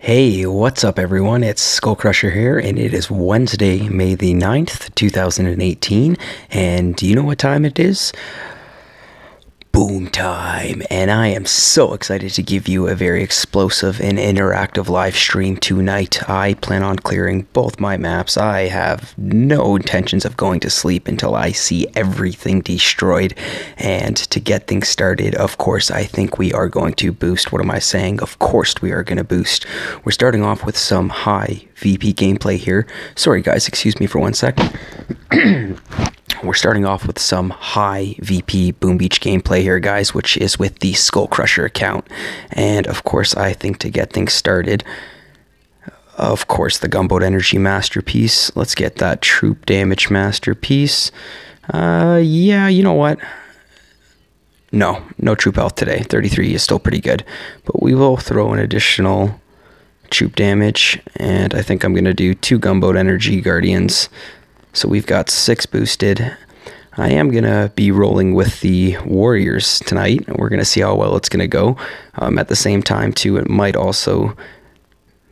Hey, what's up everyone? It's SkullCrusher here, and it is Wednesday, May the 9th, 2018, and do you know what time it is? Boom time, and I am so excited to give you a very explosive and interactive live stream tonight. I plan on clearing both my maps. I have no intentions of going to sleep until I see everything destroyed, and to get things started, of course, I think we are going to boost. What am I saying? Of course we are going to boost. We're starting off with some high VP gameplay here. Sorry guys, excuse me for 1 second. We're starting off with some high VP Boom Beach gameplay here, guys, which is with the SkullCrusher account. And of course, I think to get things started, of course, the Gunboat Energy Masterpiece. Let's get that Troop Damage Masterpiece. Yeah, you know what? No Troop Health today. 33 is still pretty good. But we will throw an additional Troop Damage. And I think I'm going to do 2 Gunboat Energy Guardians. So we've got 6 boosted. I am going to be rolling with the Warriors tonight. We're going to see how well it's going to go. At the same time, too, it might also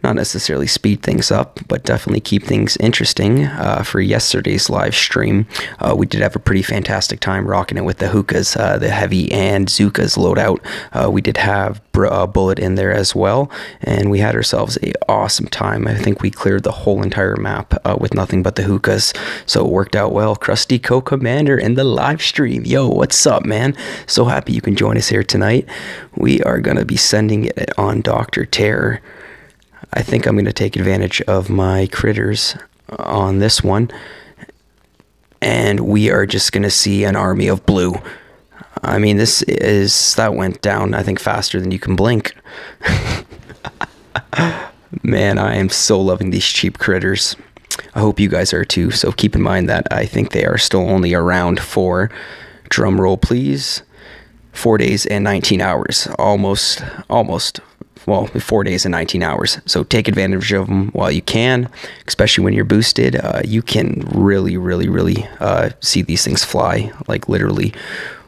not necessarily speed things up, but definitely keep things interesting. For yesterday's live stream, we did have a pretty fantastic time rocking it with the hookahs, the heavy and Zookas loadout. We did have Bullet in there as well, and we had ourselves a awesome time. I think we cleared the whole entire map with nothing but the hookahs, so it worked out well. Krusty Co-Commander in the live stream. Yo, what's up, man? So happy you can join us here tonight. We are going to be sending it on Dr. Terror. I think I'm going to take advantage of my critters on this one, and we are just going to see an army of blue. I mean, that went down, I think, faster than you can blink. Man, I am so loving these cheap critters. I hope you guys are too, so keep in mind that I think they are still only around for, drum roll please, 4 days and 19 hours. Almost. Well, 4 days and 19 hours. So take advantage of them while you can, especially when you're boosted. You can really see these things fly, like literally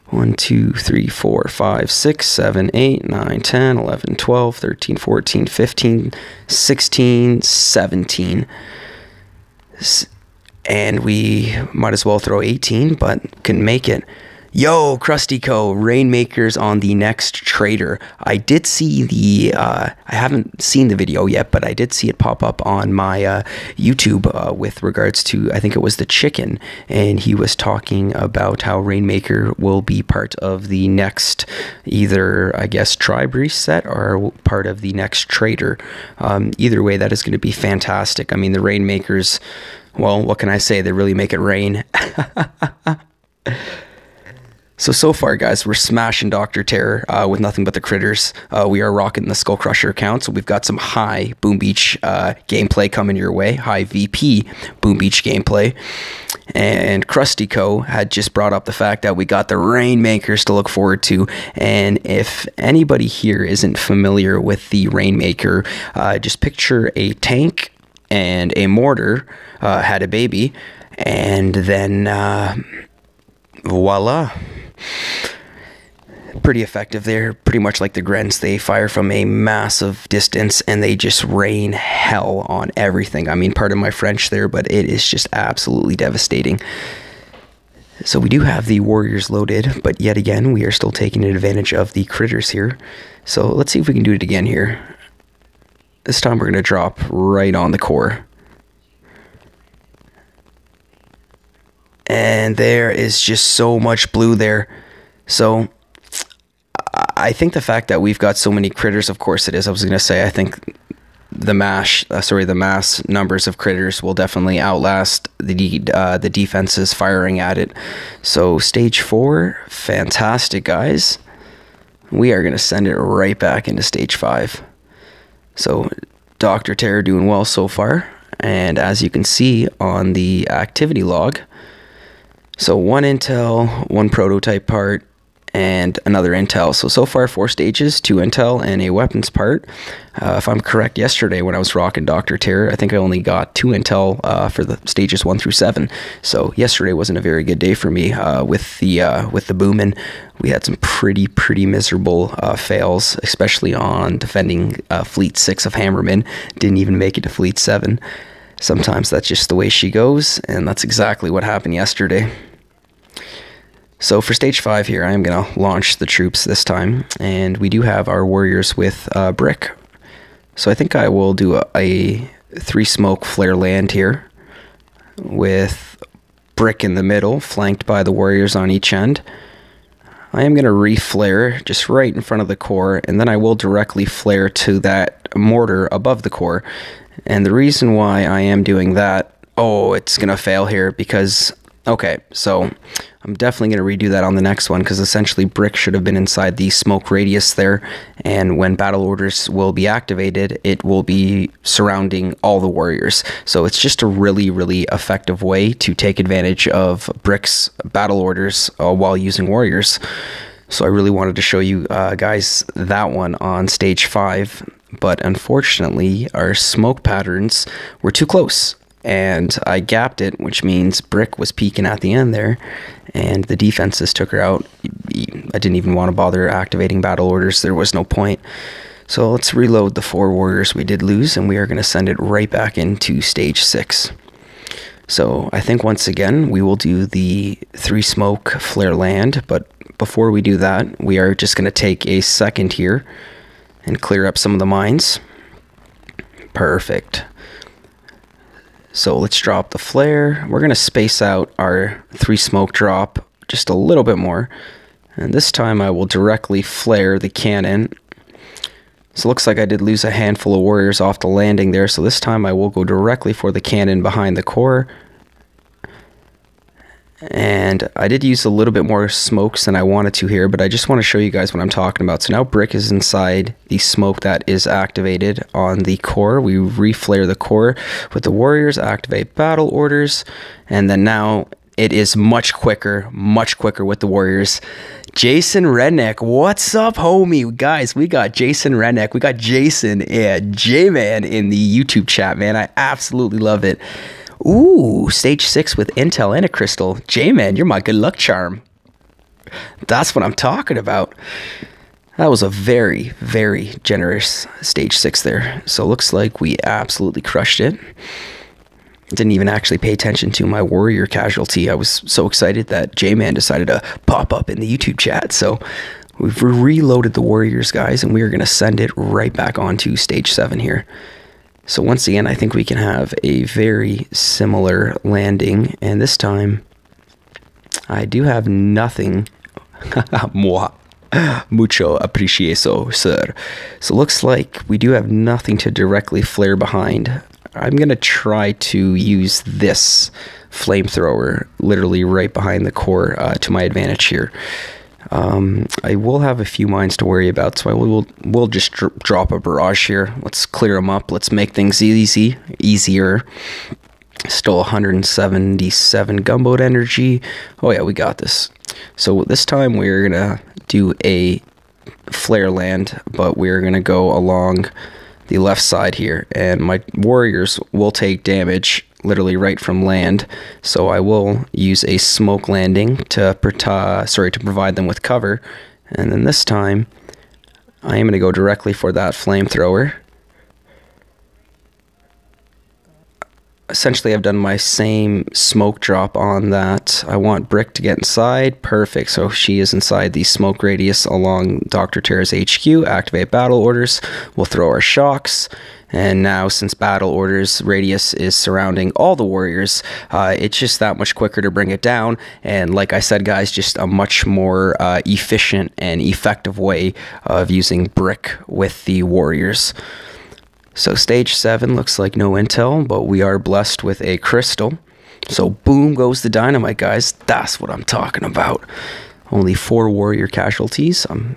1, 2, 3, 4, 5, 6, 7, 8, 9, 10, 11, 12, 13, 14, 15, 16, 17. And we might as well throw 18, but couldn't make it. Yo, Krusty Co, Rainmakers on the next trader. I did see I haven't seen the video yet, but I did see it pop up on my YouTube with regards to, I think it was the chicken, and he was talking about how Rainmaker will be part of the next, either, I guess, tribe reset or part of the next trader. Either way, that is going to be fantastic. I mean, the Rainmakers, well, what can I say? They really make it rain. So far, guys, we're smashing Dr. Terror with nothing but the critters. We are rocking the SkullCrusher account, so we've got some high Boom Beach gameplay coming your way, high VP Boom Beach gameplay. And Krusty Co had just brought up the fact that we got the Rainmakers to look forward to. And if anybody here isn't familiar with the Rainmaker, just picture a tank and a mortar had a baby, and then voila. Pretty effective there, pretty much like the Grens. They fire from a massive distance and they just rain hell on everything. I mean, pardon my French there, but it is just absolutely devastating. So we do have the Warriors loaded, but yet again, we are still taking advantage of the critters here. So let's see if we can do it again here. This time we're going to drop right on the core. And there is just so much blue there. So I think the fact that we've got so many critters, of course it is. I was going to say, I think the mass numbers of critters will definitely outlast the defenses firing at it. So stage 4, fantastic, guys. We are going to send it right back into stage 5. So Dr. Terror doing well so far. And as you can see on the activity log, so 1 intel, 1 prototype part, and another intel. So far 4 stages, 2 intel, and a weapons part. If I'm correct, yesterday when I was rocking Dr. Terror, I think I only got 2 intel for the stages 1 through 7. So yesterday wasn't a very good day for me with the Boomin. We had some pretty miserable fails, especially on defending Fleet 6 of Hammerman. Didn't even make it to Fleet 7. Sometimes that's just the way she goes, and that's exactly what happened yesterday. So for stage 5 here, I am going to launch the troops this time, and we do have our warriors with brick. So I think I will do a 3 smoke flare land here with brick in the middle, flanked by the warriors on each end. I am going to re-flare just right in front of the core, and then I will directly flare to that mortar above the core. And the reason why I am doing that, it's going to fail here because... Okay, so I'm definitely going to redo that on the next one because essentially brick should have been inside the smoke radius there, and when battle orders will be activated, it will be surrounding all the warriors. So it's just a really effective way to take advantage of brick's battle orders while using warriors. So I really wanted to show you guys that one on stage 5, but unfortunately our smoke patterns were too close. And I gapped it, which means brick was peeking at the end there, and the defenses took her out. I didn't even want to bother activating battle orders. There was no point. So let's reload the 4 warriors we did lose, and we are going to send it right back into stage 6. So I think once again we will do the 3 smoke flare land, but before we do that, we are just going to take a second here and clear up some of the mines. Perfect. So let's drop the flare. We're going to space out our 3 smoke drop just a little bit more. And this time I will directly flare the cannon. So it looks like I did lose a handful of warriors off the landing there. So this time I will go directly for the cannon behind the core. And I did use a little bit more smokes than I wanted to here, but I just want to show you guys what I'm talking about. So now brick is inside the smoke that is activated on the core. We reflare the core with the warriors, activate battle orders, and then now it is much quicker with the warriors. Jason Redneck, what's up, homie? Guys, we got Jason Redneck. We got Jason and J-Man in the YouTube chat, man. I absolutely love it. Ooh, stage 6 with intel and a crystal. J-Man, you're my good luck charm. That's what I'm talking about. That was a very generous stage 6 there. So it looks like we absolutely crushed it. Didn't even actually pay attention to my warrior casualty. I was so excited that J-Man decided to pop up in the YouTube chat. So we've reloaded the warriors, guys, and we are going to send it right back onto stage 7 here. So once again, I think we can have a very similar landing, and this time I do have nothing. Moi. Mucho appreciaso, sir. So looks like we do have nothing to directly flare behind. I'm going to try to use this flamethrower literally right behind the core to my advantage here. I will have a few mines to worry about, so we'll just drop a barrage here. Let's clear them up. Let's make things easier. Still 177 gunboat energy. Oh yeah, we got this. So this time we're gonna do a flare land, but we're gonna go along the left side here, and my warriors will take damage literally right from land, so I will use a smoke landing to provide them with cover. And then this time I am going to go directly for that flamethrower. Essentially, I've done my same smoke drop on that. I want Brick to get inside. Perfect. So she is inside the smoke radius along Dr. Terra's HQ. Activate battle orders. We'll throw our shocks. And now, since battle orders radius is surrounding all the warriors, it's just that much quicker to bring it down. And like I said, guys, just a much more efficient and effective way of using Brick with the warriors. So stage 7 looks like no intel, but we are blessed with a crystal. So boom goes the dynamite, guys. That's what I'm talking about. Only 4 warrior casualties. I'm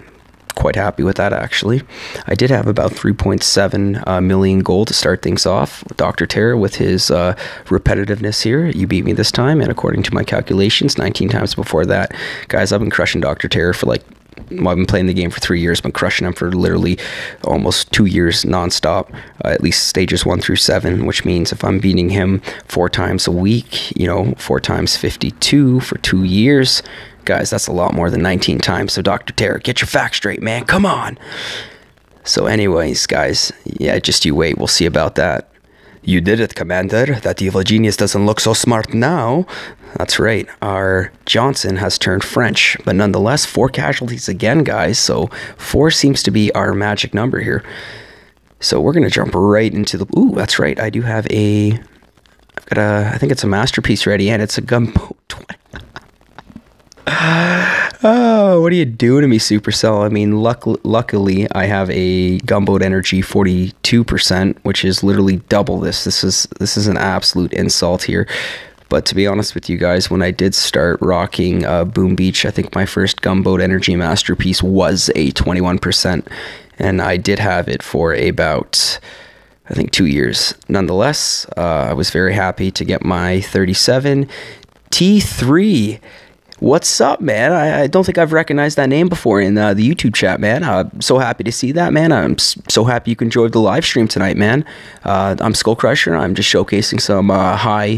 quite happy with that, actually. I did have about 3.7 million gold to start things off. Dr. Terra with his repetitiveness here. You beat me this time, and according to my calculations, 19 times before that. Guys, I've been crushing Dr. Terra for like, well, I've been playing the game for 3 years, been crushing him for literally almost 2 years nonstop, at least stages 1 through 7, which means if I'm beating him 4 times a week, 4 times 52 for 2 years, guys, that's a lot more than 19 times. So Dr. Terra, get your facts straight, man. Come on. So anyways, guys, yeah, just you wait. We'll see about that. You did it, Commander. That evil genius doesn't look so smart now. That's right. Our Johnson has turned French, but nonetheless, 4 casualties again, guys. So 4 seems to be our magic number here. So we're going to jump right into the... Ooh, that's right. I do have a... I've got I think it's a masterpiece ready, and it's a gunboat 20. Oh, what are you doing to me, Supercell? I mean, luckily, I have a gunboat energy 42%, which is literally double this. This is an absolute insult here. But to be honest with you guys, when I did start rocking Boom Beach, I think my first gunboat energy masterpiece was a 21%, and I did have it for about, I think, 2 years. Nonetheless, I was very happy to get my 37 T3. What's up, man? I don't think I've recognized that name before in the YouTube chat, man. I'm so happy to see that, man. I'm so happy you can enjoy the live stream tonight, man. I'm SkullCrusher. I'm just showcasing some high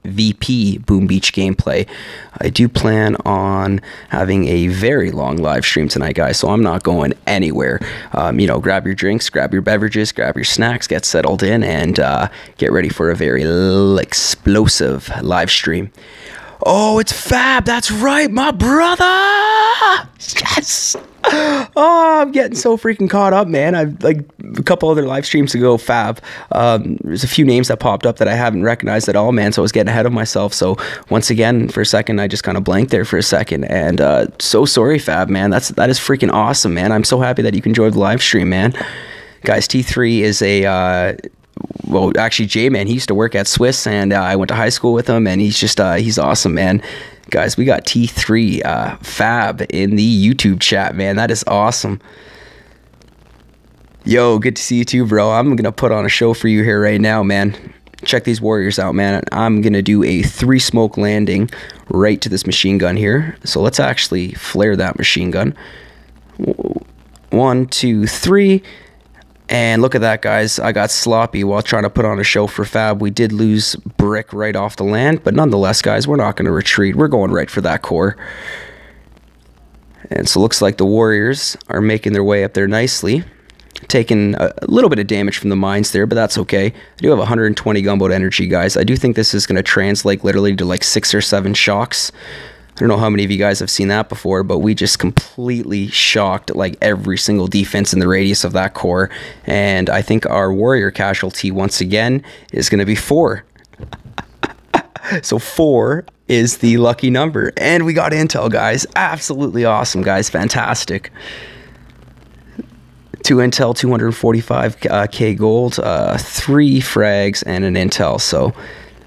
VP Boom Beach gameplay. I do plan on having a very long live stream tonight, guys, so I'm not going anywhere. Grab your drinks, grab your beverages, grab your snacks, get settled in, and get ready for a very explosive live stream. Oh, it's Fab. That's right, my brother. Yes. Oh, I'm getting so freaking caught up, man. I've like a couple other live streams ago, Fab. There's a few names that popped up that I haven't recognized at all, man. So I was getting ahead of myself. So once again, for a second, I just kind of blanked there for a second. And so sorry, Fab, man. That is freaking awesome, man. I'm so happy that you can enjoy the live stream, man. Guys, T3 is a... well, actually, J-Man, he used to work at Swiss, and I went to high school with him, and he's just, he's awesome, man. Guys, we got T3 Fab in the YouTube chat, man. That is awesome. Yo, good to see you too, bro. I'm going to put on a show for you here right now, man. Check these warriors out, man. I'm going to do a 3-smoke landing right to this machine gun here. So let's actually flare that machine gun. 1, 2, 3... And look at that, guys. I got sloppy while trying to put on a show for Fab. We did lose brick right off the land, but nonetheless, guys, we're not going to retreat. We're going right for that core. And so it looks like the Warriors are making their way up there nicely. Taking a little bit of damage from the mines there, but that's okay. I do have 120 gunboat energy, guys. I do think this is going to translate literally to like 6 or 7 shocks. I don't know how many of you guys have seen that before, but we just completely shocked like every single defense in the radius of that core. And I think our warrior casualty once again is going to be 4. So 4 is the lucky number. And we got intel, guys. Absolutely awesome, guys. Fantastic. 2 intel, 245k gold, 3 frags, and an intel. So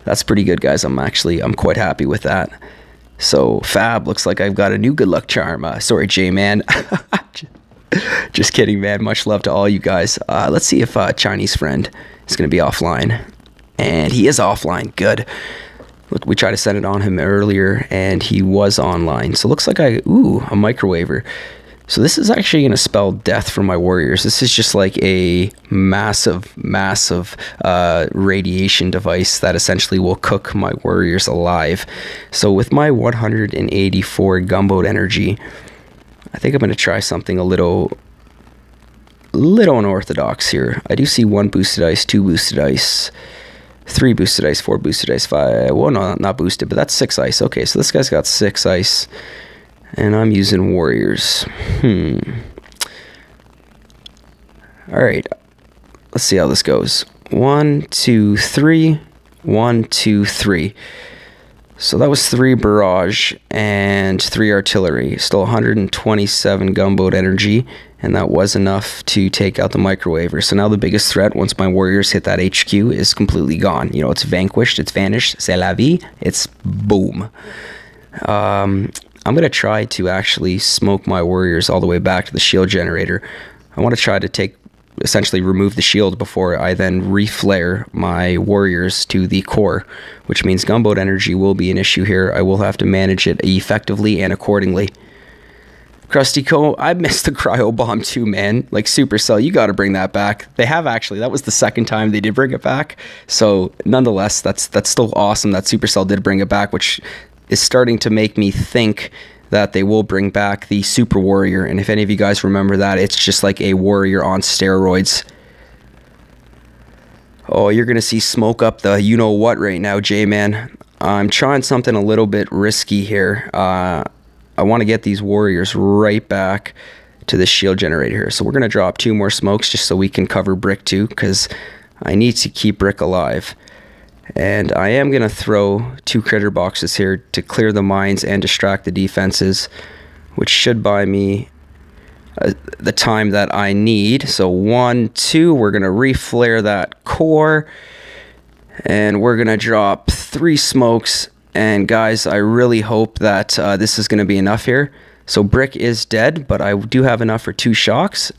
that's pretty good, guys. I'm quite happy with that. So, Fab, looks like I've got a new good luck charm. Sorry, J-Man. Just kidding, man. Much love to all you guys. Let's see if Chinese friend is going to be offline. And he is offline. Good. Look, we tried to send it on him earlier, and he was online. So, looks like a microwaver. So this is actually going to spell death for my warriors. This is just like a massive radiation device that essentially will cook my warriors alive. So with my 184 gunboat energy, I think I'm going to try something a little unorthodox here. I do see 1 boosted ice, 2 boosted ice, 3 boosted ice, 4 boosted ice, 5. Well, no, not boosted, but that's 6 ice. Okay, so this guy's got 6 ice. And I'm using warriors. Alright. Let's see how this goes. 1, 2, 3. 1, 2, 3. So that was 3 barrage and 3 artillery. Still 127 gunboat energy. And that was enough to take out the microwaver. So now the biggest threat, once my warriors hit that HQ, is completely gone. It's vanquished. It's vanished. C'est la vie. It's boom. I'm going to try to actually smoke my warriors all the way back to the shield generator. I want to try to essentially remove the shield before I then reflare my warriors to the core, which means gunboat energy will be an issue here. I will have to manage it effectively and accordingly. Krusty Co, I missed the cryo bomb too, man. Like, Supercell, you got to bring that back. They have actually. That was the second time they did bring it back. So nonetheless, that's still awesome that Supercell did bring it back, which is starting to make me think that they will bring back the Super Warrior. And if any of you guys remember that, it's just like a warrior on steroids. Oh, you're going to see smoke up the you-know-what right now, J-Man. I'm trying something a little bit risky here. I want to get these warriors right back to the shield generator here. So we're going to drop 2 more smokes just so we can cover Brick too, because I need to keep Brick alive. And I am going to throw 2 critter boxes here to clear the mines and distract the defenses, which should buy me the time that I need. So 1, 2, we're going to reflare that core, and we're going to drop 3 smokes. And guys, I really hope that this is going to be enough here. So Brick is dead, but I do have enough for 2 shocks.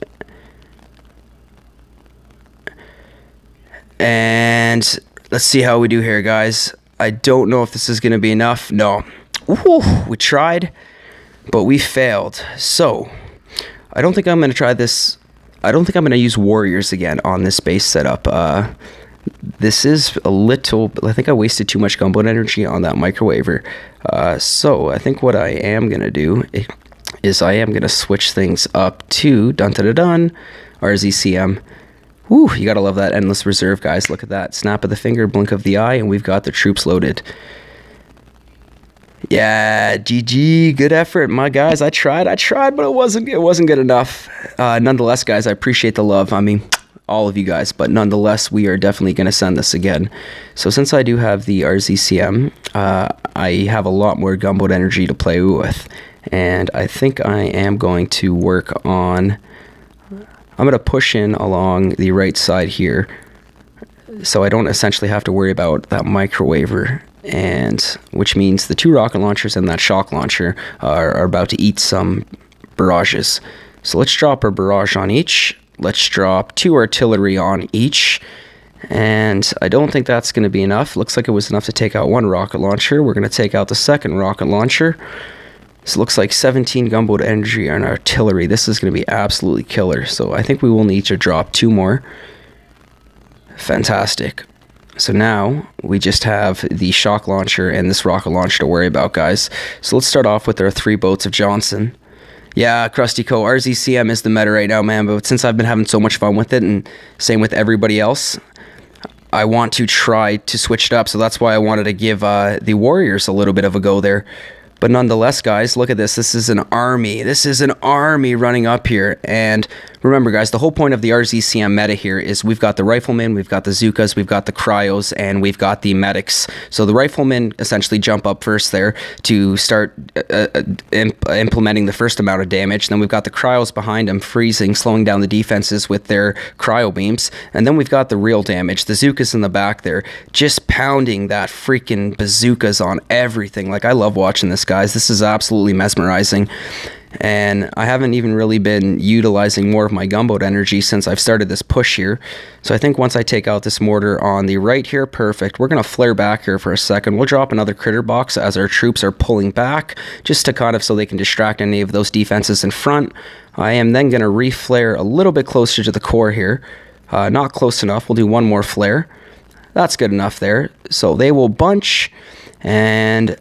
And let's see how we do here, guys. I don't know if this is going to be enough. No. Ooh, we tried, but we failed. So I don't think I'm going to try this. I don't think I'm going to use warriors again on this base setup. This is a little, I think I wasted too much gunboat energy on that microwaver. So I think what I am going to do is I am going to switch things up to dun-dun-dun-dun, our ZCM. Woo, you got to love that endless reserve, guys. Look at that. Snap of the finger, blink of the eye, and we've got the troops loaded. Yeah, GG, good effort, my guys. I tried, but it wasn't good enough. Nonetheless, guys, I appreciate the love. I mean, all of you guys, but nonetheless, we are definitely going to send this again. So since I do have the RZCM, I have a lot more gunboat energy to play with, and I think I am going to work on, I'm going to push in along the right side here, so I don't essentially have to worry about that microwaver, and which means the 2 rocket launchers and that shock launcher are about to eat some barrages. So let's drop our barrage on each. Let's drop 2 artillery on each, and I don't think that's going to be enough. Looks like it was enough to take out 1 rocket launcher. We're going to take out the 2nd rocket launcher. This looks like 17 gunboat energy on artillery. This is going to be absolutely killer, so I think we will need to drop 2 more. Fantastic. So now we just have the shock launcher and this rocket launcher to worry about, guys. So let's start off with our 3 boats of Johnson. Yeah, Krusty Co, RZCM is the meta right now, man, but since I've been having so much fun with it, and same with everybody else, I want to try to switch it up, so that's why I wanted to give the Warriors a little bit of a go there. But nonetheless, guys, look at this. This is an army. This is an army running up here. And remember, guys, the whole point of the RZCM meta here is we've got the riflemen, we've got the Zookas, we've got the cryos, and we've got the medics. So the riflemen essentially jump up first there to start implementing the first amount of damage. Then we've got the cryos behind them, freezing, slowing down the defenses with their cryo beams. And then we've got the real damage. The Zookas in the back there, just pounding that freaking bazookas on everything. Like, I love watching this, guys. This is absolutely mesmerizing. And I haven't even really been utilizing more of my gunboat energy since I've started this push here. So I think once I take out this mortar on the right here, perfect. We're going to flare back here for a second. We'll drop another critter box as our troops are pulling back, just to kind of so they can distract any of those defenses in front. I am then going to reflare a little bit closer to the core here. Not close enough. We'll do 1 more flare. That's good enough there. So they will bunch, and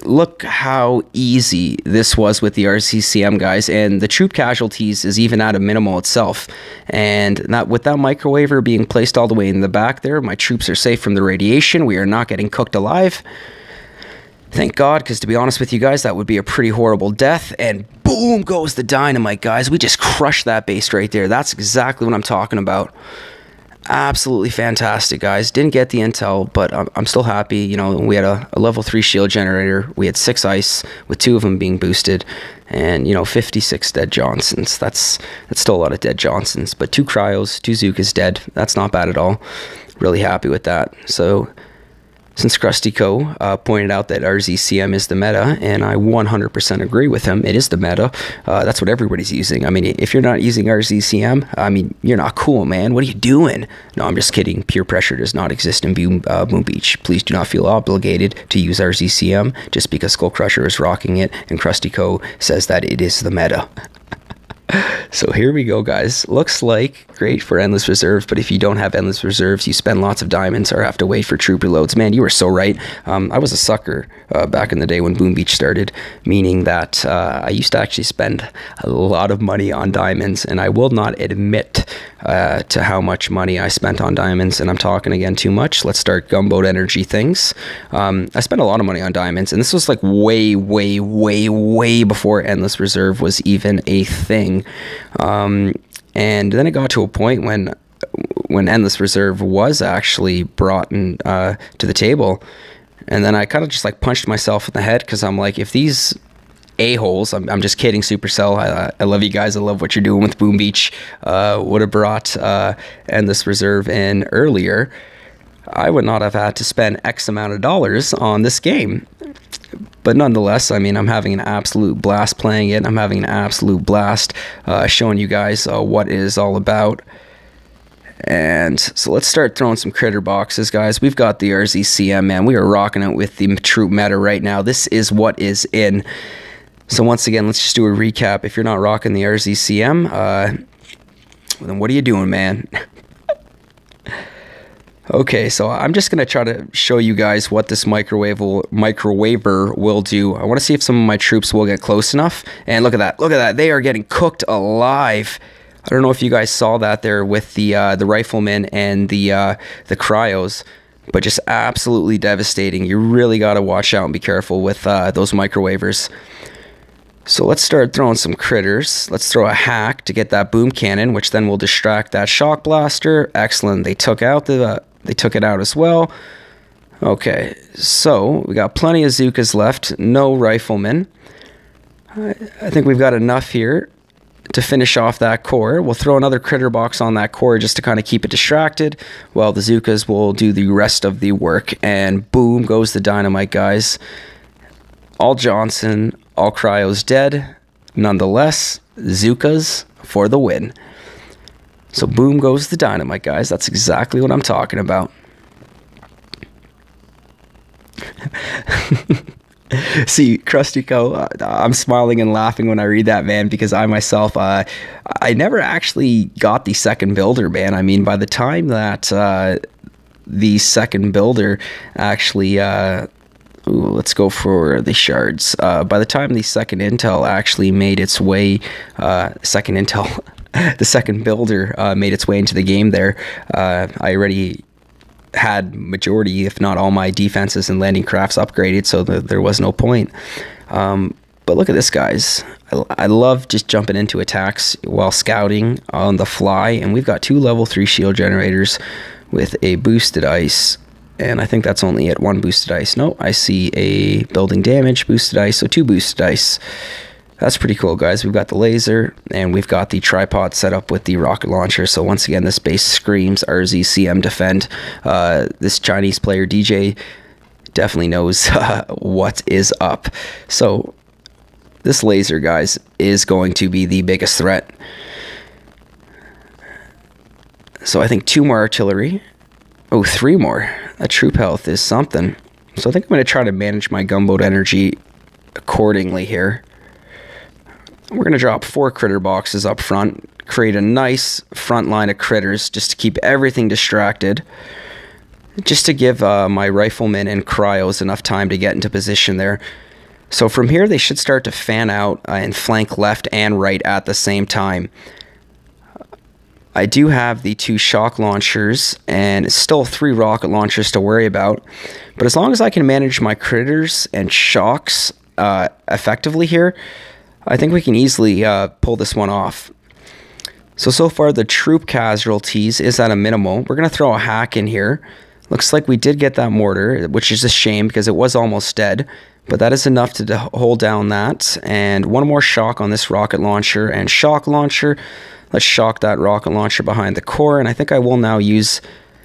look how easy this was with the RCCM, guys, and the troop casualties is even at a minimal itself. And that, with that microwaver being placed all the way in the back there, my troops are safe from the radiation. We are not getting cooked alive. Thank God, because to be honest with you guys, that would be a pretty horrible death. And boom goes the dynamite, guys. We just crushed that base right there. That's exactly what I'm talking about. Absolutely fantastic, guys. Didn't get the intel, but I'm still happy. You know, we had a level 3 shield generator. We had 6 ice, with 2 of them being boosted, and, you know, 56 dead Johnsons. That's still a lot of dead Johnsons, but 2 cryos, 2 Zookas dead. That's not bad at all. Really happy with that. So since Krusty Co. Pointed out that RZCM is the meta, and I 100% agree with him. It is the meta. That's what everybody's using. I mean, if you're not using RZCM, I mean, you're not cool, man. What are you doing? No, I'm just kidding. Peer pressure does not exist in Boom Beach. Please do not feel obligated to use RZCM just because SkullCrusher is rocking it and Krusty Co. says that it is the meta. So here we go, guys. Looks like great for endless reserves, but if you don't have endless reserves, you spend lots of diamonds or have to wait for troop reloads. Man, you were so right. I was a sucker back in the day when Boom Beach started, meaning that I used to actually spend a lot of money on diamonds, and I will not admit to how much money I spent on diamonds, and I'm talking again too much. Let's start gunboat energy things. I spent a lot of money on diamonds, and this was like way before endless reserve was even a thing. And then it got to a point when endless reserve was actually brought to the table, and then I kind of just like punched myself in the head because I'm like, if these a-holes, I'm just kidding, Supercell, I love you guys, I love what you're doing with Boom Beach, would have brought endless reserve in earlier, I would not have had to spend X amount of dollars on this game. But nonetheless, I mean, I'm having an absolute blast playing it. I'm having an absolute blast showing you guys what it is all about. And so let's start throwing some critter boxes, guys. We've got the RZCM, man. We are rocking it with the troop meta right now. This is what is in. So once again, let's just do a recap. If you're not rocking the RZCM, then what are you doing, man? Okay, so I'm just going to try to show you guys what this microwaver will do. I want to see if some of my troops will get close enough. And look at that. Look at that. They are getting cooked alive. I don't know if you guys saw that there with the riflemen and the cryos, but just absolutely devastating. You really got to watch out and be careful with those microwavers. So let's start throwing some critters. Let's throw a hack to get that boom cannon, which then will distract that shock blaster. Excellent. They took it out as well. Okay, so we got plenty of Zookas left. No riflemen. I think we've got enough here to finish off that core. We'll throw another critter box on that core just to kind of keep it distracted, while the Zookas will do the rest of the work. And boom goes the dynamite, guys. All Johnson, all cryos dead. Nonetheless, Zookas for the win. So boom goes the dynamite, guys. That's exactly what I'm talking about. See, Krusty Co., I'm smiling and laughing when I read that, man, because I myself, I never actually got the second builder, man. I mean, by the time that the second builder actually... let's go for the shards. By the time the second intel actually made its way... the second builder made its way into the game there, I already had majority, if not all, my defenses and landing crafts upgraded, so there was no point. But look at this, guys. I love just jumping into attacks while scouting on the fly, and we've got 2 level 3 shield generators with a boosted ice, and I think that's only at 1 boosted ice. No, I see a building damage boosted ice, so 2 boosted ice. That's pretty cool, guys. We've got the laser, and we've got the tripod set up with the rocket launcher. So once again, this base screams RZCM defend. This Chinese player, DJ, definitely knows what is up. So this laser, guys, is going to be the biggest threat. So I think 2 more artillery. Oh, 3 more. That troop health is something. So I think I'm going to try to manage my gunboat energy accordingly here. We're going to drop 4 critter boxes up front, create a nice front line of critters just to keep everything distracted, just to give my riflemen and cryos enough time to get into position there. So from here, they should start to fan out and flank left and right at the same time. I do have the 2 shock launchers and still 3 rocket launchers to worry about, but as long as I can manage my critters and shocks effectively here, I think we can easily pull this one off. So far the troop casualties is at a minimal. We're going to throw a hack in here. Looks like we did get that mortar, which is a shame because it was almost dead. But that is enough to hold down that. And 1 more shock on this rocket launcher and shock launcher. Let's shock that rocket launcher behind the core. And I think I will now use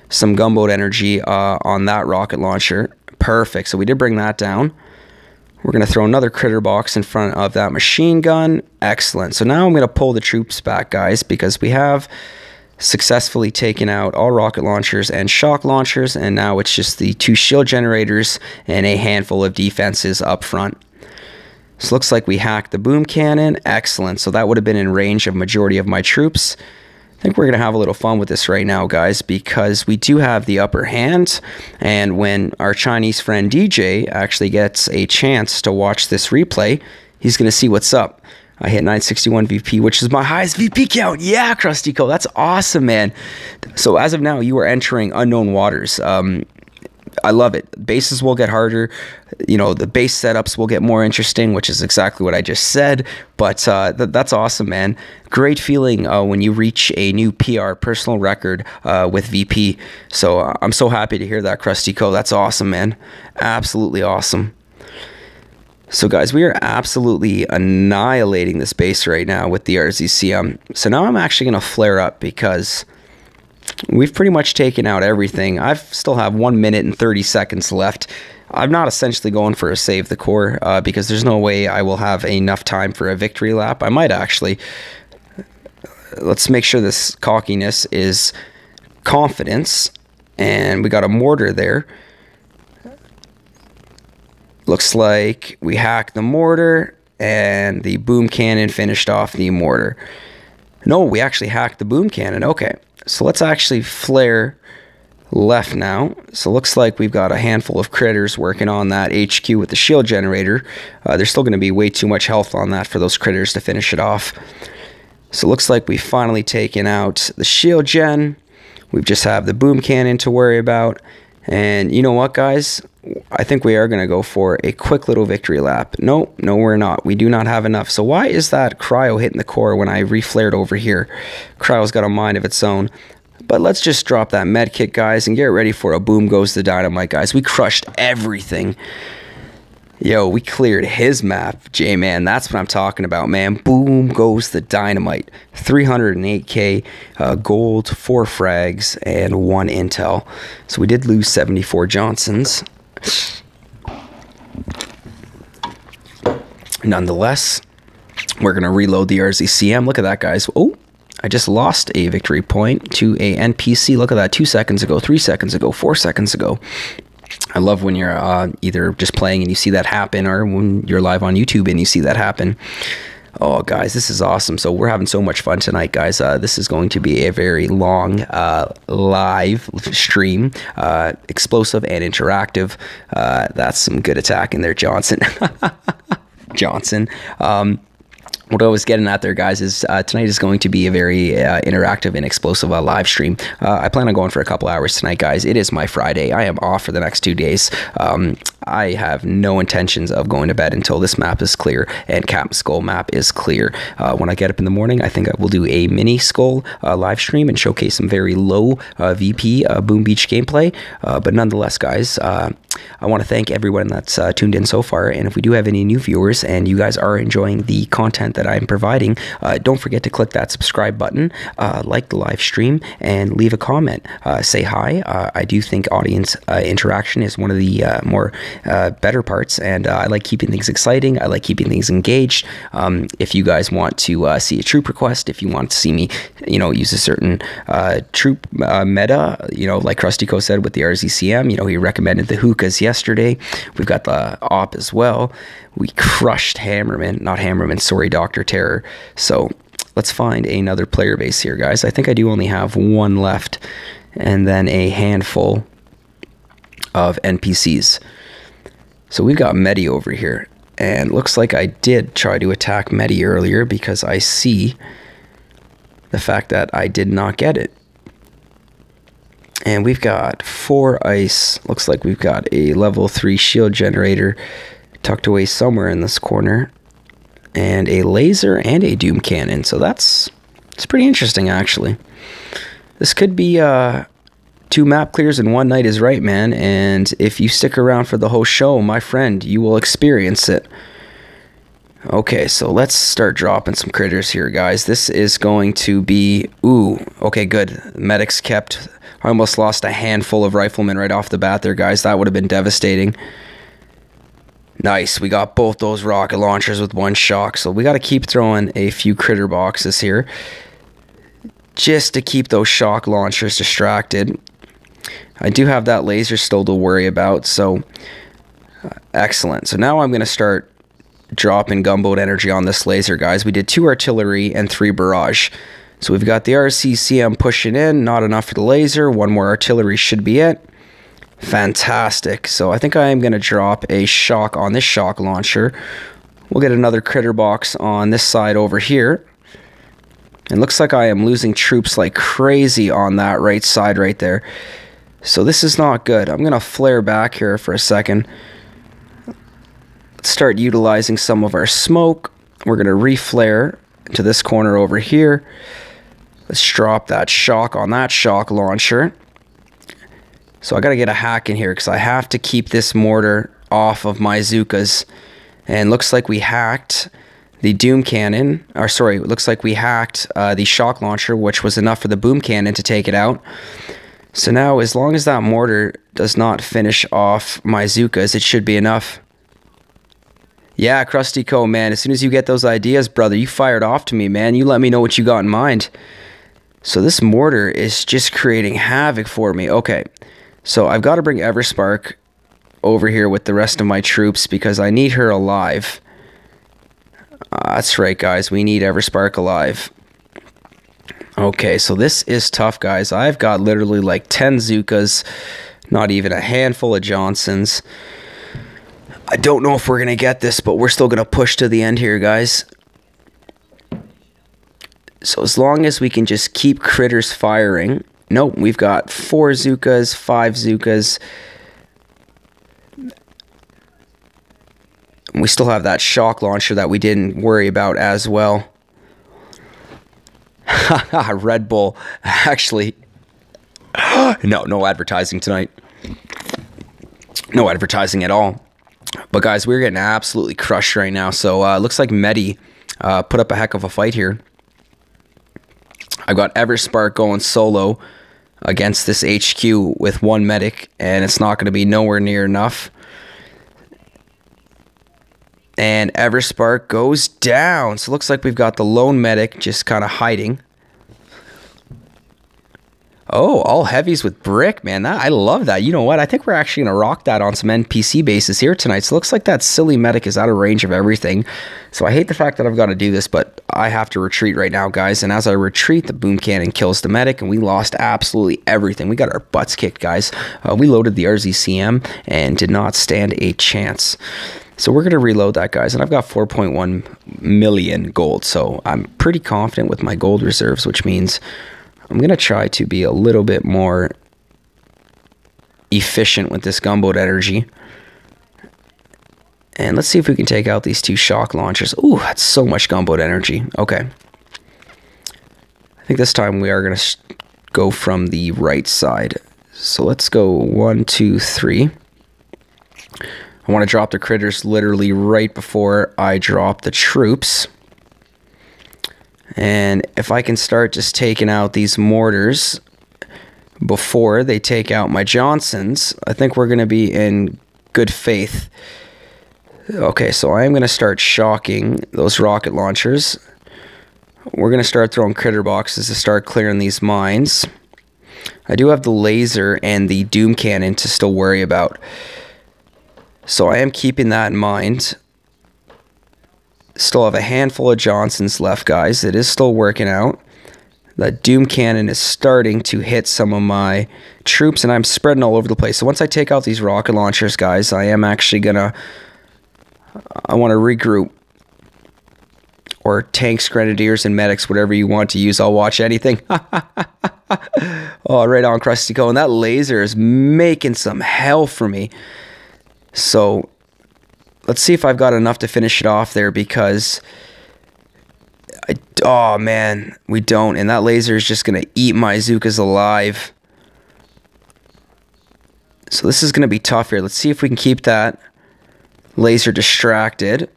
some gunboat energy on that rocket launcher. Perfect. So we did bring that down. We're going to throw another critter box in front of that machine gun. Excellent. So now I'm going to pull the troops back, guys, because we have successfully taken out all rocket launchers and shock launchers, and now it's just the 2 shield generators and a handful of defenses up front. So looks like we hacked the boom cannon. Excellent. So that would have been in range of majority of my troops. I think we're going to have a little fun with this right now, guys, because we do have the upper hand, and when our Chinese friend DJ actually gets a chance to watch this replay, he's going to see what's up. I hit 961 VP, which is my highest VP count. Yeah, Krusty Co. That's awesome, man. So as of now, you are entering unknown waters. I love it. Bases will get harder. You know, the base setups will get more interesting, which is exactly what I just said. But that's awesome, man. Great feeling when you reach a new PR, personal record, with VP. So I'm so happy to hear that, Krusty Co. That's awesome, man. Absolutely awesome. So guys, we are absolutely annihilating this base right now with the RZCM. So now I'm actually going to flare up because we've pretty much taken out everything. I still have 1 minute and 30 seconds left. I'm not essentially going for a save the core because there's no way I will have enough time for a victory lap. I might actually. Let's make sure this cockiness is confidence. And we got a mortar there. Looks like we hacked the mortar and the boom cannon finished off the mortar. No, we actually hacked the boom cannon. Okay, so let's actually flare left now. So looks like we've got a handful of critters working on that HQ with the shield generator. There's still going to be way too much health on that for those critters to finish it off. So looks like we've finally taken out the shield gen. We just have the boom cannon to worry about. And you know what, guys? I think we are going to go for a quick little victory lap. No, we're not. We do not have enough. So why is that cryo hitting the core when I reflared over here? Cryo's got a mind of its own. But let's just drop that med kit, guys, and get ready for a boom goes the dynamite, guys. We crushed everything. Yo, we cleared his map, J-Man. That's what I'm talking about, man. Boom goes the dynamite. 308k gold, 4 frags, and 1 intel. So we did lose 74 Johnsons. Nonetheless, we're going to reload the RZCM. Look at that, guys. Oh, I just lost a victory point to a NPC. Look at that, 2 seconds ago, 3 seconds ago, 4 seconds ago. I love when you're either just playing and you see that happen, or when you're live on YouTube and you see that happen. Oh, guys, this is awesome. So we're having so much fun tonight, guys. This is going to be a very long live stream, explosive and interactive. That's some good attack in there, Johnson. Johnson. What I was getting at there, guys, is tonight is going to be a very interactive and explosive live stream. I plan on going for a couple hours tonight, guys. It is my Friday. I am off for the next 2 days. I have no intentions of going to bed until this map is clear and Captain Skull map is clear. When I get up in the morning, I think I will do a mini Skull live stream and showcase some very low VP Boom Beach gameplay. But nonetheless, guys, I want to thank everyone that's tuned in so far. And if we do have any new viewers and you guys are enjoying the content that I'm providing, don't forget to click that subscribe button, like the live stream, and leave a comment. Say hi. I do think audience interaction is one of the more better parts, and I like keeping things exciting. I like keeping things engaged. If you guys want to see a troop request, if you want to see me, use a certain troop meta, like Krusty Co said with the RZCM, he recommended the hookahs yesterday. We've got the op as well. We crushed Dr. Terror. So let's find another player base here, guys. I think I do only have one left, and then a handful of NPCs. So we've got Meti over here, and looks like I did try to attack Meti earlier because I see the fact that I did not get it. And we've got 4 ice. Looks like we've got a level 3 shield generator tucked away somewhere in this corner, and a laser and a doom cannon. So it's pretty interesting, actually. This could be 2 map clears in 1 night is right, man. And if you stick around for the whole show, my friend, you will experience it. Okay, so let's start dropping some critters here, guys. This is going to be... Ooh, okay, good. Medics kept I almost lost a handful of riflemen right off the bat there, guys. That would have been devastating. Nice, we got both those rocket launchers with one shock, so we got to keep throwing a few critter boxes here just to keep those shock launchers distracted. I do have that laser still to worry about, so excellent. So now I'm going to start dropping gunboat energy on this laser, guys. We did 2 artillery and 3 barrage. So we've got the RCCM pushing in, not enough for the laser. 1 more artillery should be it. Fantastic. So I think I am going to drop a shock on this shock launcher. We'll get another critter box on this side over here. It looks like I am losing troops like crazy on that right side right there. So this is not good. I'm going to flare back here for a second. Let's start utilizing some of our smoke. We're going to reflare to this corner over here. Let's drop that shock on that shock launcher. So I got to get a hack in here because I have to keep this mortar off of my Zookas. And looks like we hacked the Doom Cannon. Or sorry, it looks like we hacked the shock launcher, which was enough for the Boom Cannon to take it out. So now, as long as that mortar does not finish off my Zookas, it should be enough. Yeah, Krusty Co, man. As soon as you get those ideas, brother, you fired off to me, man. You let me know what you got in mind. So this mortar is just creating havoc for me. Okay. So I've got to bring Everspark over here with the rest of my troops because I need her alive. That's right, guys. We need Everspark alive. Okay, so this is tough, guys. I've got literally like 10 Zookas, not even a handful of Johnsons. I don't know if we're going to get this, but we're still going to push to the end here, guys. So as long as we can just keep critters firing... Nope, we've got 4 Zookas, 5 Zookas. We still have that shock launcher that we didn't worry about as well. Red Bull. Actually, no advertising tonight. No advertising at all. But guys, we're getting absolutely crushed right now. So looks like Metis put up a heck of a fight here. I've got Everspark going solo against this HQ with 1 medic, and it's not going to be nowhere near enough. And Everspark goes down. So it looks like we've got the lone medic just kind of hiding. Oh, all heavies with brick, man. I love that. You know what? I think we're actually going to rock that on some NPC bases here tonight. So it looks like that silly medic is out of range of everything. So I hate the fact that I've got to do this, but I have to retreat right now, guys. And as I retreat, the boom cannon kills the medic, and we lost absolutely everything. We got our butts kicked, guys. We loaded the RZCM and did not stand a chance. So we're going to reload that, guys. And I've got 4.1 million gold. So I'm pretty confident with my gold reserves, which means I'm going to try to be a little bit more efficient with this gunboat energy. And let's see if we can take out these 2 shock launchers. Ooh, that's so much gunboat energy. Okay. I think this time we are going to go from the right side. So let's go 1, 2, 3. I want to drop the critters literally right before I drop the troops. And if I can start just taking out these mortars before they take out my Johnsons, I think we're going to be in good faith. Okay, so I am going to start shocking those rocket launchers. We're going to start throwing critter boxes to start clearing these mines. I do have the laser and the Doom Cannon to still worry about. So I am keeping that in mind. Still have a handful of Johnsons left, guys. It is still working out. That Doom Cannon is starting to hit some of my troops, and I'm spreading all over the place. So once I take out these rocket launchers, guys, I am actually gonna... I want to regroup. Or tanks, grenadiers, and medics, whatever you want to use. I'll watch anything. Oh, right on, Krusty Co. And that laser is making some hell for me. So... let's see if I've got enough to finish it off there, because oh man, we don't. And that laser is just going to eat my Zookas alive. So this is going to be tough here. Let's see if we can keep that laser distracted.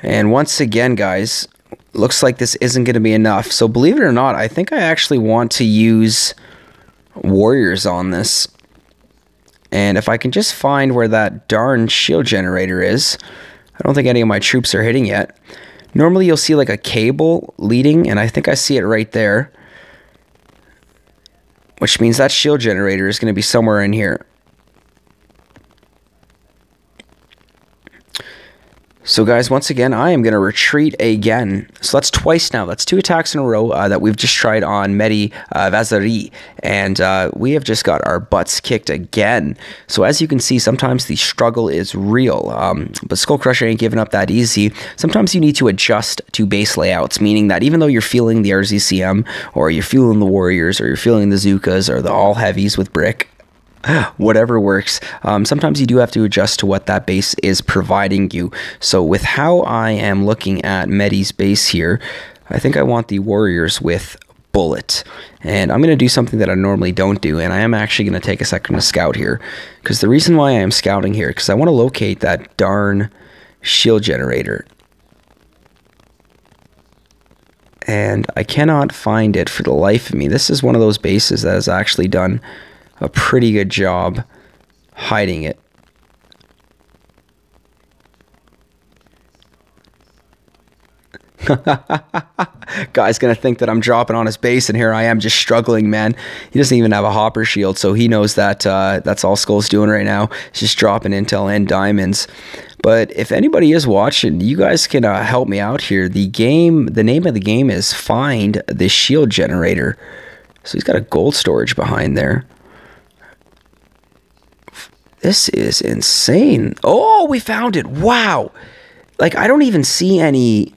And once again, guys, looks like this isn't going to be enough. So believe it or not, I think I actually want to use warriors on this. And if I can just find where that darn shield generator is, I don't think any of my troops are hitting yet. Normally you'll see like a cable leading, and I think I see it right there. Which means that shield generator is going to be somewhere in here. So guys, once again, I am going to retreat again. So that's twice now. That's 2 attacks in a row that we've just tried on Metis Vazari. And we have just got our butts kicked again. So as you can see, sometimes the struggle is real. But SkullCrusher ain't giving up that easy. Sometimes you need to adjust to base layouts, meaning that even though you're feeling the RZCM, or you're feeling the Warriors, or you're feeling the Zukas, or the all heavies with brick, whatever works, sometimes you do have to adjust to what that base is providing you. So with how I am looking at Metis base here, I think I want the Warriors with bullet, and I'm going to do something that I normally don't do, and I am actually going to take a second to scout here, because the reason why I am scouting here, because I want to locate that darn shield generator, and I cannot find it for the life of me. This is one of those bases that has actually done a pretty good job hiding it. Guy's gonna think that I'm dropping on his base, and here I am just struggling, man. He doesn't even have a hopper shield, so he knows that that's all Skull's doing right now. He's just dropping intel and diamonds. But if anybody is watching, you guys can help me out here. The name of the game is Find the Shield Generator. So he's got a gold storage behind there. This is insane. Oh, we found it. Wow. Like, I don't even see any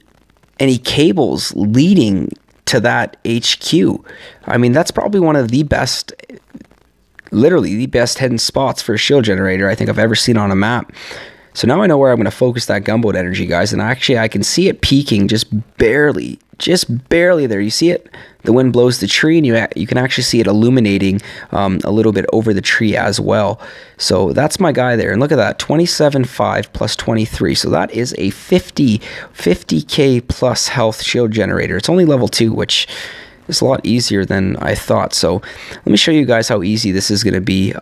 cables leading to that HQ. I mean, that's probably one of the best, literally the best hidden spots for a shield generator I think I've ever seen on a map. So now I know where I'm going to focus that gunboat energy, guys. And actually, I can see it peaking just barely there. You see it? The wind blows the tree, and you can actually see it illuminating a little bit over the tree as well. So that's my guy there. And look at that, 27.5 plus 23. So that is a 50k plus health shield generator. It's only level 2, which is a lot easier than I thought. So let me show you guys how easy this is going to be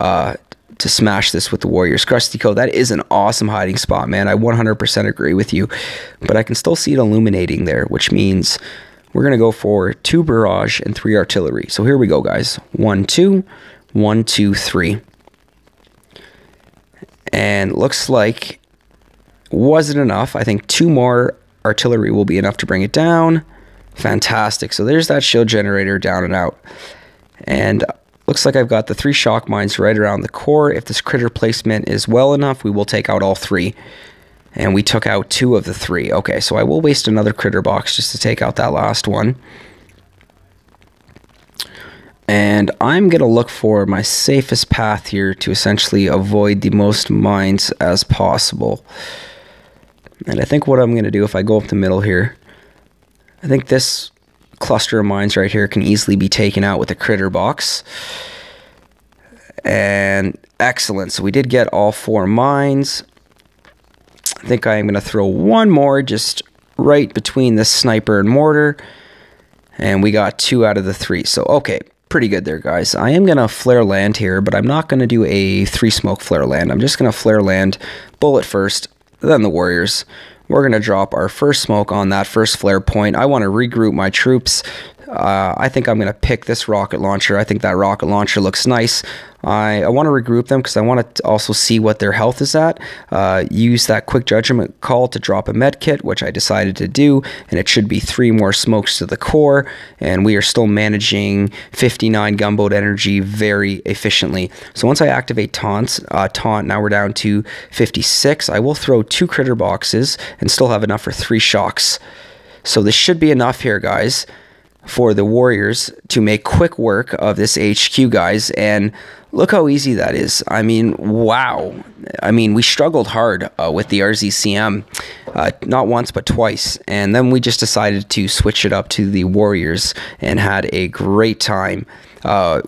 to smash this with the Warriors. Krustico, that is an awesome hiding spot, man. I 100% agree with you, but I can still see it illuminating there, which means we're going to go for 2 barrage and 3 artillery. So here we go, guys. 1, 2, 1, 2, 3. And looks like, wasn't enough. I think 2 more artillery will be enough to bring it down. Fantastic. So there's that shield generator down and out. And looks like I've got the 3 shock mines right around the core. If this critter placement is well enough, we will take out all 3. And we took out 2 of the 3. Okay, so I will waste another critter box just to take out that last one. And I'm going to look for my safest path here to essentially avoid the most mines as possible. And I think what I'm going to do, if I go up the middle here, I think this cluster of mines right here can easily be taken out with a critter box. And excellent. So we did get all 4 mines. I think I am going to throw 1 more just right between the sniper and mortar. And we got 2 out of the 3. So, okay, pretty good there, guys. I am going to flare land here, but I'm not going to do a 3 smoke flare land. I'm just going to flare land, bullet first, then the Warriors. We're going to drop our first smoke on that first flare point. I want to regroup my troops. I think I'm going to pick this rocket launcher. I think that rocket launcher looks nice. I want to regroup them because I want to also see what their health is at. Use that quick judgment call to drop a med kit, which I decided to do, and it should be 3 more smokes to the core, and we are still managing 59 gunboat energy very efficiently. So once I activate taunt, now we're down to 56. I will throw 2 critter boxes and still have enough for 3 shocks. So this should be enough here, guys, for the Warriors to make quick work of this HQ, guys. And look how easy that is. I mean, wow. I mean, we struggled hard with the RZCM, not once but twice, and then we just decided to switch it up to the Warriors and had a great time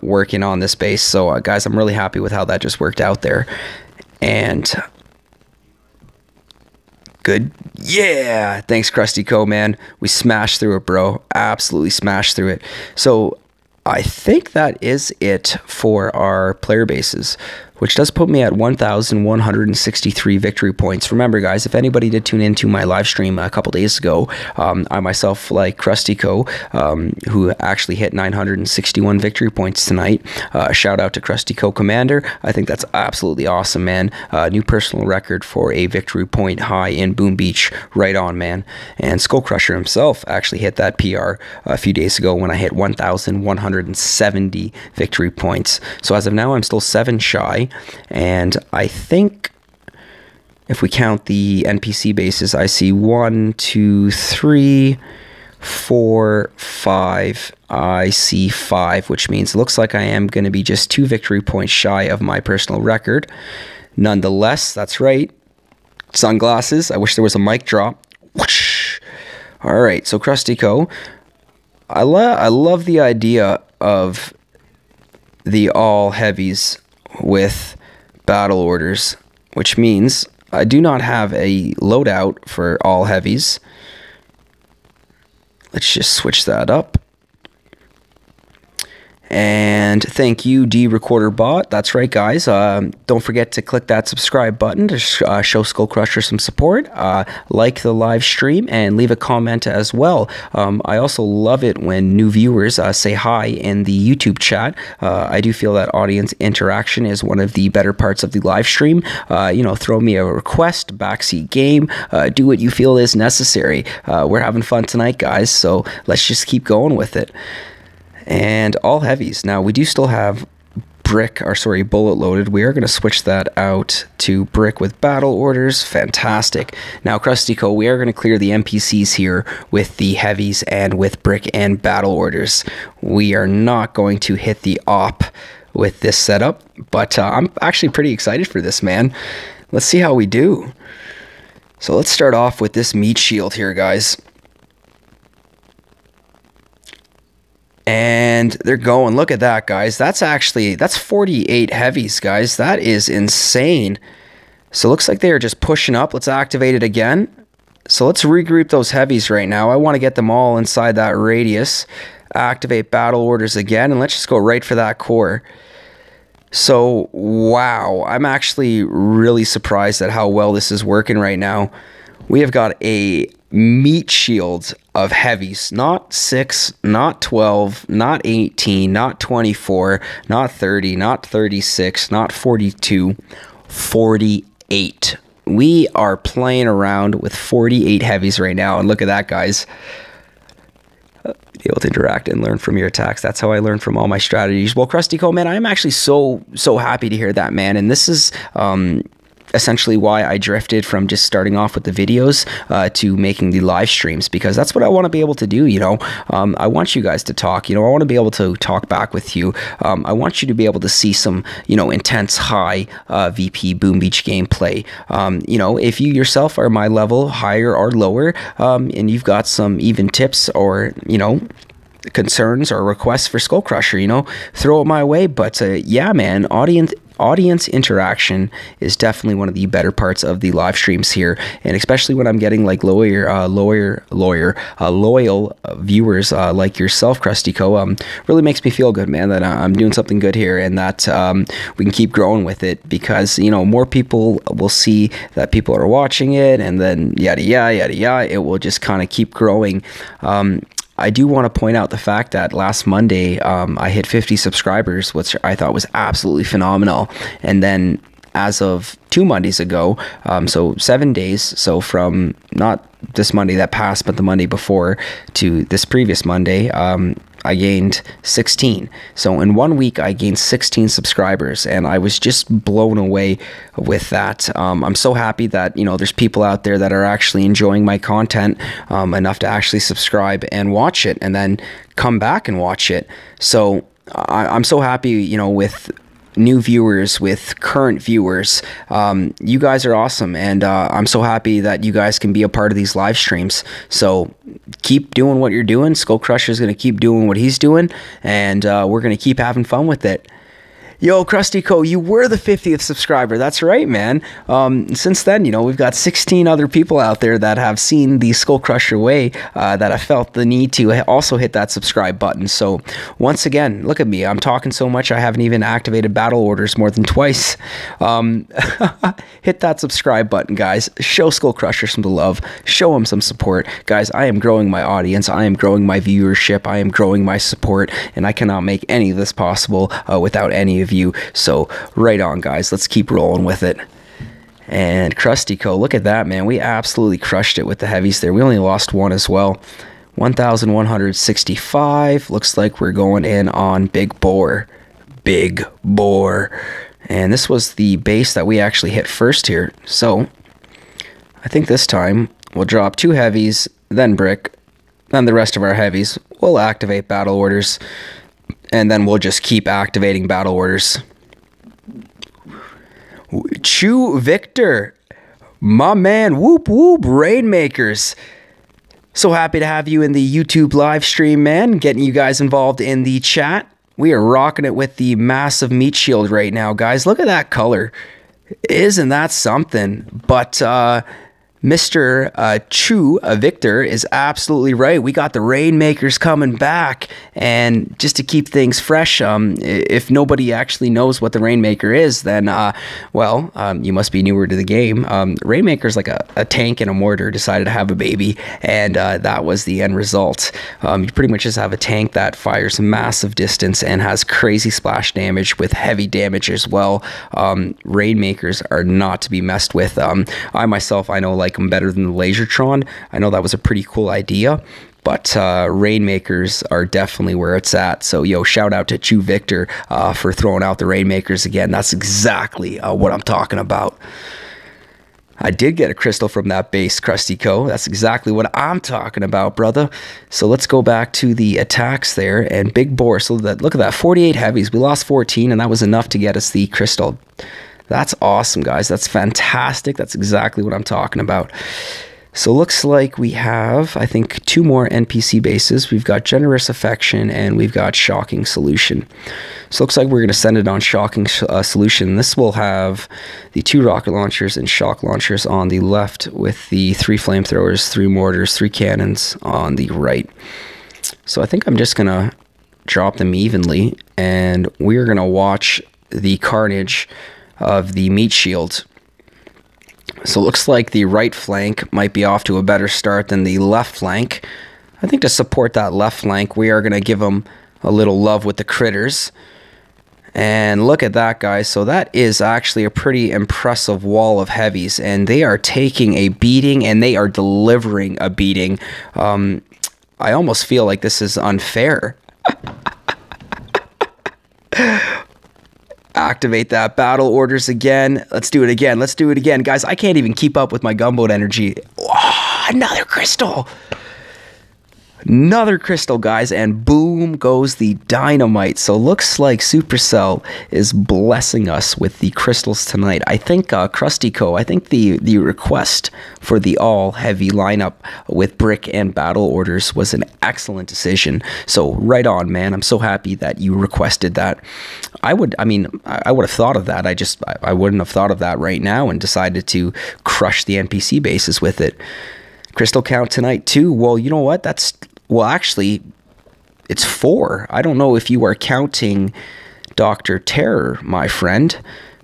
working on this base. So guys, I'm really happy with how that just worked out there. And good. Yeah, thanks, Krusty Co, man. We smashed through it, bro. Absolutely smashed through it. So I think that is it for our player bases, which does put me at 1,163 victory points. Remember, guys, if anybody did tune into my live stream a couple days ago, I myself, like Krusty Co, who actually hit 961 victory points tonight. Shout out to Krusty Co Commander. I think that's absolutely awesome, man. New personal record for a victory point high in Boom Beach. Right on, man. And SkullCrusher himself actually hit that PR a few days ago when I hit 1,170 victory points. So as of now, I'm still 7 shy. And I think if we count the NPC bases, I see 1, 2, 3, 4, 5. I see 5, which means it looks like I am going to be just 2 victory points shy of my personal record. Nonetheless, that's right. Sunglasses. I wish there was a mic drop. Whoosh. All right, so Krusty Co, I love the idea of the all heavies with battle orders, which means I do not have a loadout for all heavies. Let's just switch that up. And thank you, D Recorder Bot. That's right, guys. Don't forget to click that subscribe button to show SkullCrusher some support. Like the live stream and leave a comment as well. I also love it when new viewers say hi in the YouTube chat. I do feel that audience interaction is one of the better parts of the live stream. Throw me a request, backseat game. Do what you feel is necessary. We're having fun tonight, guys, so let's just keep going with it. And all heavies. Now, we do still have bullet loaded. We are going to switch that out to brick with battle orders. Fantastic. Now, Krusty Co, we are going to clear the NPCs here with the heavies and with brick and battle orders. We are not going to hit the op with this setup, but I'm actually pretty excited for this, man. Let's see how we do. So let's start off with this meat shield here, guys. And they're going. Look at that, guys. That's 48 heavies, guys. That is insane. So it looks like they are just pushing up. Let's activate it again. So let's regroup those heavies right now. I want to get them all inside that radius. Activate battle orders again, and let's just go right for that core. So, wow. I'm actually really surprised at how well this is working right now. We have got a meat shield of heavies, not 6, not 12, not 18, not 24, not 30, not 36, not 42, 48. We are playing around with 48 heavies right now, and look at that, guys. Be able to interact and learn from your attacks. That's how I learn from all my strategies. Well, Krusty Co, man, I'm actually so happy to hear that, man, and this is essentially why I drifted from just starting off with the videos to making the live streams, because that's what I want to be able to do. I want you guys to talk. I want to be able to talk back with you. I want you to be able to see some intense high VP Boom Beach gameplay. If you yourself are my level, higher or lower, and you've got some even tips or concerns or requests for SkullCrusher, throw it my way. But yeah, man, audience interaction is definitely one of the better parts of the live streams here, and especially when I'm getting like loyal viewers like yourself, Krusty Co. Really makes me feel good, man, that I'm doing something good here, and that we can keep growing with it, because more people will see that people are watching it, and then yada yada yada, it will just kind of keep growing. I do want to point out the fact that last Monday, I hit 50 subscribers, which I thought was absolutely phenomenal. And then as of 2 Mondays ago, so 7 days, so from not this Monday that passed, but the Monday before to this previous Monday, I gained 16. So in 1 week, I gained 16 subscribers, and I was just blown away with that. I'm so happy that, there's people out there that are actually enjoying my content enough to actually subscribe and watch it, and then come back and watch it. So I'm so happy, with new viewers, with current viewers. You guys are awesome, and I'm so happy that you guys can be a part of these live streams. So keep doing what you're doing. SkullCrusher is going to keep doing what he's doing, and we're going to keep having fun with it. Yo, Krusty Co, you were the 50th subscriber. That's right, man. Since then, you know, we've got 16 other people out there that have seen the SkullCrusher way, that have felt the need to also hit that subscribe button. So once again, look at me. I'm talking so much I haven't even activated battle orders more than twice. Hit that subscribe button, guys. Show SkullCrusher some love. Show him some support. Guys, I am growing my audience. I am growing my viewership. I am growing my support, and I cannot make any of this possible without any of you. So right on, guys, let's keep rolling with it. And Krusty Co, look at that, man. We absolutely crushed it with the heavies there. We only lost one as well. 1,165. Looks like we're going in on Big Boar. Big Boar. And this was the base that we actually hit first here. So I think this time we'll drop 2 heavies, then brick, then the rest of our heavies. We'll activate battle orders, and then we'll just keep activating battle orders. Chew Victor, my man, whoop whoop, Rainmakers. So happy to have you in the YouTube live stream, man. Getting you guys involved in the chat. We are rocking it with the massive meat shield right now, guys. Look at that color. Isn't that something? But Mr. Chew Victor is absolutely right. We got the Rainmakers coming back, and just to keep things fresh, if nobody actually knows what the Rainmaker is, then you must be newer to the game. Rainmaker's like a tank and a mortar decided to have a baby, and that was the end result. You pretty much just have a tank that fires massive distance and has crazy splash damage with heavy damage as well. Rainmakers are not to be messed with. I myself, I know, like them better than the Lasertron. I know that was a pretty cool idea, but Rainmakers are definitely where it's at. So yo, shout out to Chew Victor for throwing out the Rainmakers again. That's exactly what I'm talking about. I did get a crystal from that base, Krusty Co. That's exactly what I'm talking about, brother. So let's go back to the attacks there, and Big Boar. So look at that, 48 heavies. We lost 14, and that was enough to get us the crystal. That's awesome, guys. That's fantastic. That's exactly what I'm talking about. So looks like we have, I think, 2 more NPC bases. We've got Generous Affection, and we've got Shocking Solution. So looks like we're going to send it on Shocking Solution. This will have the 2 rocket launchers and shock launchers on the left, with the 3 flamethrowers, 3 mortars, 3 cannons on the right. So I think I'm just going to drop them evenly, and we're going to watch the carnage of the meat shield. So it looks like the right flank might be off to a better start than the left flank. I think to support that left flank, we are going to give them a little love with the critters. And look at that, guys. So that is actually a pretty impressive wall of heavies, and they are taking a beating, and they are delivering a beating. I almost feel like this is unfair. Activate that battle orders again. Let's do it again. Let's do it again. Guys, I can't even keep up with my gunboat energy. Oh, another crystal. Another crystal, guys, and boom goes the dynamite. So looks like Supercell is blessing us with the crystals tonight. I think Krusty Co, I think the request for the all heavy lineup with brick and battle orders was an excellent decision. So right on, man. I'm so happy that you requested that. I would have thought of that. I wouldn't have thought of that right now and decided to crush the NPC bases with it. Crystal count tonight too. Well, you know what? Actually, it's 4. I don't know if you are counting Dr. Terror, my friend.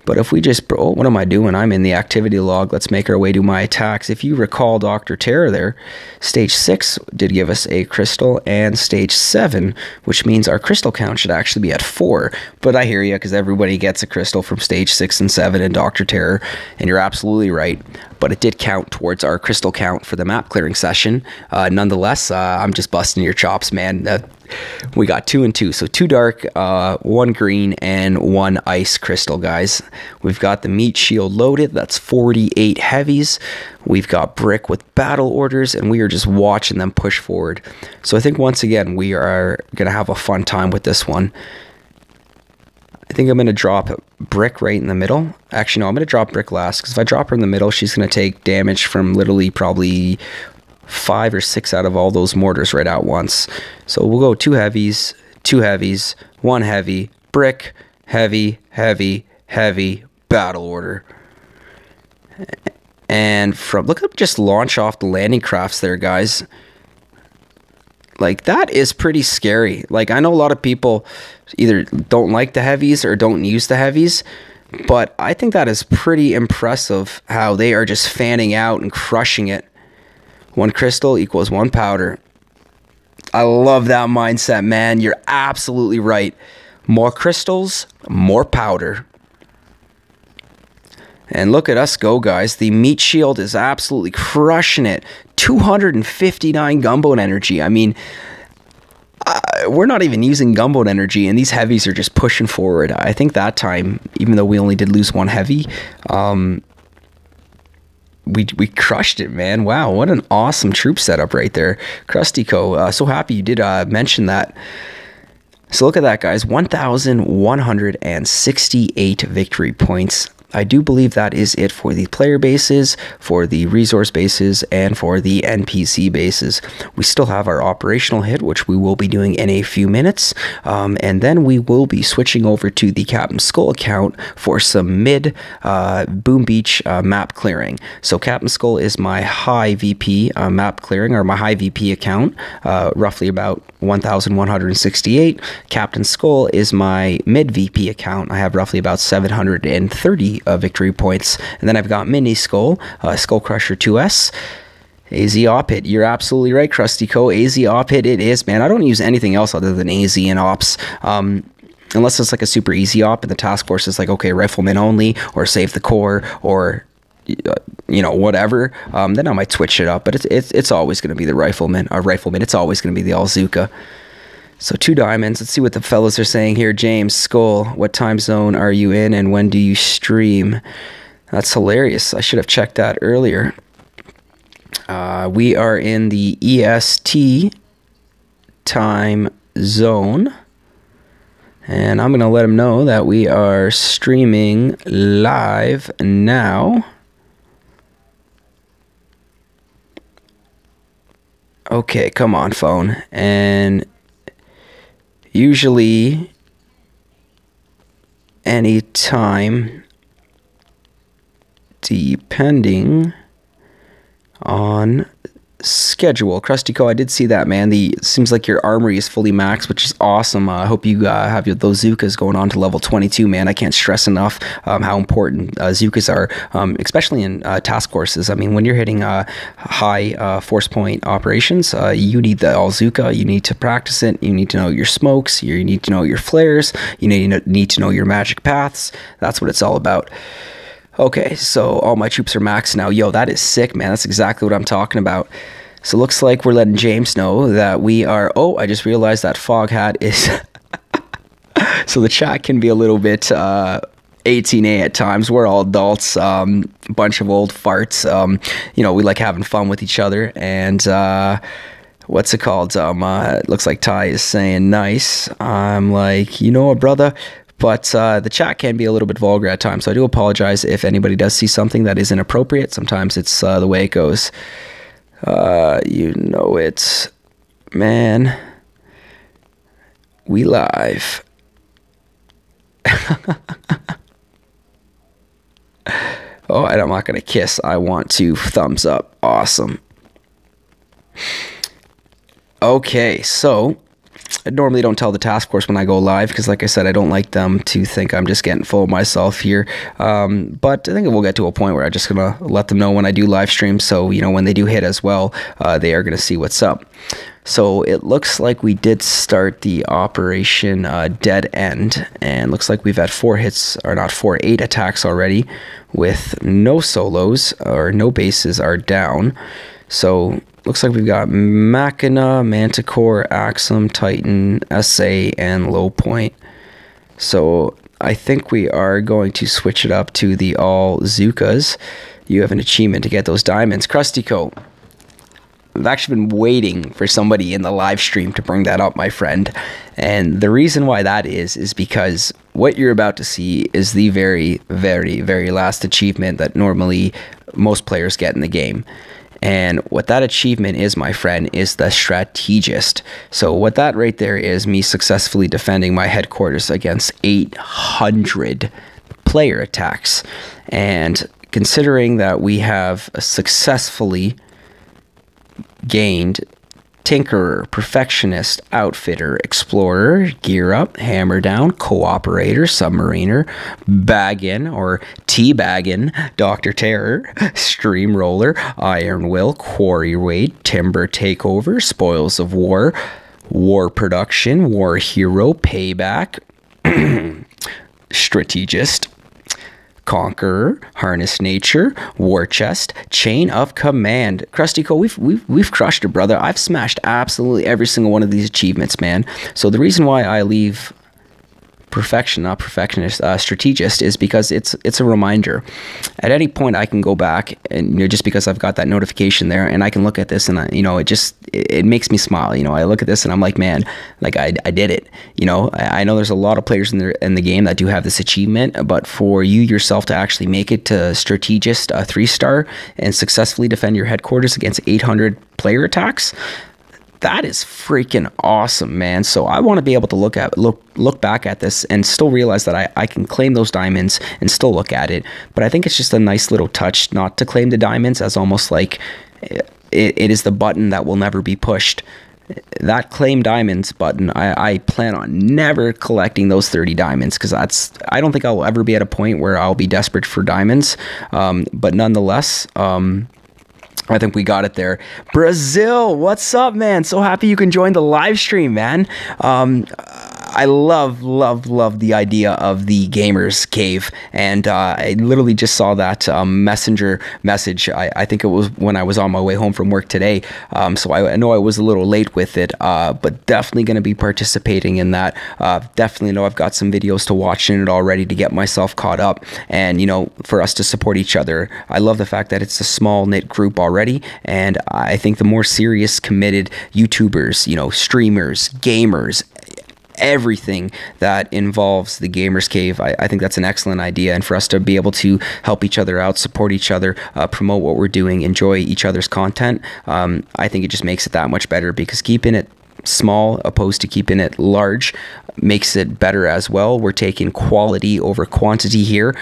But if we just, what am I doing? I'm in the activity log. Let's make our way to my attacks. If you recall Dr. Terror there, stage 6 did give us a crystal, and stage 7, which means our crystal count should actually be at 4. But I hear you, because everybody gets a crystal from stage 6 and 7 in Dr. Terror, and you're absolutely right. But it did count towards our crystal count for the map clearing session. Nonetheless, I'm just busting your chops, man. We got 2 and 2, so 2 dark, 1 green, and 1 ice crystal, guys. We've got the meat shield loaded. That's 48 heavies. We've got brick with battle orders, and we are just watching them push forward. So I think once again we are gonna have a fun time with this one. I think I'm going to drop brick right in the middle. Actually, no, I'm going to drop brick last, because if I drop her in the middle, she's going to take damage from literally probably 5 or 6 out of all those mortars right at once. So we'll go 2 heavies, 2 heavies, 1 heavy, brick, heavy, heavy, heavy battle order. And from, look up, just launch off the landing crafts there, guys. Like, that is pretty scary. Like, I know a lot of people either don't like the heavies or don't use the heavies, but I think that is pretty impressive how they are just fanning out and crushing it. 1 crystal equals 1 powder. I love that mindset, man. You're absolutely right. More crystals, more powder. And look at us go, guys. The meat shield is absolutely crushing it. 259 gunboat energy. I mean, we're not even using gunboat energy, and these heavies are just pushing forward. I think that time, even though we only did lose 1 heavy, we crushed it, man. Wow, what an awesome troop setup right there. Krustyco, so happy you did mention that. So look at that, guys. 1,168 victory points. I do believe that is it for the player bases, for the resource bases, and for the NPC bases. We still have our operational hit, which we will be doing in a few minutes, and then we will be switching over to the Captain Skull account for some mid Boom Beach map clearing. So Captain Skull is my high VP map clearing, or my high VP account, roughly about 1,168. Captain Skull is my mid VP account. I have roughly about 730 victory points. And then I've got Mini Skull, SkullCrusher 2S, AZ Op Hit. You're absolutely right, Krustyco. AZ Op Hit it is, man. I don't use anything else other than AZ and Ops. Unless it's like a super easy op and the task force is like, okay, rifleman only, or save the core, or you know, whatever, then I might switch it up. But it's always going to be the rifleman. It's always going to be the Alzuka. So 2 diamonds. Let's see what the fellas are saying here. James, Skull, what time zone are you in, and when do you stream? That's hilarious. I should have checked that earlier. We are in the EST time zone, and I'm going to let them know that we are streaming live now. Okay, come on, phone. And usually any time depending on schedule. Krustyco, I did see that, man. Seems like your armory is fully maxed, which is awesome. I hope you have those Zukas going on to level 22, man. I can't stress enough how important Zukas are, especially in task forces. I mean, when you're hitting high force point operations, you need the Alzuka. You need to practice it. You need to know your smokes. You need to know your flares. You need to know your magic paths. That's what it's all about. Okay, so all my troops are maxed now. Yo, that is sick, man. That's exactly what I'm talking about. So looks like we're letting James know that we are... Oh, I just realized that fog hat is... So the chat can be a little bit 18A at times. We're all adults, bunch of old farts. You know, we like having fun with each other. And what's it called? It looks like Ty is saying nice. I'm like, you know what, brother? But the chat can be a little bit vulgar at times, so I do apologize if anybody does see something that is inappropriate. Sometimes it's the way it goes. You know it, man. We live. Oh, and I'm not going to kiss. I want to thumbs up. Awesome. Okay, so... I normally don't tell the task force when I go live because, like I said, I don't like them to think I'm just getting full of myself here. But I think we'll get to a point where I'm just going to let them know when I do live stream. So, you know, when they do hit as well, they are going to see what's up. So it looks like we did start the operation Dead End. And looks like we've had 8 attacks already with no solos or no bases are down. So... looks like we've got Machina, Manticore, Axum, Titan, SA, and Low Point. So I think we are going to switch it up to the all Zukas. You have an achievement to get those diamonds. Krustyco, I've actually been waiting for somebody in the live stream to bring that up, my friend. And the reason why that is because what you're about to see is the very, very, very last achievement that normally most players get in the game. And what that achievement is, my friend, is the strategist. So what that right there is me successfully defending my headquarters against 800 player attacks. And considering that we have successfully gained Tinkerer, Perfectionist, Outfitter, Explorer, Gear Up, Hammer Down, Cooperator, Submariner, Baggin or Teabaggin, Dr. Terror, Stream Roller, Iron Will, Quarry Raid, Timber Takeover, Spoils of War, War Production, War Hero, Payback, Strategist, Conqueror, Harness Nature, War Chest, Chain of Command. Krusty Co, we've crushed it, brother. I've smashed absolutely every single one of these achievements, man. So the reason why I leave Perfectionist, Strategist is because it's a reminder. At any point, I can go back and just because I've got that notification there, and I can look at this, and it makes me smile. I look at this and I'm like, man, like I did it. I know there's a lot of players in the game that do have this achievement, but for you yourself to actually make it to Strategist 3-star and successfully defend your headquarters against 800 player attacks. That is freaking awesome, man. So I want to be able to look back at this and still realize that I can claim those diamonds and still look at it. But I think it's just a nice little touch not to claim the diamonds, as almost like it is the button that will never be pushed. That claim diamonds button, I plan on never collecting those 30 diamonds, because I don't think I'll ever be at a point where I'll be desperate for diamonds. But nonetheless, I think we got it there. Brazil, what's up, man? So happy you can join the live stream, man. I love the idea of the Gamers Cave, and I literally just saw that messenger message. I think it was when I was on my way home from work today, so I know I was a little late with it, but definitely going to be participating in that. Definitely know I've got some videos to watch in it already to get myself caught up, and for us to support each other. I love the fact that it's a small knit group already, and I think the more serious, committed YouTubers, streamers, gamers, everything that involves the Gamers Cave, I think that's an excellent idea. And for us to be able to help each other out, support each other, promote what we're doing, enjoy each other's content, I think it just makes it that much better, because keeping it small opposed to keeping it large makes it better as well. We're taking quality over quantity here.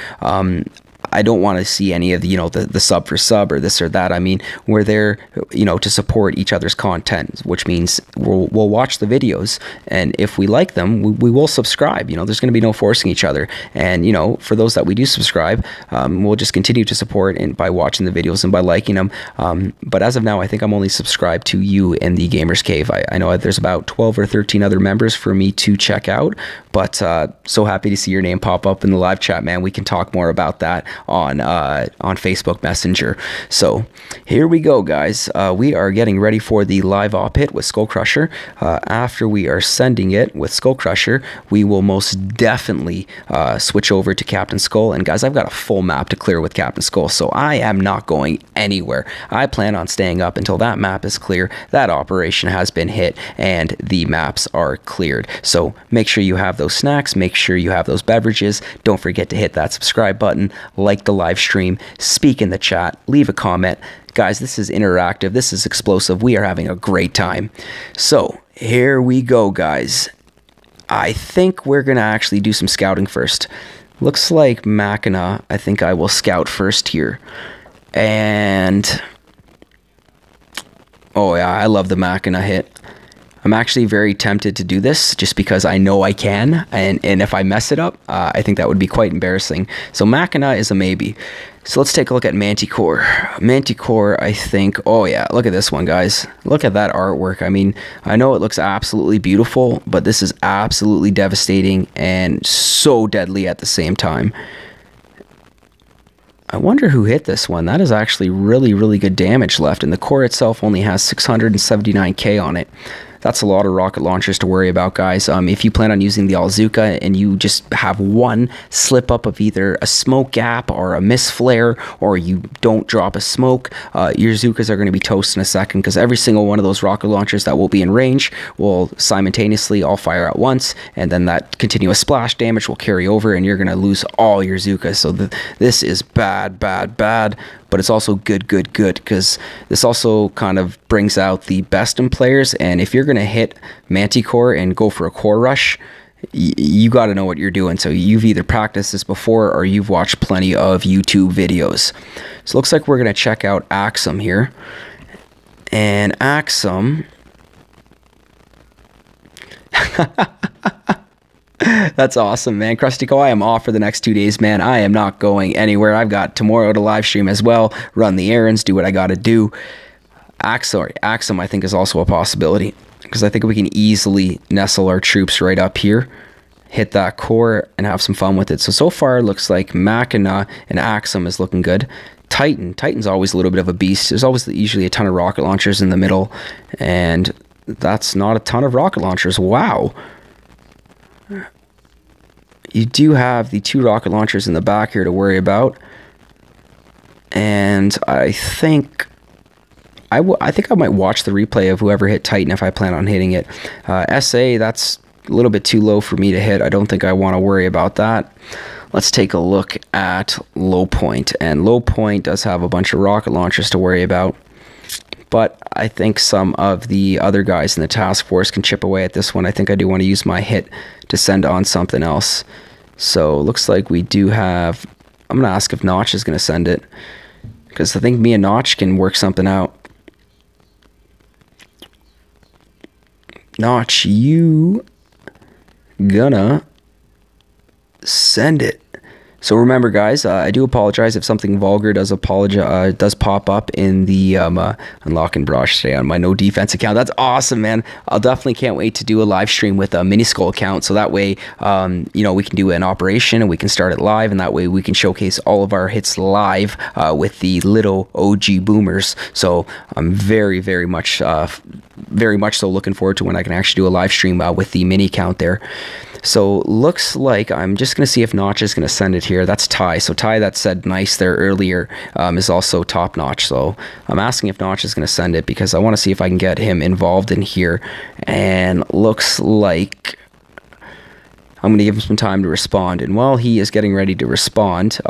I don't want to see any of the, the sub for sub or this or that. I mean, we're there, to support each other's content, which means we'll watch the videos, and if we like them, we will subscribe. There's going to be no forcing each other. And, for those that we do subscribe, we'll just continue to support and by watching the videos and by liking them. But as of now, I think I'm only subscribed to you in the Gamers Cave. I know there's about 12 or 13 other members for me to check out, but so happy to see your name pop up in the live chat, man. We can talk more about that on Facebook Messenger. So here we go, guys. We are getting ready for the live op hit with SkullCrusher. After we are sending it with SkullCrusher, we will most definitely switch over to Captain Skull. And guys, I've got a full map to clear with Captain Skull, so I am not going anywhere. I plan on staying up until that map is clear, that operation has been hit, and the maps are cleared. So make sure you have those snacks, make sure you have those beverages. Don't forget to hit that subscribe button, like the live stream, speak in the chat, leave a comment. Guys, this is interactive, this is explosive, we are having a great time. So here we go, guys. I think we're gonna actually do some scouting first. Looks like Machina, I think I will scout first here. And oh yeah, I love the Machina hit. I'm actually very tempted to do this just because I know I can, and if I mess it up, I think that would be quite embarrassing. So Machina is a maybe. So let's take a look at Manticore. Manticore, I think, oh yeah, look at this one, guys. Look at that artwork. I mean, I know it looks absolutely beautiful, but this is absolutely devastating and so deadly at the same time. I wonder who hit this one. That is actually really good damage left, and the core itself only has 679k on it. That's a lot of rocket launchers to worry about, guys. If you plan on using the Alzuka and you just have one slip up of either a smoke gap or a misflare, or you don't drop a smoke, your Zukas are going to be toast in a second, because every single one of those rocket launchers that will be in range will simultaneously all fire at once, and then that continuous splash damage will carry over, and you're going to lose all your Zukas. So this is bad. but it's also good, because this also kind of brings out the best in players. And if you're going to hit Manticore and go for a core rush, you got to know what you're doing. So you've either practiced this before or you've watched plenty of YouTube videos. So it looks like we're going to check out Axum here. And Axum... That's awesome, man. Krustico, I am off for the next 2 days, man. I am not going anywhere. I've got tomorrow to live stream as well, run the errands, do what I got to do. Axum, I think, is also a possibility, because I think we can easily nestle our troops right up here, hit that core, and have some fun with it. So far, it looks like Machina and Axum is looking good. Titan's always a little bit of a beast. There's always usually a ton of rocket launchers in the middle, and that's not a ton of rocket launchers. Wow. You do have the 2 rocket launchers in the back here to worry about. And I think I might watch the replay of whoever hit Titan if I plan on hitting it. SA, that's a little bit too low for me to hit. I don't think I want to worry about that. Let's take a look at Low Point. And Low Point does have a bunch of rocket launchers to worry about. But I think some of the other guys in the task force can chip away at this one. I think I do want to use my hit to send on something else. So looks like we do have... I'm going to ask if Notch is going to send it, because I think me and Notch can work something out. Notch, you gonna send it. So remember, guys, I do apologize if something vulgar does pop up in the Unlock and Barrage today on my No Defense account. That's awesome, man. I'll definitely can't wait to do a live stream with a Mini Skull account, so that way, you know, we can do an operation and we can start it live, and that way we can showcase all of our hits live with the little OG boomers. So I'm very much so looking forward to when I can actually do a live stream with the mini account there. So looks like I'm just going to see if Notch is going to send it here. That's Ty. So Ty, that said nice there earlier, is also top notch. So I'm asking if Notch is going to send it, because I want to see if I can get him involved in here. And looks like I'm going to give him some time to respond. And while he is getting ready to respond,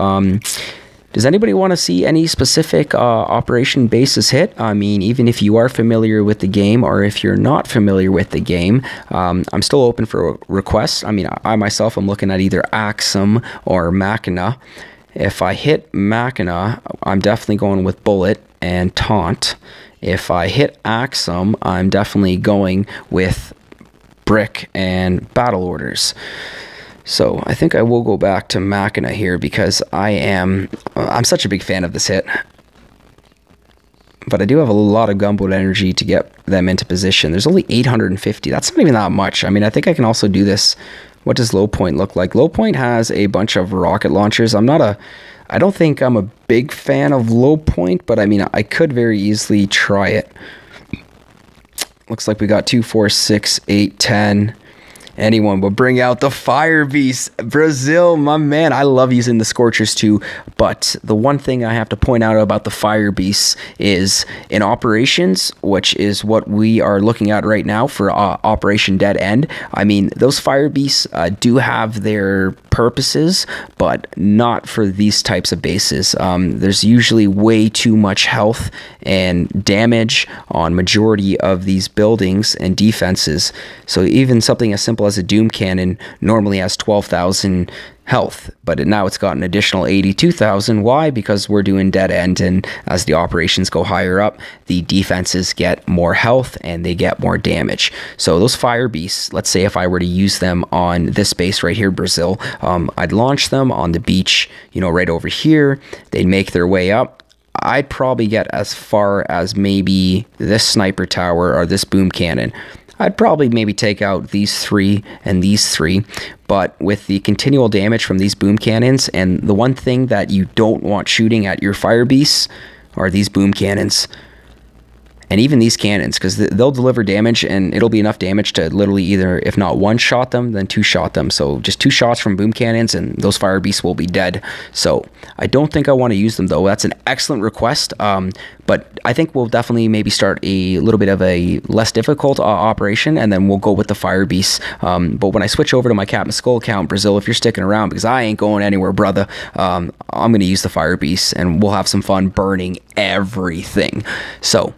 does anybody want to see any specific operation bases hit? I mean, even if you are familiar with the game, or if you're not familiar with the game, I'm still open for requests. I mean, I myself am looking at either Axum or Machina. If I hit Machina, I'm definitely going with Bullet and Taunt. If I hit Axum, I'm definitely going with Brick and Battle Orders. So I think I will go back to Machina here, because I'm such a big fan of this hit. But I do have a lot of gunboat energy to get them into position. There's only 850. That's not even that much. I mean, I think I can also do this. What does Low Point look like? Low Point has a bunch of rocket launchers. I don't think I'm a big fan of Low Point, but I mean, I could very easily try it. Looks like we got 2, 4, 6, 8, 10... Anyone will bring out the Fire Beast. Brazil, my man. I love using the Scorchers too, but the one thing I have to point out about the Fire Beasts is in operations, which is what we are looking at right now for Operation Dead End. I mean, those Fire Beasts do have their purposes, but not for these types of bases. There's usually way too much health and damage on majority of these buildings and defenses. So even something as simple as a Doom Cannon normally has 12,000 health, but now it's got an additional 82,000. Why? Because we're doing Dead End, and as the operations go higher up, the defenses get more health and they get more damage. So those Fire Beasts, let's say if I were to use them on this base right here, Brazil, I'd launch them on the beach, you know, right over here. They'd make their way up. I'd probably get as far as maybe this sniper tower or this boom cannon. I'd probably maybe take out these 3 and these 3, but with the continual damage from these boom cannons, and the one thing that you don't want shooting at your Fire Beasts are these boom cannons. And even these cannons, because they'll deliver damage, and it'll be enough damage to literally either, if not one shot them, then two shot them. So just 2 shots from boom cannons, and those fire beasts will be dead. So I don't think I want to use them, though. That's an excellent request. But I think we'll definitely maybe start a little bit of a less difficult operation, and then we'll go with the fire beasts. But when I switch over to my Captain Skull account, Brazil, if you're sticking around, because I ain't going anywhere, brother, I'm going to use the fire beasts, and we'll have some fun burning everything. So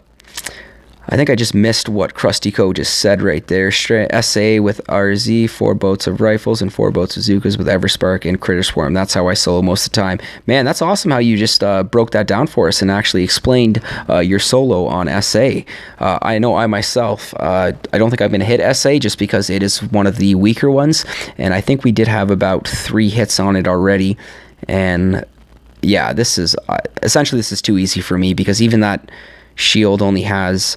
I think I just missed what Krustyco just said right there. SA with RZ, 4 boats of rifles, and 4 boats of Zookas with Everspark and Critter Swarm. That's how I solo most of the time. Man, that's awesome how you just broke that down for us and actually explained your solo on SA. I know I myself, I don't think I'm going to hit SA just because it is one of the weaker ones, and I think we did have about 3 hits on it already. And yeah, this is essentially this is too easy for me, because even that shield only has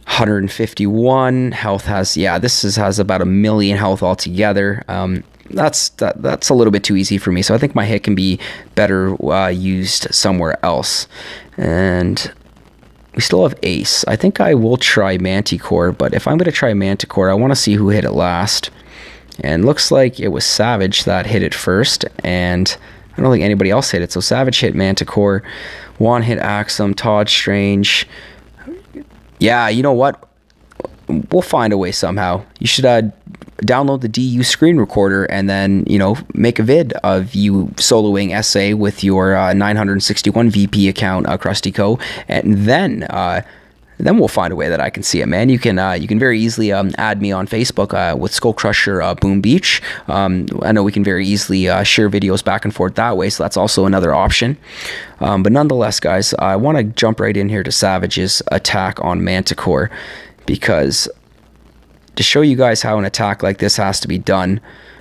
151 health. Has about 1 million health altogether. That's a little bit too easy for me, so I think my hit can be better used somewhere else. And we still have Ace. I think I will try Manticore, but if I'm going to try Manticore, I want to see who hit it last. And looks like it was Savage that hit it first, and I don't think anybody else hit it. So Savage hit Manticore, Juan hit Axum, Todd Strange. Yeah, you know what? We'll find a way somehow. You should download the DU screen recorder and then, make a vid of you soloing SA with your 961 VP account, Krustyco, and then we'll find a way that I can see it, man. You can very easily add me on Facebook with SkullCrusher Boom Beach. I know we can very easily share videos back and forth that way, so that's also another option. But nonetheless, guys, I want to jump right in here to Savage's attack on Manticore, because to show you guys how an attack like this has to be done,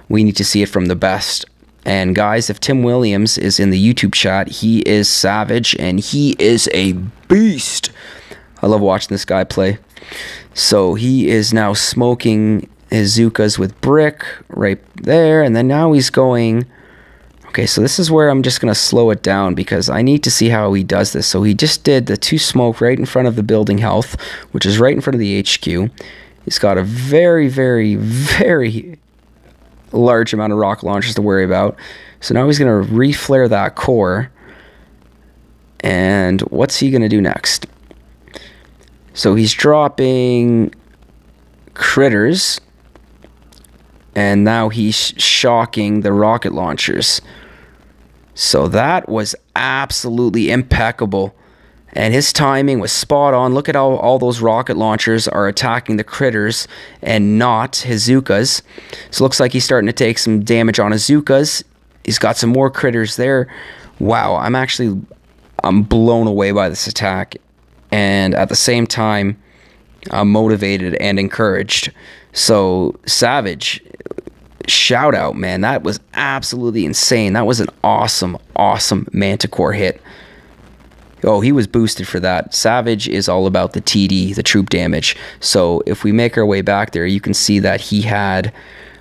we need to see it from the best. And guys, if Tim Williams is in the YouTube chat, he is Savage, and he is a beast. I love watching this guy play. So he is now smoking his Zookas with Brick right there. And then now he's going... Okay, so this is where I'm just going to slow it down, because I need to see how he does this. So he just did the 2 smoke right in front of the building health, which is right in front of the HQ. He's got a very, very, very large amount of rocket launchers to worry about. So now he's going to reflare that core. And what's he going to do next? So he's dropping critters, and now he's shocking the rocket launchers. So that was absolutely impeccable, and his timing was spot on. Look at how all those rocket launchers are attacking the critters and not his Zookas. So it looks like he's starting to take some damage on his Zookas. He's got some more critters there. Wow, I'm blown away by this attack. And at the same time, I'm motivated and encouraged. So, Savage, shout out, man. That was absolutely insane. That was an awesome, awesome Manticore hit. Oh, he was boosted for that. Savage is all about the TD, the troop damage. So, if we make our way back there, you can see that he had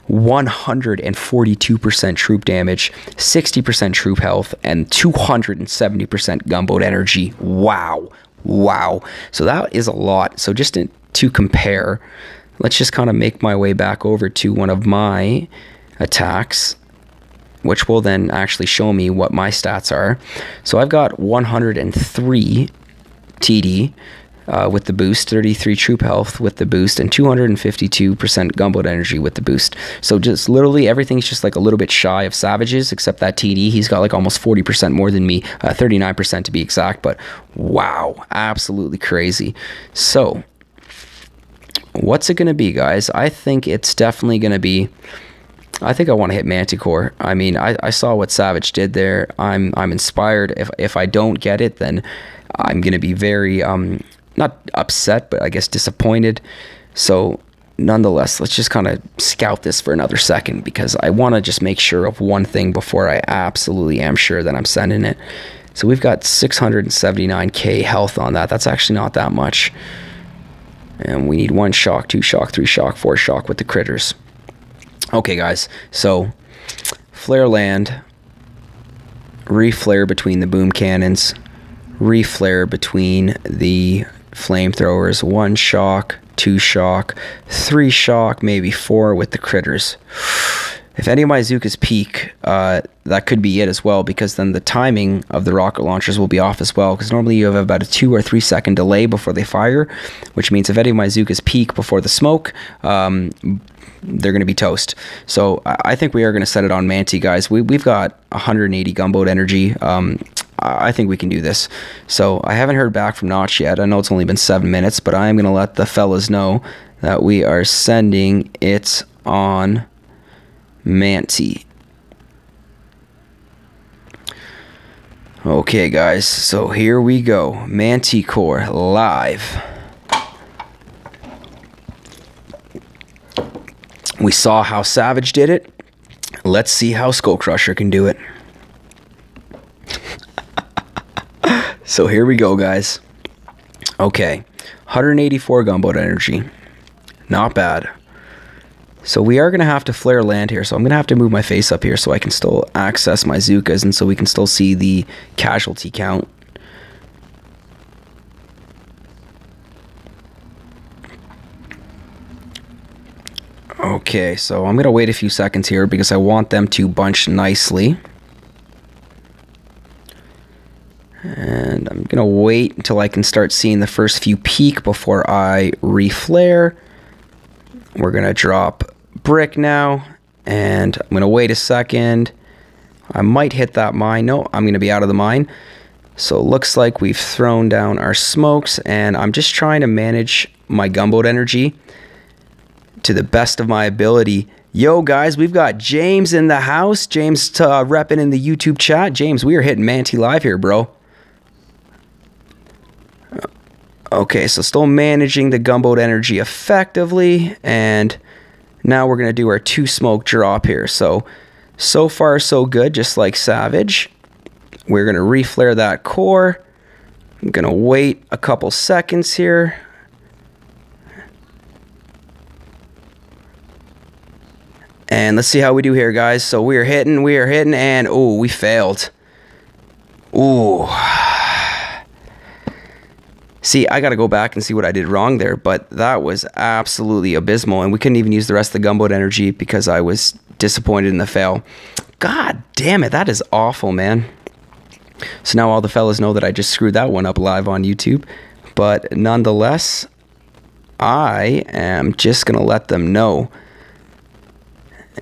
142% troop damage, 60% troop health, and 270% gunboat energy. Wow. So that is a lot. So just to compare, let's just kind of make my way back over to one of my attacks, which will then actually show me what my stats are. So I've got 103 TD with the boost, 33 troop health with the boost, and 252% gunboat energy with the boost. So just literally everything's just like a little bit shy of Savage's, except that TD. He's got like almost 40% more than me, 39% to be exact. But wow, absolutely crazy. So what's it going to be, guys? I think it's definitely going to be... I think I want to hit Manticore. I mean, I saw what Savage did there. I'm inspired. If I don't get it, then I'm going to be very... not upset, but I guess disappointed. So nonetheless, let's just kind of scout this for another second, because I want to just make sure of one thing before I absolutely am sure that I'm sending it. So we've got 679k health on that. That's actually not that much. And we need 1 shock, 2 shock, 3 shock, 4 shock with the critters. Okay, guys. So flare land, reflare between the boom cannons, reflare between the flamethrowers, 1 shock, 2 shock, 3 shock, maybe 4 with the critters. If any of my Zookas peak, that could be it as well, because then the timing of the rocket launchers will be off as well, because normally you have about a 2 or 3 second delay before they fire, which means if any of my Zookas peak before the smoke, they're going to be toast. So I think we are going to set it on Manti, guys. We've got 180 gunboat energy. I think we can do this. So I haven't heard back from Notch yet. I know it's only been 7 minutes, but I am going to let the fellas know that we are sending it on Manti. Okay, guys, so here we go. Manticore live. We saw how Savage did it. Let's see how SkullCrusher can do it. So here we go, guys. Okay, 184 gunboat energy. Not bad. So we are going to have to flare land here. So I'm going to have to move my face up here so I can still access my Zookas and so we can still see the casualty count. Okay, so I'm going to wait a few seconds here because I want them to bunch nicely. And I'm going to wait until I can start seeing the first few peak before I reflare. We're going to drop brick now, and I'm going to wait a second. I might hit that mine. No, I'm going to be out of the mine. So it looks like we've thrown down our smokes, and I'm just trying to manage my gunboat energy to the best of my ability. Yo, guys, we've got James in the house. James repping in the YouTube chat. James, we are hitting Manti live here, bro. Okay, so still managing the gunboat energy effectively, and now we're going to do our 2 smoke drop here. So far so good, just like Savage. We're going to reflare that core. I'm going to wait a couple seconds here. And let's see how we do here, guys. So we are hitting, and oh, we failed. Ooh. See, I got to go back and see what I did wrong there, but that was absolutely abysmal, and we couldn't even use the rest of the gunboat energy because I was disappointed in the fail. God damn it, that is awful, man. So now all the fellas know that I just screwed that one up live on YouTube, but nonetheless, I am just going to let them know.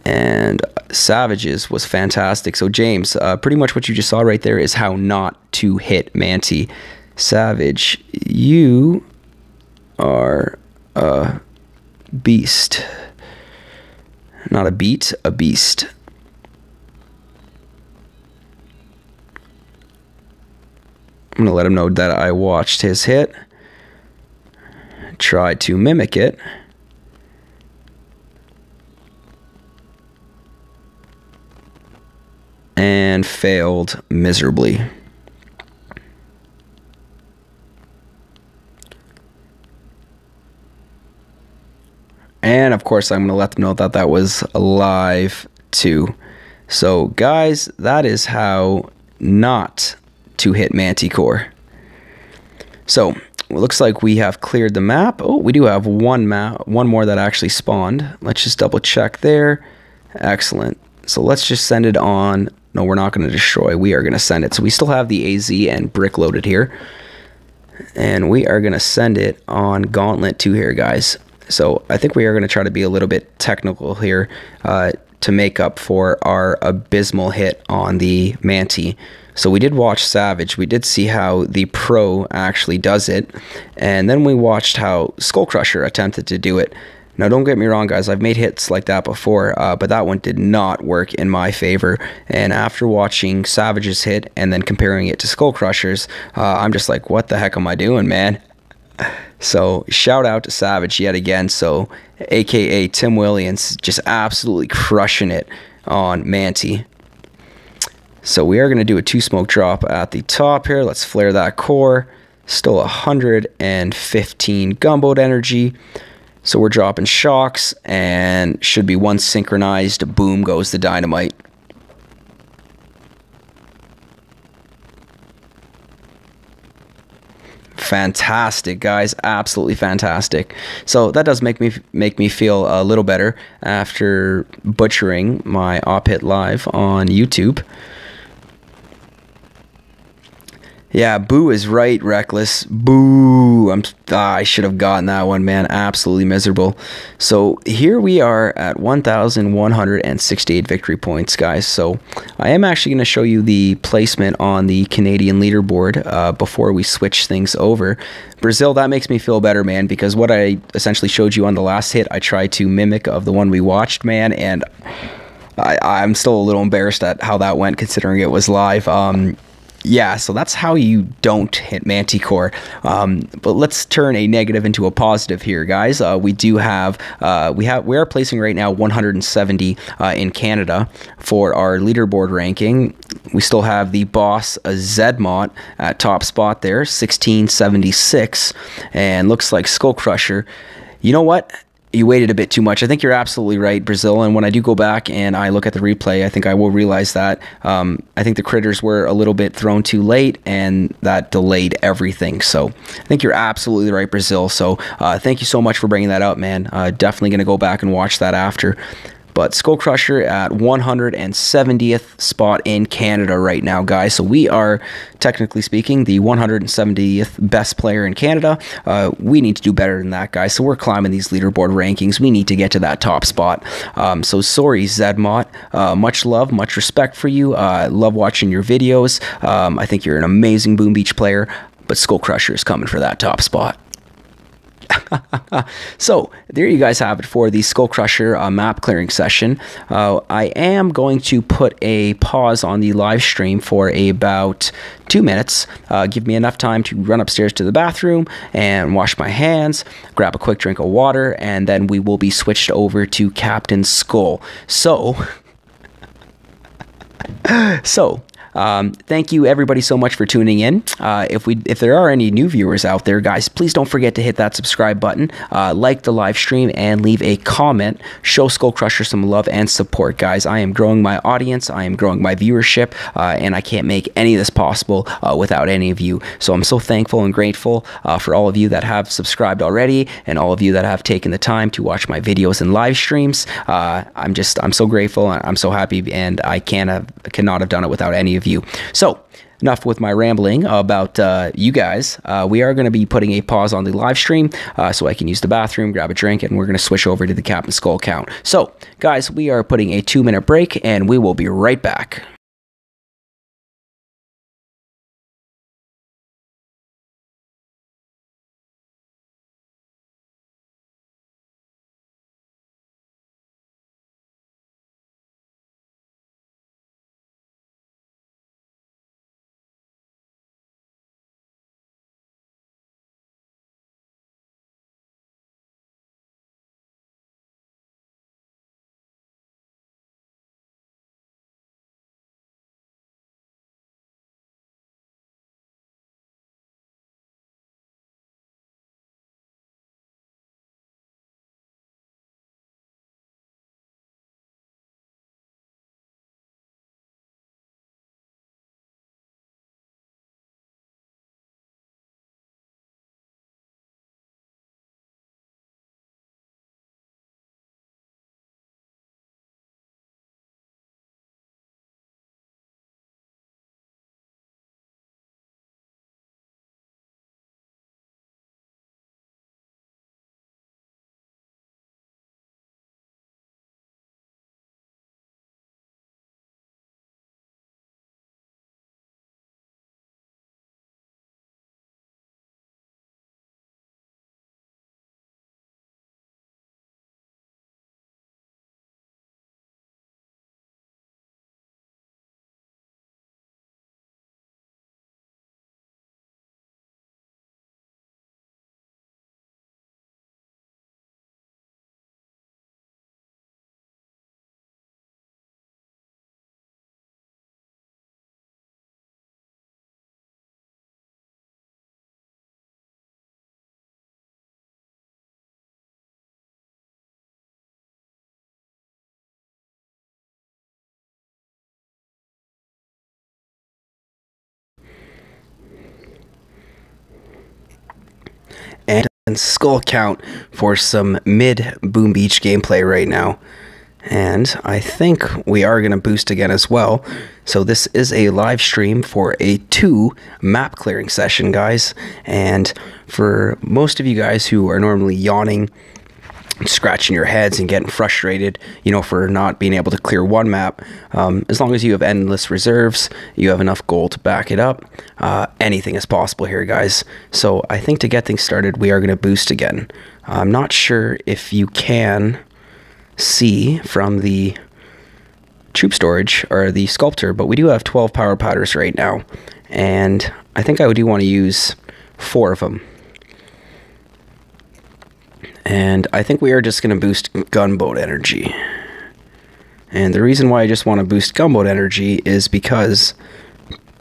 And Savages was fantastic. So James, pretty much what you just saw right there is how not to hit Manti. Savage, you are a beast. Not a beat, a beast. I'm going to let him know that I watched his hit. Tried to mimic it. And failed miserably. And of course, I'm going to let them know that that was live too. So guys, that is how not to hit Manticore. So it looks like we have cleared the map. Oh, we do have one more that actually spawned. Let's just double check there. Excellent. So let's just send it on. No, we're not going to destroy. We are going to send it. So we still have the AZ and brick loaded here. And we are going to send it on Gauntlet 2 here, guys. So I think we are going to try to be a little bit technical here to make up for our abysmal hit on the Manti. So we did watch Savage. We did see how the Pro actually does it. And then we watched how SkullCrusher attempted to do it. Now, don't get me wrong, guys. I've made hits like that before, but that one did not work in my favor. And after watching Savage's hit and then comparing it to SkullCrusher's, I'm just like, what the heck am I doing, man? So shout out to Savage yet again. So aka Tim Williams, just absolutely crushing it on Manti. So we are going to do a 2 smoke drop at the top here. Let's flare that core. Still 115 gunboat energy. So we're dropping shocks and should be 1 synchronized. Boom goes the dynamite. Fantastic, guys. Absolutely fantastic. So that does make me feel a little better after butchering my op hit live on YouTube. Yeah, boo is right, Reckless. Boo. I should have gotten that one, man. Absolutely miserable. So here we are at 1,168 victory points, guys. So I am actually going to show you the placement on the Canadian leaderboard before we switch things over. Brazil, that makes me feel better, man, because what I essentially showed you on the last hit, I tried to mimic of the one we watched, man, and I'm still a little embarrassed at how that went considering it was live. Yeah, so that's how you don't hit Manticore. But let's turn a negative into a positive here, guys. We are placing right now 170 in Canada for our leaderboard ranking. We still have the boss Zedmont at top spot there, 1676, and looks like SkullCrusher. You know what? You waited a bit too much. I think you're absolutely right, Brazil. And when I do go back and I look at the replay, I think I will realize that I think the critters were a little bit thrown too late, and that delayed everything. So I think you're absolutely right, Brazil. So thank you so much for bringing that up, man. Definitely going to go back and watch that after. But SkullCrusher at 170th spot in Canada right now, guys. So we are, technically speaking, the 170th best player in Canada. We need to do better than that, guys. So we're climbing these leaderboard rankings. We need to get to that top spot. So sorry, Zedmont. Much love, much respect for you. Love watching your videos. I think you're an amazing Boom Beach player. But SkullCrusher is coming for that top spot. So there you guys have it for the SkullCrusher map clearing session. I am going to put a pause on the live stream for about 2 minutes. Give me enough time to run upstairs to the bathroom and wash my hands, grab a quick drink of water, and then we will be switched over to Captain Skull. So thank you everybody so much for tuning in. If there are any new viewers out there, guys, please don't forget to hit that subscribe button, like the live stream, and leave a comment. Show SkullCrusher some love and support, guys. I am growing my audience, I am growing my viewership, and I can't make any of this possible without any of you. So I'm so thankful and grateful for all of you that have subscribed already, and all of you that have taken the time to watch my videos and live streams. I'm so grateful, I'm so happy, and I cannot have done it without any of you. So enough with my rambling about you guys. We are going to be putting a pause on the live stream so I can use the bathroom, grab a drink, and we're going to switch over to the Captain Skull count. So guys, we are putting a 2-minute break, and we will be right back. Skull count for some mid Boom Beach gameplay right now. And I think we are going to boost again as well. So this is a live stream for a 2 map clearing session, guys. And for most of you guys who are normally yawning, scratching your heads and getting frustrated, you know, for not being able to clear one map, as long as you have endless reserves, you have enough gold to back it up, anything is possible here, guys. So I think to get things started, we are going to boost again. I'm not sure if you can see from the troop storage or the sculptor, but we do have 12 power powders right now, and I think I do want to use 4 of them. And I think we are just going to boost gunboat energy. And the reason why I just want to boost gunboat energy is because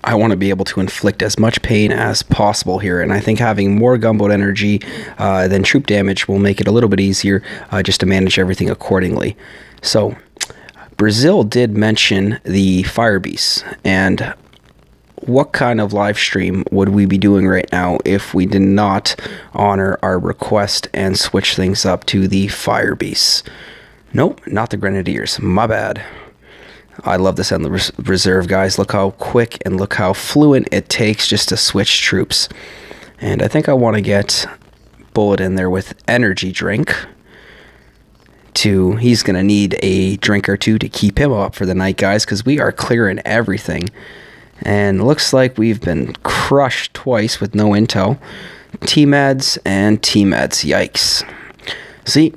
I want to be able to inflict as much pain as possible here. And I think having more gunboat energy than troop damage will make it a little bit easier just to manage everything accordingly. So Brazil did mention the fire beasts, and what kind of live stream would we be doing right now if we did not honor our request and switch things up to the fire beasts? Nope, not the grenadiers. My bad. I love this endless reserve, guys. Look how quick and look how fluent it takes just to switch troops. And I think I want to get Bullet in there with energy drink. He's going to need a drink or two to keep him up for the night, guys, because we are clearing everything. And looks like we've been crushed twice with no intel. T-Meds and T-Meds. Yikes. See,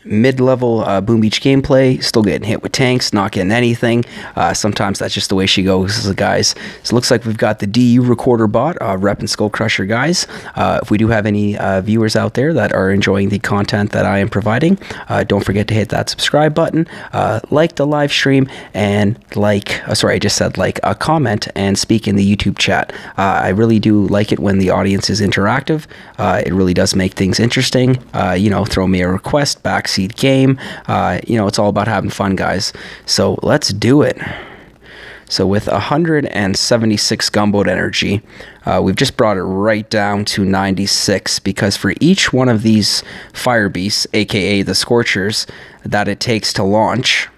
mid-level Boom Beach gameplay, still getting hit with tanks, not getting anything. Sometimes that's just the way she goes, guys. So it looks like we've got the DU recorder bot, repping SkullCrusher, guys. If we do have any viewers out there that are enjoying the content that I am providing, don't forget to hit that subscribe button, like the live stream, and comment and speak in the YouTube chat. I really do like it when the audience is interactive. It really does make things interesting. Throw me a request, backseat game. It's all about having fun, guys. So let's do it. So with 176 gunboat energy, we've just brought it right down to 96, because for each one of these fire beasts, aka the Scorchers, that it takes to launch,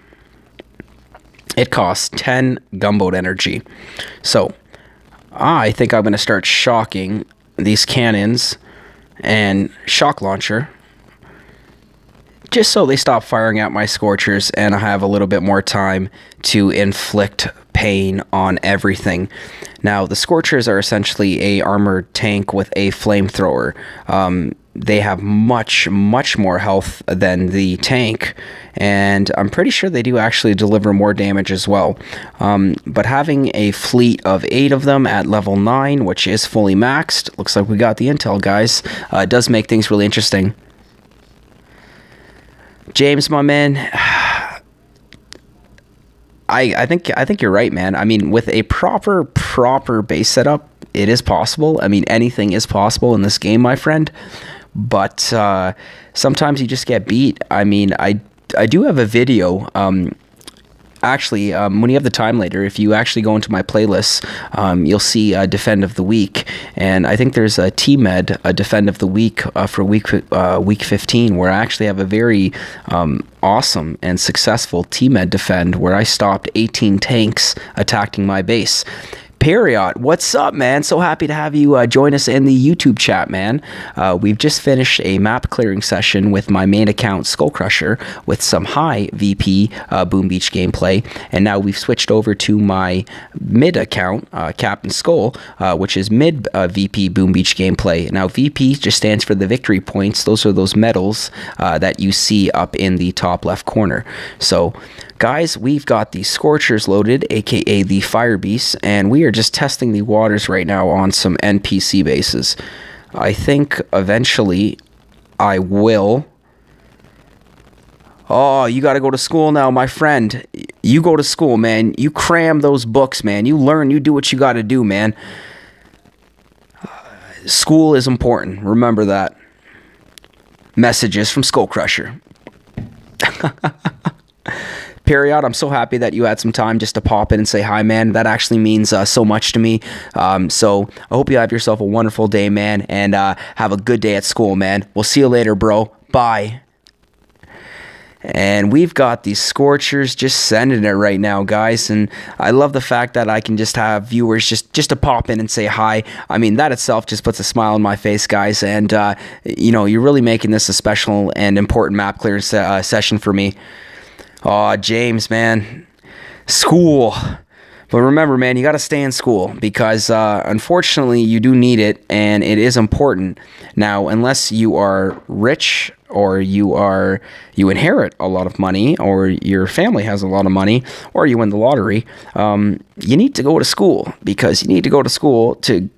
it costs 10 gunboat energy. So I think I'm going to start shocking these cannons and shock launcher, just so they stop firing at my Scorchers and I have a little bit more time to inflict pain on everything. Now, the Scorchers are essentially a armored tank with a flamethrower. They have much, much more health than the tank, and I'm pretty sure they do actually deliver more damage as well. But having a fleet of 8 of them at level 9, which is fully maxed, looks like we got the intel, guys, does make things really interesting. James, my man, I think you're right, man. I mean, with a proper base setup, it is possible. I mean, anything is possible in this game, my friend. But sometimes you just get beat. I mean, I do have a video. Actually, when you have the time later, if you actually go into my playlists, you'll see Defend of the Week, and I think there's a T-Med, a Defend of the Week for week 15, where I actually have a very awesome and successful T-Med defend where I stopped 18 tanks attacking my base. Period. What's up, man? So happy to have you join us in the YouTube chat, man. We've just finished a map clearing session with my main account, SkullCrusher, with some high VP Boom Beach gameplay, and now we've switched over to my mid account, Captain Skull, which is mid VP Boom Beach gameplay. Now, VP just stands for the victory points. Those are those medals that you see up in the top left corner. So, guys, we've got the Scorchers loaded, aka the Fire Beasts, and we are just testing the waters right now on some NPC bases. I think eventually I will. Oh, you got to go to school now, my friend. You go to school, man. You cram those books, man. You learn, you do what you got to do, man. School is important. Remember that. Messages from SkullCrusher. period. I'm so happy that you had some time just to pop in and say hi, man. That actually means so much to me. So I hope you have yourself a wonderful day, man, and have a good day at school, man. We'll see you later, bro. Bye. And we've got these Scorchers just sending it right now, guys. And I love the fact that I can just have viewers just to pop in and say hi. I mean, that itself just puts a smile on my face, guys. And, you know, you're really making this a special and important map clearance session for me. Aw, James, man. School. But remember, man, you got to stay in school because, unfortunately, you do need it, and it is important. Now, unless you are rich or you inherit a lot of money or your family has a lot of money or you win the lottery, you need to go to school because you need to go to school to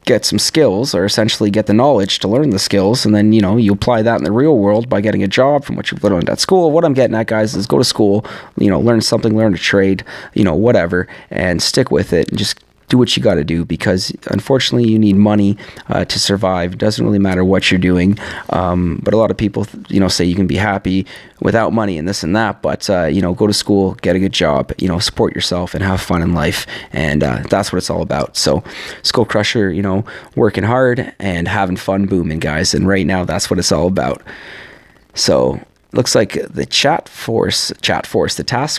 get some skills or essentially get the knowledge to learn the skills, and then, you know, you apply that in the real world by getting a job from what you've learned at school. What I'm getting at, guys, is go to school, you know, learn something, learn a trade, you know, whatever, and stick with it and just do what you got to do because unfortunately you need money to survive. It doesn't really matter what you're doing, but a lot of people, you know, say you can be happy without money and this and that, but you know, go to school, get a good job, you know, support yourself and have fun in life, and that's what it's all about. So SkullCrusher, you know, working hard and having fun booming, guys, and right now that's what it's all about. So looks like the task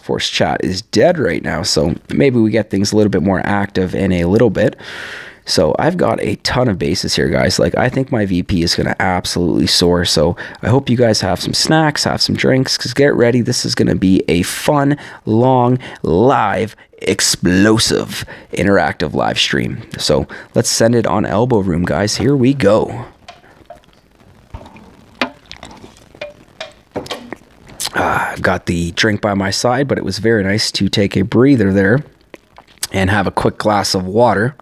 force chat is dead right now, so maybe we get things a little bit more active in a little bit. So I've got a ton of bases here, guys. Like, I think my VP is going to absolutely soar, so I hope you guys have some snacks, have some drinks, because get ready. This is going to be a fun, long, live, explosive, interactive live stream. So let's send it on Elbow Room, guys. Here we go. I've got the drink by my side, but it was very nice to take a breather there and have a quick glass of water.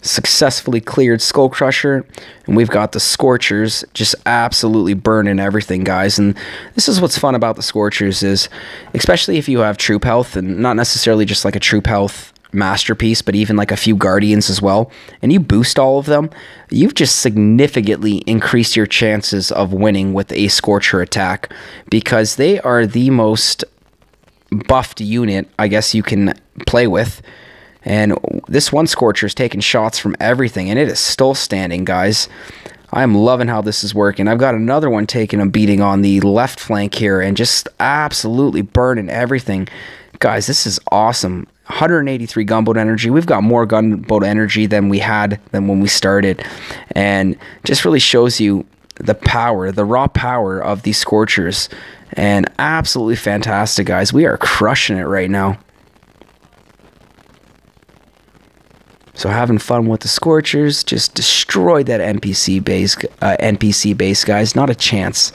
Successfully cleared SkullCrusher, and we've got the Scorchers just absolutely burning everything, guys. And this is what's fun about the Scorchers is, especially if you have troop health, and not necessarily just like a troop health masterpiece, but even like a few guardians as well, and you boost all of them, you've just significantly increased your chances of winning with a Scorcher attack because they are the most buffed unit, I guess, you can play with. And this one Scorcher is taking shots from everything, and it is still standing, guys. I am loving how this is working. I've got another one taking a beating on the left flank here and just absolutely burning everything. Guys, this is awesome. 183 gunboat energy. We've got more gunboat energy than we had when we started, and just really shows you the power, the raw power of these Scorchers, and absolutely fantastic, guys. We are crushing it right now. So having fun with the Scorchers, just destroyed that NPC base, guys. Not a chance.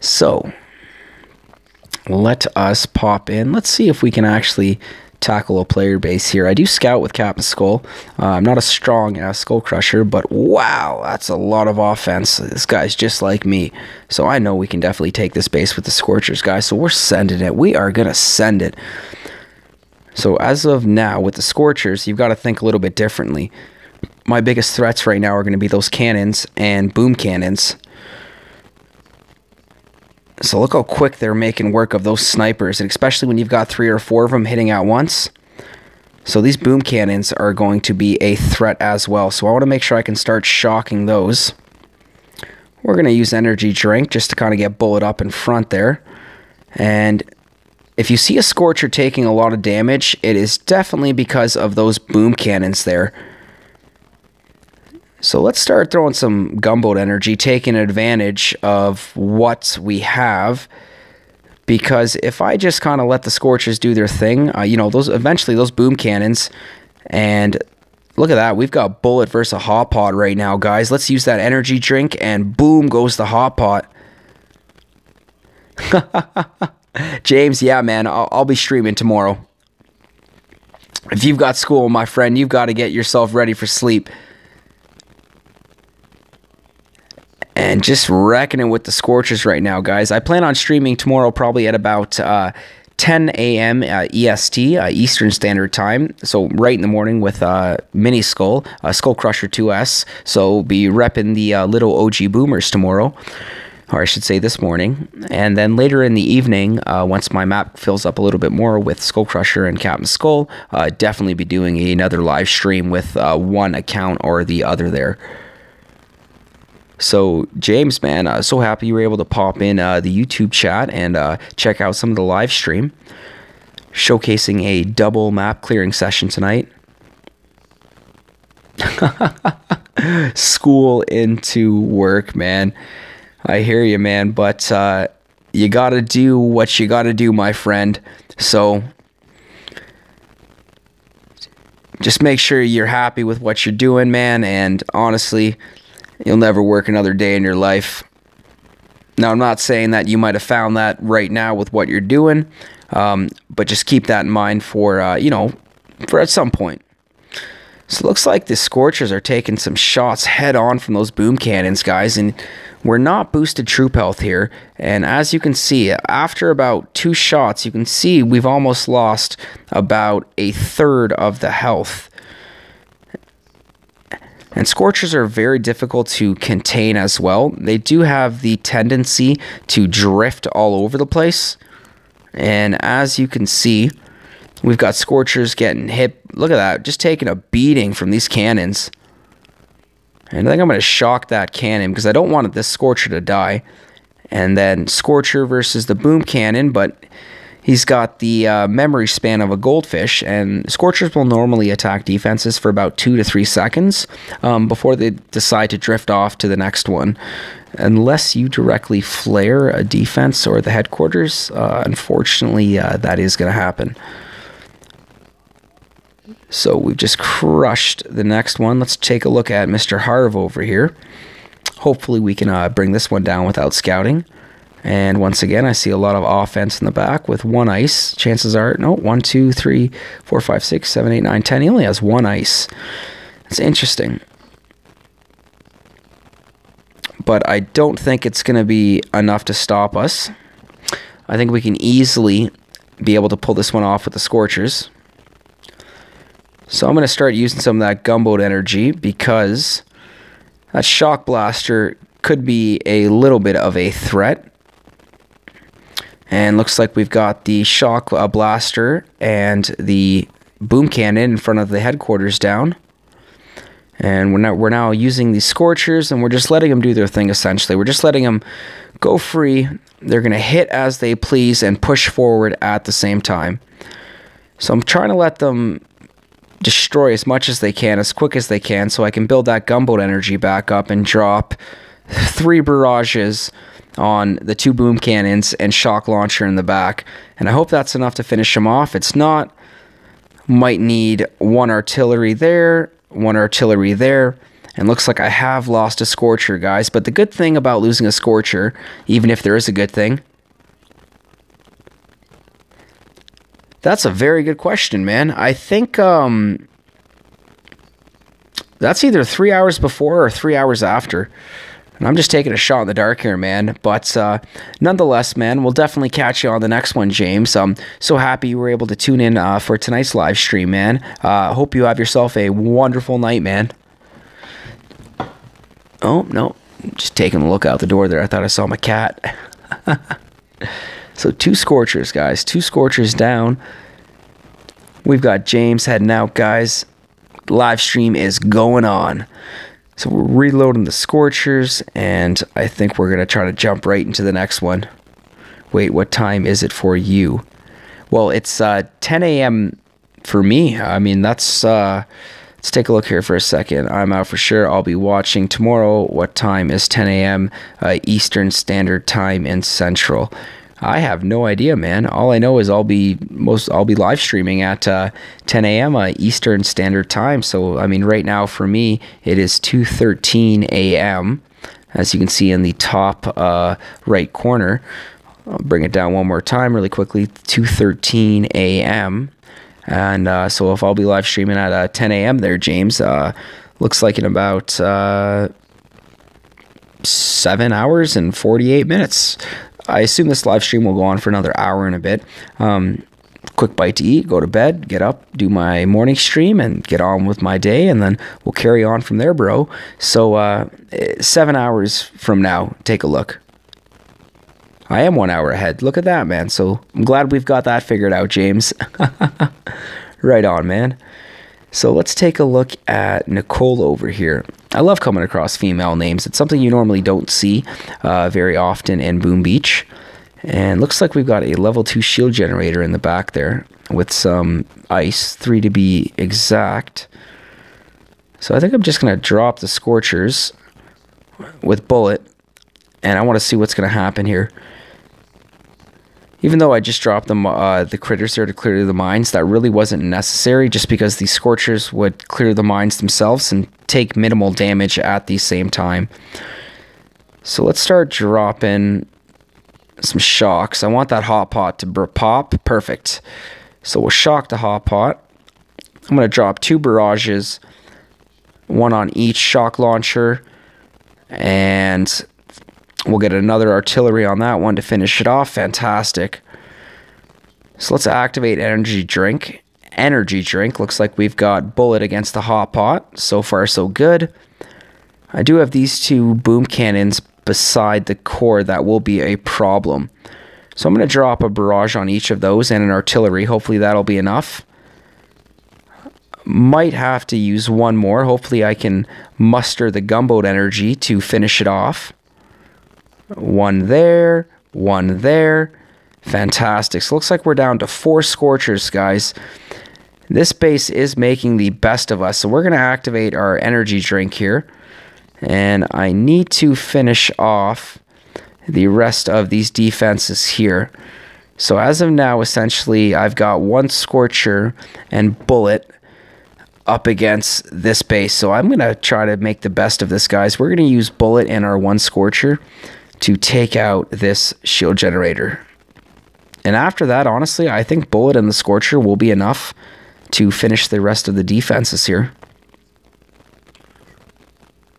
So let us pop in. Let's see if we can actually tackle a player base here. I do scout with Captain Skull. I'm not as strong as SkullCrusher, but wow, that's a lot of offense. This guy's just like me, so I know we can definitely take this base with the Scorchers, guys. So we're sending it. We are gonna send it. So as of now, with the Scorchers, you've got to think a little bit differently. My biggest threats right now are going to be those cannons and boom cannons. So look how quick they're making work of those snipers, and especially when you've got 3 or 4 of them hitting at once. So these boom cannons are going to be a threat as well. So I want to make sure I can start shocking those. We're going to use energy drink just to kind of get bullet up in front there. And if you see a Scorcher taking a lot of damage, it is definitely because of those boom cannons there. So let's start throwing some gunboat energy, taking advantage of what we have. Because if I just kind of let the Scorchers do their thing, you know, eventually those boom cannons, and look at that, we've got bullet versus a hot pot right now, guys. Let's use that energy drink, and boom goes the hot pot. James, yeah, man, I'll be streaming tomorrow. If you've got school, my friend, you've got to get yourself ready for sleep. And just reckoning with the Scorchers right now, guys. I plan on streaming tomorrow probably at about 10 a.m. EST, Eastern Standard Time. So right in the morning with Mini Skull, SkullCrusher 2S. So be repping the little OG boomers tomorrow. or I should say this morning. And then later in the evening, once my map fills up a little bit more with SkullCrusher and Captain Skull, definitely be doing another live stream with one account or the other there. So, James, man, so happy you were able to pop in the YouTube chat and check out some of the live stream. Showcasing a double map clearing session tonight. School into work, man. I hear you, man, but you gotta do what you gotta do, my friend. So just make sure you're happy with what you're doing, man, and honestly, you'll never work another day in your life. Now, I'm not saying that you might have found that right now with what you're doing, but just keep that in mind for, for at some point. So it looks like the Scorchers are taking some shots head on from those boom cannons, guys, and we're not boosted troop health here. And as you can see, after about 2 shots, you can see we've almost lost about a third of the health. And Scorchers are very difficult to contain as well. They do have the tendency to drift all over the place. And as you can see, we've got Scorchers getting hit. Look at that, just taking a beating from these cannons. And I think I'm going to shock that cannon because I don't want this Scorcher to die. And then Scorcher versus the boom cannon, but he's got the memory span of a goldfish, and Scorchers will normally attack defenses for about 2 to 3 seconds before they decide to drift off to the next one. Unless you directly flare a defense or the headquarters, unfortunately, that is going to happen. So we've just crushed the next one. Let's take a look at Mr. Harv over here. Hopefully we can bring this one down without scouting. And once again, I see a lot of offense in the back with 1 ice. Chances are, no, 1, 2, 3, 4, 5, 6, 7, 8, 9, 10. He only has 1 ice. It's interesting. But I don't think it's going to be enough to stop us. I think we can easily be able to pull this one off with the Scorchers. So I'm going to start using some of that gunboat energy because that shock blaster could be a little bit of a threat. And looks like we've got the shock blaster and the boom cannon in front of the headquarters down. And we're now using the Scorchers, and we're just letting them do their thing, essentially. We're just letting them go free. They're going to hit as they please and push forward at the same time. So I'm trying to let them destroy as much as they can, as quick as they can, so I can build that gunboat energy back up and drop 3 barrages on the 2 boom cannons and shock launcher in the back. And I hope that's enough to finish them off. It's not, might need 1 artillery there, 1 artillery there. And looks like I have lost a Scorcher, guys. But the good thing about losing a Scorcher, even if there is a good thing, that's a very good question, man. I think that's either 3 hours before or 3 hours after. And I'm just taking a shot in the dark here, man. But nonetheless, man, we'll definitely catch you on the next one, James. I'm so happy you were able to tune in for tonight's live stream, man. Hope you have yourself a wonderful night, man. Oh, no. Just taking a look out the door there. I thought I saw my cat. So 2 Scorchers, guys. 2 Scorchers down. We've got James heading out, guys. Live stream is going on. So we're reloading the Scorchers, and I think we're going to try to jump right into the next one. Wait, what time is it for you? Well, it's 10 a.m. for me. I mean, that's... let's take a look here for a second. I'm out for sure. I'll be watching tomorrow. What time is 10 a.m. Eastern Standard Time in Central? I have no idea, man. All I know is I'll be live streaming at 10 a.m. Eastern Standard Time. So, I mean, right now for me, it is 2:13 a.m. As you can see in the top right corner. I'll bring it down one more time really quickly. 2:13 a.m. And so if I'll be live streaming at 10 a.m. there, James, looks like in about 7 hours and 48 minutes. I assume this live stream will go on for another hour and a bit. Quick bite to eat, go to bed, get up, do my morning stream, and get on with my day, and then we'll carry on from there, bro. So 7 hours from now, take a look. I am 1 hour ahead. Look at that, man. So I'm glad we've got that figured out, James. Right on, man. So let's take a look at Nicole over here. I love coming across female names. It's something you normally don't see very often in Boom Beach. And looks like we've got a level 2 shield generator in the back there with some ice, 3 to be exact. So I think I'm just going to drop the Scorchers with Bullet, and I want to see what's going to happen here. Even though I just dropped them, the critters there to clear the mines, that really wasn't necessary, just because the Scorchers would clear the mines themselves and take minimal damage at the same time. So let's start dropping some shocks. I want that hot pot to pop. Perfect. So we'll shock the hot pot. I'm going to drop 2 barrages, 1 on each shock launcher, and we'll get another artillery on that one to finish it off. Fantastic. So let's activate energy drink. Energy drink. Looks like we've got Bullet against the hot pot. So far, so good. I do have these 2 boom cannons beside the core. That will be a problem. So I'm going to drop a barrage on each of those and an artillery. Hopefully that'll be enough. Might have to use 1 more. Hopefully I can muster the gunboat energy to finish it off. 1 there, 1 there. Fantastic. So looks like we're down to 4 Scorchers, guys. This base is making the best of us. So we're going to activate our energy drink here. And I need to finish off the rest of these defenses here. So as of now, essentially, I've got 1 Scorcher and Bullet up against this base. So I'm going to try to make the best of this, guys. We're going to use Bullet and our 1 Scorcher to take out this shield generator. And after that, honestly, I think Bullet and the Scorcher will be enough to finish the rest of the defenses here.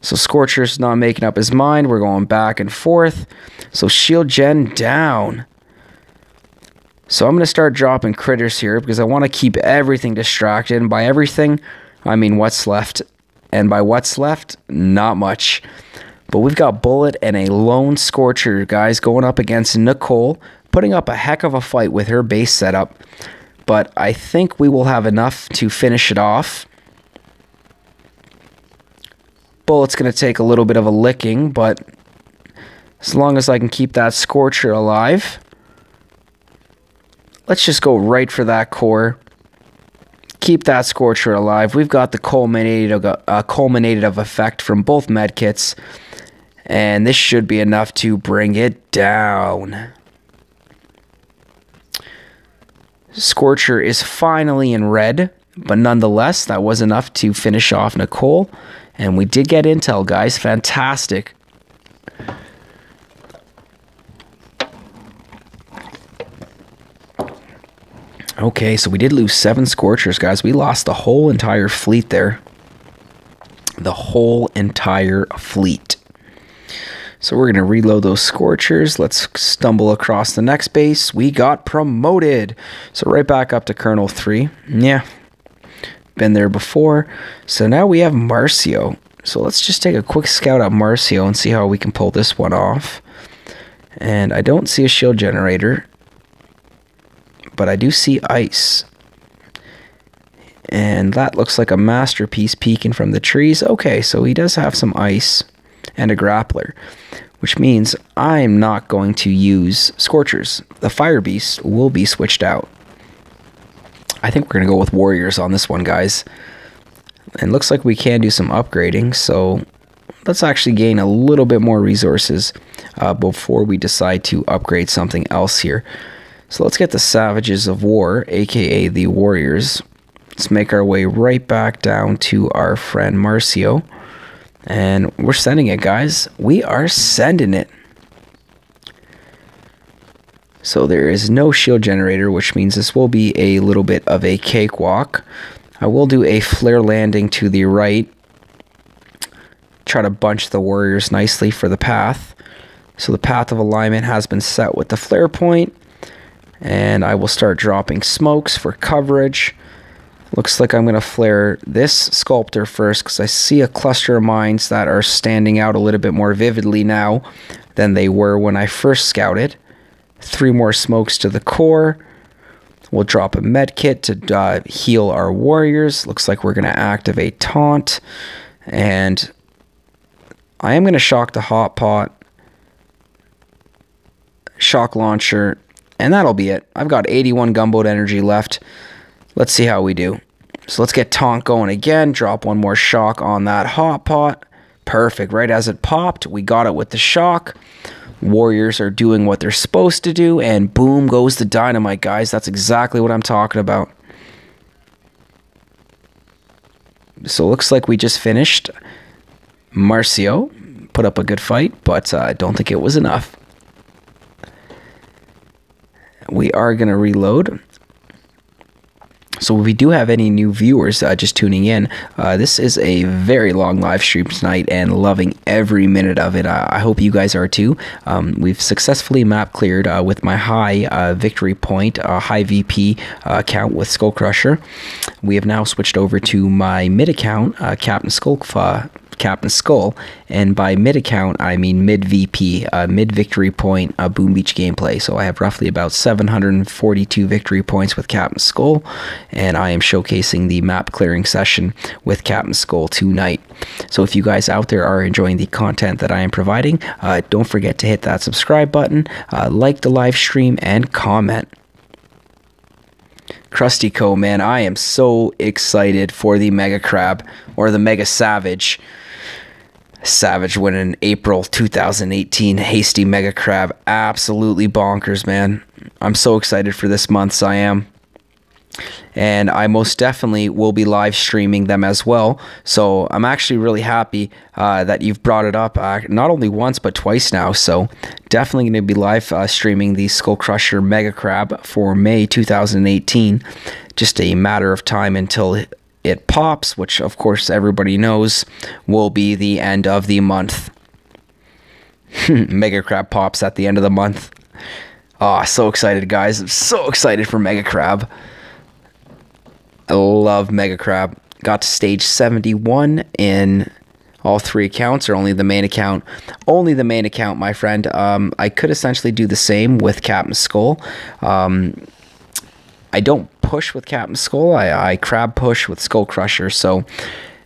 So Scorcher's not making up his mind. We're going back and forth. So shield gen down. So I'm going to start dropping critters here because I want to keep everything distracted. And by everything, I mean what's left. And by what's left, not much. But we've got Bullet and a lone Scorcher, guys, going up against Nicole, putting up a heck of a fight with her base setup. But I think we will have enough to finish it off. Bullet's going to take a little bit of a licking, but as long as I can keep that Scorcher alive, let's just go right for that core. Keep that Scorcher alive. We've got the culminated of effect from both medkits, and this should be enough to bring it down. Scorcher is finally in red, but nonetheless, that was enough to finish off Nicole. And we did get intel, guys. Fantastic. Okay, so we did lose 7 Scorchers, guys. We lost the whole entire fleet there. The whole entire fleet. So we're going to reload those Scorchers. Let's stumble across the next base. We got promoted. So right back up to Colonel 3. Yeah. Been there before. So now we have Marcio. So let's just take a quick scout at Marcio and see how we can pull this one off. And I don't see a shield generator, but I do see ice. And that looks like a masterpiece peeking from the trees. Okay, so he does have some ice and a grappler, which means I'm not going to use Scorchers. The Fire Beast will be switched out. I think we're going to go with Warriors on this one, guys. And looks like we can do some upgrading, so let's actually gain a little bit more resources before we decide to upgrade something else here. So let's get the Savages of War, aka the Warriors. Let's make our way right back down to our friend Marcio. And we're sending it, guys. We are sending it. So there is no shield generator, which means this will be a little bit of a cakewalk. I will do a flare landing to the right. Try to bunch the warriors nicely for the path. So the path of alignment has been set with the flare point. And I will start dropping smokes for coverage. Looks like I'm going to flare this sculptor first because I see a cluster of mines that are standing out a little bit more vividly now than they were when I first scouted. 3 more smokes to the core. We'll drop a med kit to heal our warriors. Looks like we're going to activate taunt. And I am going to shock the hot pot, shock launcher, and that'll be it. I've got 81 gunboat energy left. Let's see how we do. So let's get taunt going again. Drop 1 more shock on that hot pot. Perfect. Right as it popped, we got it with the shock. Warriors are doing what they're supposed to do, and boom goes the dynamite, guys. That's exactly what I'm talking about. So it looks like we just finished. Marcio put up a good fight, but I don't think it was enough. We are going to reload. So if we do have any new viewers just tuning in, this is a very long live stream tonight and loving every minute of it. I hope you guys are too. We've successfully map cleared with my high victory point, high VP account with SkullCrusher. We have now switched over to my mid account, Captain Skull, and by mid account I mean mid VP, mid victory point, Boom Beach gameplay. So I have roughly about 742 victory points with Captain Skull, and I am showcasing the map clearing session with Captain Skull tonight. So if you guys out there are enjoying the content that I am providing, don't forget to hit that subscribe button, like the live stream, and comment. Krusty Co, man, I am so excited for the Mega Crab, or the Mega Savage. Savage winning April 2018 Hasty Mega Crab. Absolutely bonkers, man. I'm so excited for this month's I am. And I most definitely will be live streaming them as well. So I'm actually really happy that you've brought it up not only once but twice now. So definitely going to be live streaming the SkullCrusher Mega Crab for May 2018. Just a matter of time until it pops, which of course everybody knows will be the end of the month. Mega Crab pops at the end of the month. Oh, so excited, guys. I'm so excited for Mega Crab. I love Mega Crab. Got to stage 71 in all 3 accounts, or only the main account. Only the main account, my friend. I could essentially do the same with Captain Skull. I don't push with Captain Skull. I crab push with SkullCrusher. So,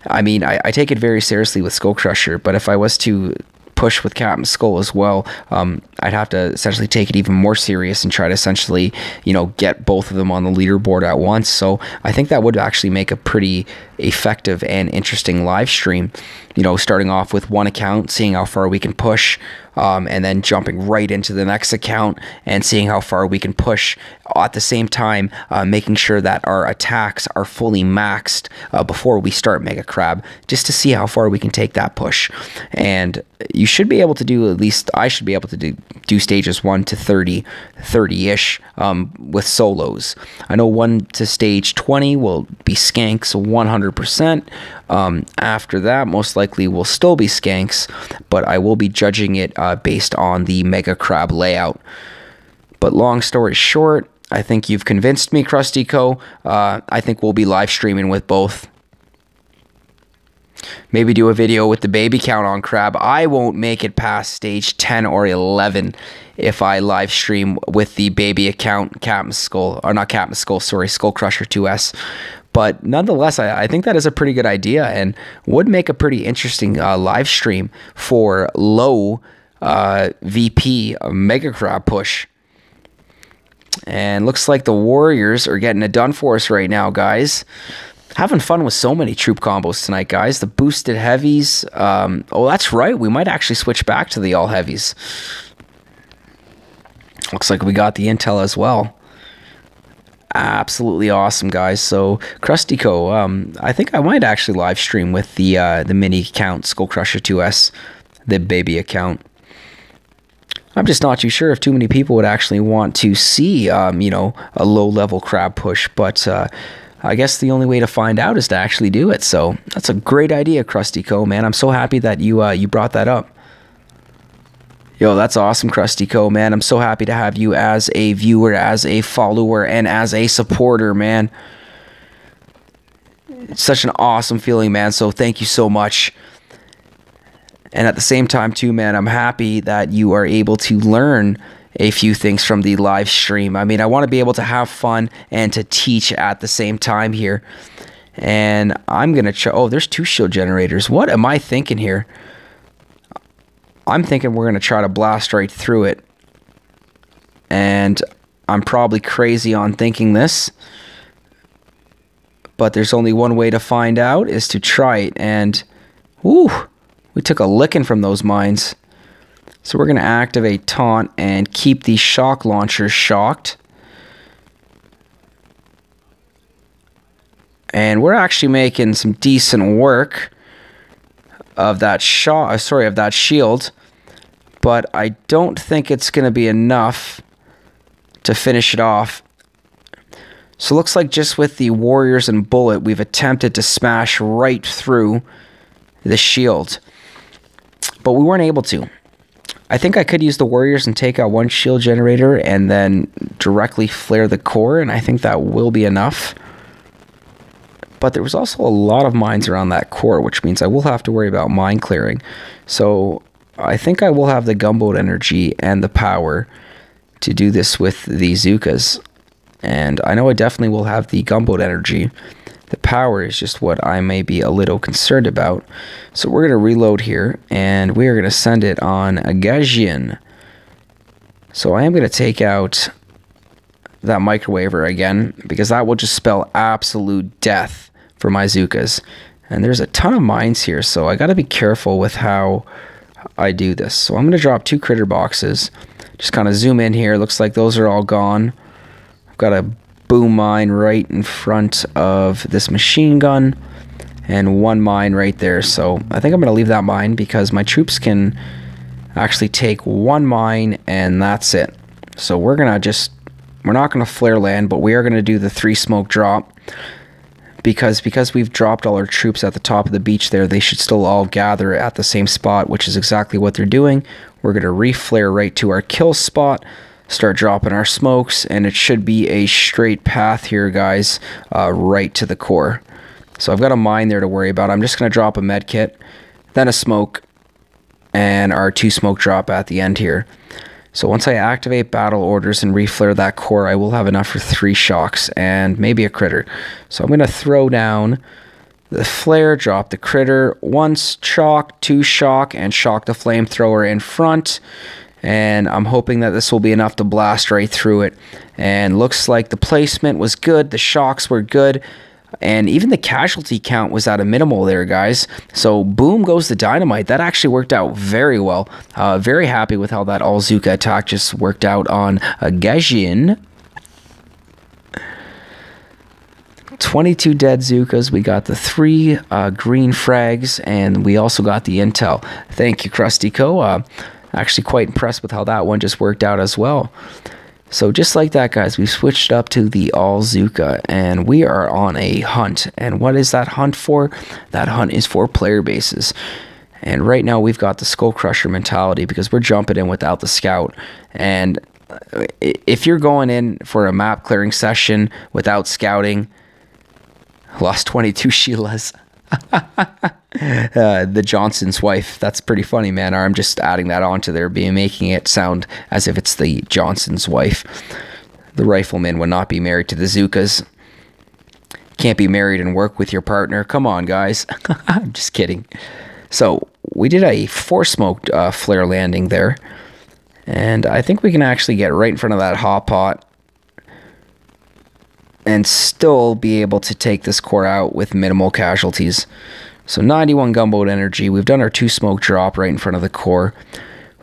I mean, I take it very seriously with SkullCrusher, but if I was to push with Captain Skull as well, I'd have to essentially take it even more serious and try to essentially, you know, get both of them on the leaderboard at once. So I think that would actually make a pretty effective and interesting live stream, you know, starting off with one account, seeing how far we can push, and then jumping right into the next account and seeing how far we can push at the same time, making sure that our attacks are fully maxed before we start Mega Crab, just to see how far we can take that push. And you should be able to do, at least I should be able to do stages 1 to 30-ish with solos. I know 1 to stage 20 will be skanks 100%. After that, most likely will still be skanks, but I will be judging it based on the Mega Crab layout. But long story short, I think you've convinced me, Krusty Co. I think we'll be live streaming with both. Maybe do a video with the baby count on Crab. I won't make it past stage 10 or 11 if I live stream with the baby account, Captain Skull, or not Captain Skull, sorry, SkullCrusher 2S. But nonetheless, I think that is a pretty good idea and would make a pretty interesting live stream for low VP Mega Crab push. And looks like the Warriors are getting it done for us right now, guys. Having fun with so many troop combos tonight, guys. The boosted heavies. Oh, that's right. We might actually switch back to the all heavies. Looks like we got the intel as well. Absolutely awesome, guys. So Krusty Co, I think I might actually live stream with the mini account, SkullCrusher 2S, the baby account. I'm just not too sure if too many people would actually want to see, you know, a low-level crab push, but I guess the only way to find out is to actually do it. So that's a great idea, Krusty Co, man. I'm so happy that you brought that up. Yo, that's awesome, Krusty Co, man. I'm so happy to have you as a viewer, as a follower, and as a supporter, man. It's such an awesome feeling, man. So thank you so much. And at the same time, too, man, I'm happy that you are able to learn a few things from the live stream. I mean, I want to be able to have fun and to teach at the same time here. And I'm going to oh, there's 2 shield generators. What am I thinking here? I'm thinking we're going to try to blast right through it. And I'm probably crazy on thinking this. But there's only one way to find out, is to try it. And, whoo, we took a licking from those mines. So we're going to activate Taunt and keep the shock launchers shocked. And we're actually making some decent work of that of that shield. But I don't think it's going to be enough to finish it off. So it looks like just with the warriors and bullet, we've attempted to smash right through the shield. But we weren't able to. I think I could use the warriors and take out 1 shield generator and then directly flare the core, and I think that will be enough. But there was also a lot of mines around that core, which means I will have to worry about mine clearing. So I think I will have the gunboat energy and the power to do this with the Zookas. And I know I definitely will have the gunboat energy. The power is just what I may be a little concerned about. So we're going to reload here, and we are going to send it on a Gajian. So I am going to take out that microwaver again, because that will just spell absolute death for my Zookas. And there's a ton of mines here, so I got to be careful with how I do this. So I'm going to drop 2 critter boxes. Just kind of zoom in here. Looks like those are all gone. I've got a boom mine right in front of this machine gun, and 1 mine right there. So I think I'm going to leave that mine because my troops can actually take 1 mine and that's it. So we're not going to flare land, but we are going to do the 3 smoke drop, because we've dropped all our troops at the top of the beach there, they should still all gather at the same spot, which is exactly what they're doing. We're going to reflare right to our kill spot, start dropping our smokes, and it should be a straight path here, guys, right to the core. So I've got a mine there to worry about. I'm just going to drop a med kit, then a smoke, and our 2 smoke drop at the end here. So once I activate battle orders and reflare that core, I will have enough for 3 shocks and maybe a critter. So I'm going to throw down the flare, drop the critter, once shock, 2 shock, and shock the flamethrower in front. And I'm hoping that this will be enough to blast right through it. And looks like the placement was good, the shocks were good, and even the casualty count was at a minimal there, guys. So boom goes the dynamite. That actually worked out very well. Very happy with how that all-Zuka attack just worked out on Gajin. 22 dead Zookas. We got the 3 green frags, and we also got the intel. Thank you, Krustyco. Actually quite impressed with how that one just worked out as well. So just like that, guys, we've switched up to the all-Zuka, and we are on a hunt. And what is that hunt for? That hunt is for player bases. And right now we've got the SkullCrusher mentality, because we're jumping in without the scout. And if you're going in for a map clearing session without scouting, lost 22 Sheilas. The Johnson's wife. That's pretty funny, man. I'm just adding that onto there, making it sound as if it's the Johnson's wife. The rifleman would not be married to the Zookas. Can't be married and work with your partner. Come on, guys. I'm just kidding. So we did a 4-smoked flare landing there, and I think we can actually get right in front of that hot pot and still be able to take this core out with minimal casualties. So 91 gunboat energy. We've done our 2 smoke drop right in front of the core.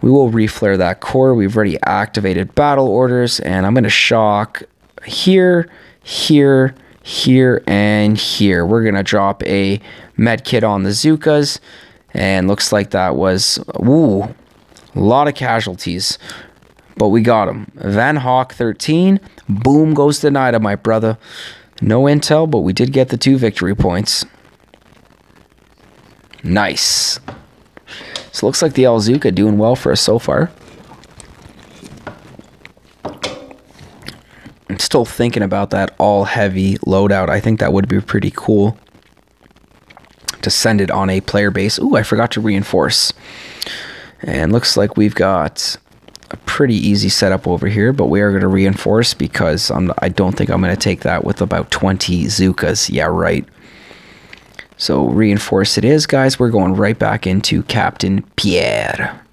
We will reflare that core. We've already activated battle orders, and I'm going to shock here, here, here, and here. We're going to drop a med kit on the Zookas, and looks like that was, ooh, a lot of casualties. But we got him. Van Hawk 13. Boom goes the dynamite, brother. No intel, but we did get the 2 victory points. Nice. So looks like the all-Zuka doing well for us so far. I'm still thinking about that all-heavy loadout. I think that would be pretty cool to send it on a player base. Ooh, I forgot to reinforce. And looks like we've got a pretty easy setup over here, but we are going to reinforce because I don't think I'm going to take that with about 20 Zookas. Yeah, right. So reinforce it is, guys. We're going right back into Captain Pierre.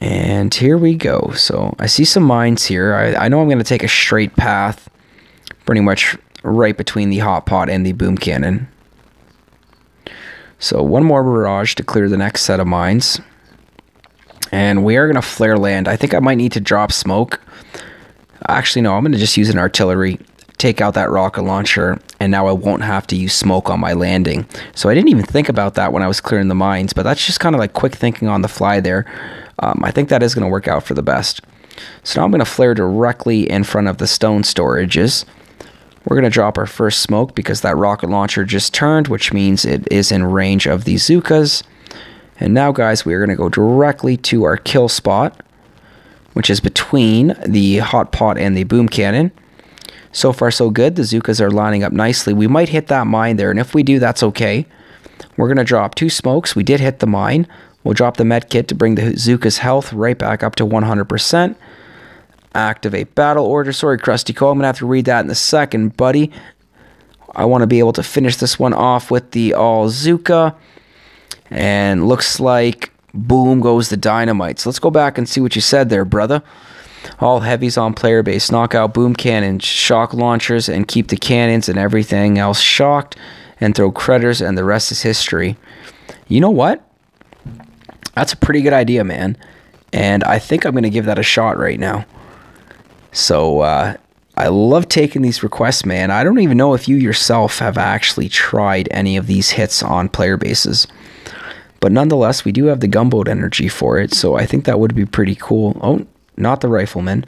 And here we go. So I see some mines here. I know I'm going to take a straight path pretty much right between the hot pot and the boom cannon. So one more barrage to clear the next set of mines. And we are going to flare land. I think I might need to drop smoke. Actually, no, I'm going to just use an artillery, take out that rocket launcher, and now I won't have to use smoke on my landing. So I didn't even think about that when I was clearing the mines, but that's just kind of like quick thinking on the fly there. I think that is going to work out for the best. So now I'm going to flare directly in front of the stone storages. We're going to drop our first smoke because that rocket launcher just turned, which means it is in range of the Zookas. And now, guys, we are going to go directly to our kill spot, which is between the hot pot and the boom cannon. So far, so good. The Zookas are lining up nicely. We might hit that mine there, and if we do, that's okay. We're going to drop 2 smokes. We did hit the mine. We'll drop the med kit to bring the Zookas' health right back up to 100%. Activate battle order. Sorry, Krusty Cole. I'm going to have to read that in a second, buddy. I want to be able to finish this one off with the all Zooka. And looks like boom goes the dynamite. So let's go back and see what you said there, brother. All heavies on player base. Knock out boom cannon, shock launchers, and keep the cannons and everything else shocked. And throw critters, and the rest is history. You know what? That's a pretty good idea, man. And I think I'm going to give that a shot right now. So, I love taking these requests, man. I don't even know if you yourself have actually tried any of these hits on player bases. But nonetheless, we do have the gunboat energy for it, so I think that would be pretty cool. Oh, not the rifleman.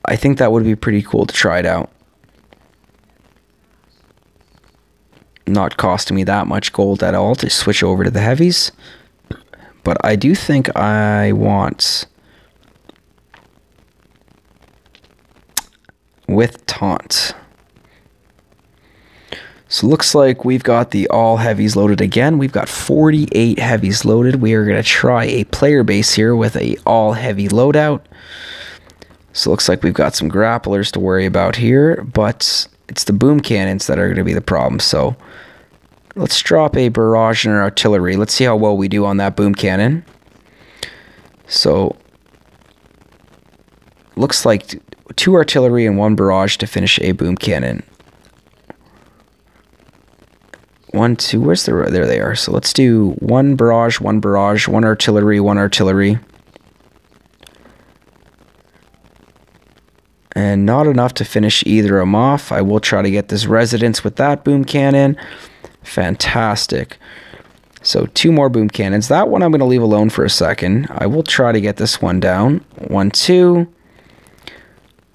I think that would be pretty cool to try it out. Not costing me that much gold at all to switch over to the heavies. But I do think I want with taunt. So looks like we've got the all heavies loaded again. We've got 48 heavies loaded. We are going to try a player base here with a all heavy loadout. So looks like we've got some grapplers to worry about here, but it's the boom cannons that are going to be the problem. So let's drop a barrage and an artillery. Let's see how well we do on that boom cannon. So looks like 2 artillery and 1 barrage to finish a boom cannon. 1, 2, where's the, there they are. So let's do 1 barrage, 1 artillery, 1 artillery. And not enough to finish either of them off. I will try to get this residence with that boom cannon. Fantastic. So 2 more boom cannons. That one I'm going to leave alone for a second. I will try to get this one down. 1, 2.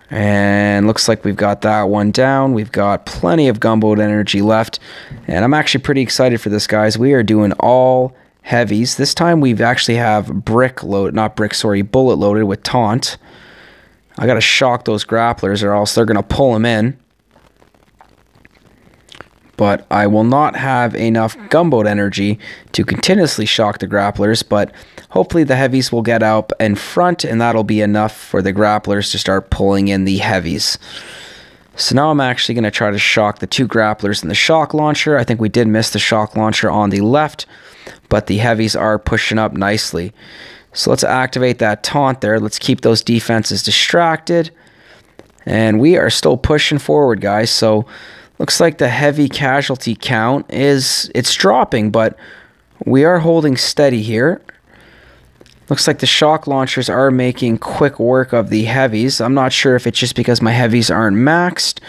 And looks like we've got that one down. We've got plenty of gunboat energy left. And I'm actually pretty excited for this, guys. We are doing all heavies. This time we've actually have bullet loaded with taunt. I got to shock those grapplers or else they're going to pull them in. But I will not have enough gunboat energy to continuously shock the grapplers, but hopefully the heavies will get up in front, and that'll be enough for the grapplers to start pulling in the heavies. So now I'm actually going to try to shock the 2 grapplers and the shock launcher. I think we did miss the shock launcher on the left, but the heavies are pushing up nicely. So let's activate that taunt there. Let's keep those defenses distracted. And we are still pushing forward, guys. So looks like the heavy casualty count it's dropping, but we are holding steady here. Looks like the shock launchers are making quick work of the heavies. I'm not sure if it's just because my heavies aren't maxed,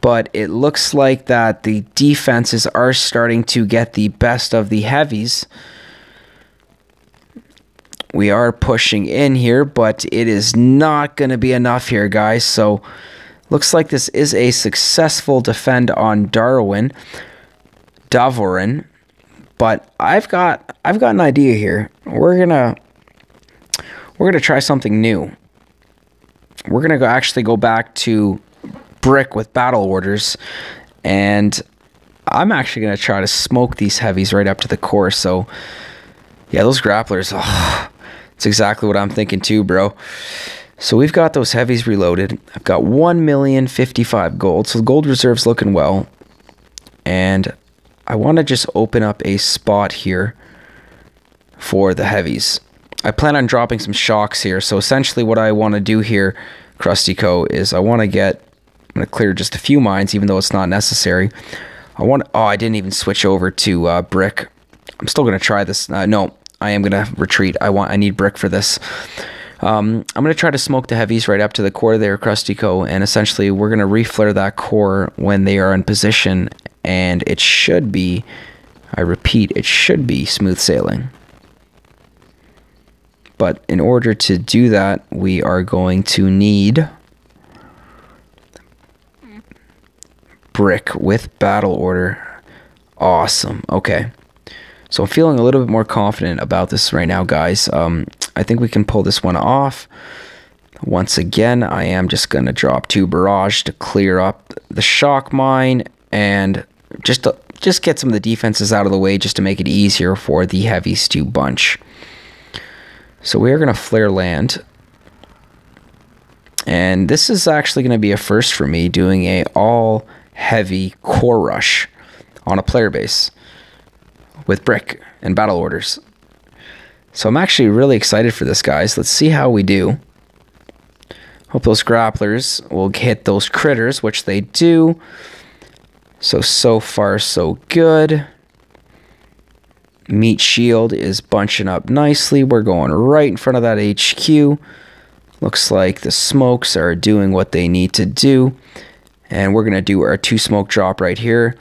but it looks like that the defenses are starting to get the best of the heavies. We are pushing in here, but it is not going to be enough here, guys. So looks like this is a successful defend on Davorin. But I've got an idea here. We're gonna try something new. We're gonna actually go back to brick with battle orders, and I'm actually gonna try to smoke these heavies right up to the core. So yeah, those grapplers, It's exactly what I'm thinking too, bro. So we've got those heavies reloaded. I've got 1,055,000 gold. So the gold reserve's looking well. And I want to just open up a spot here for the heavies. I plan on dropping some shocks here. So essentially what I want to do here, Krusty Co, is I'm going to clear just a few mines, even though it's not necessary. Oh, I didn't even switch over to brick. I'm still going to try this. No, I am going to retreat. I need brick for this. I'm going to try to smoke the heavies right up to the core there, Krusty Co, and essentially we're going to reflare that core when they are in position, and it should be, I repeat, it should be smooth sailing. But in order to do that, we are going to need brick with battle order. Awesome. Okay. So I'm feeling a little bit more confident about this right now, guys. I think we can pull this one off. Once again, I am just going to drop 2 barrage to clear up the shock mine and just get some of the defenses out of the way just to make it easier for the heavies to bunch. So we are going to flare land. And this is actually going to be a first for me, doing a all heavy core rush on a player base with brick and battle orders. So I'm actually really excited for this, guys. Let's see how we do. Hope those grapplers will hit those critters, which they do. So far, so good. Meat shield is bunching up nicely. We're going right in front of that HQ. Looks like the smokes are doing what they need to do. And we're going to do our 2 smoke drop right here.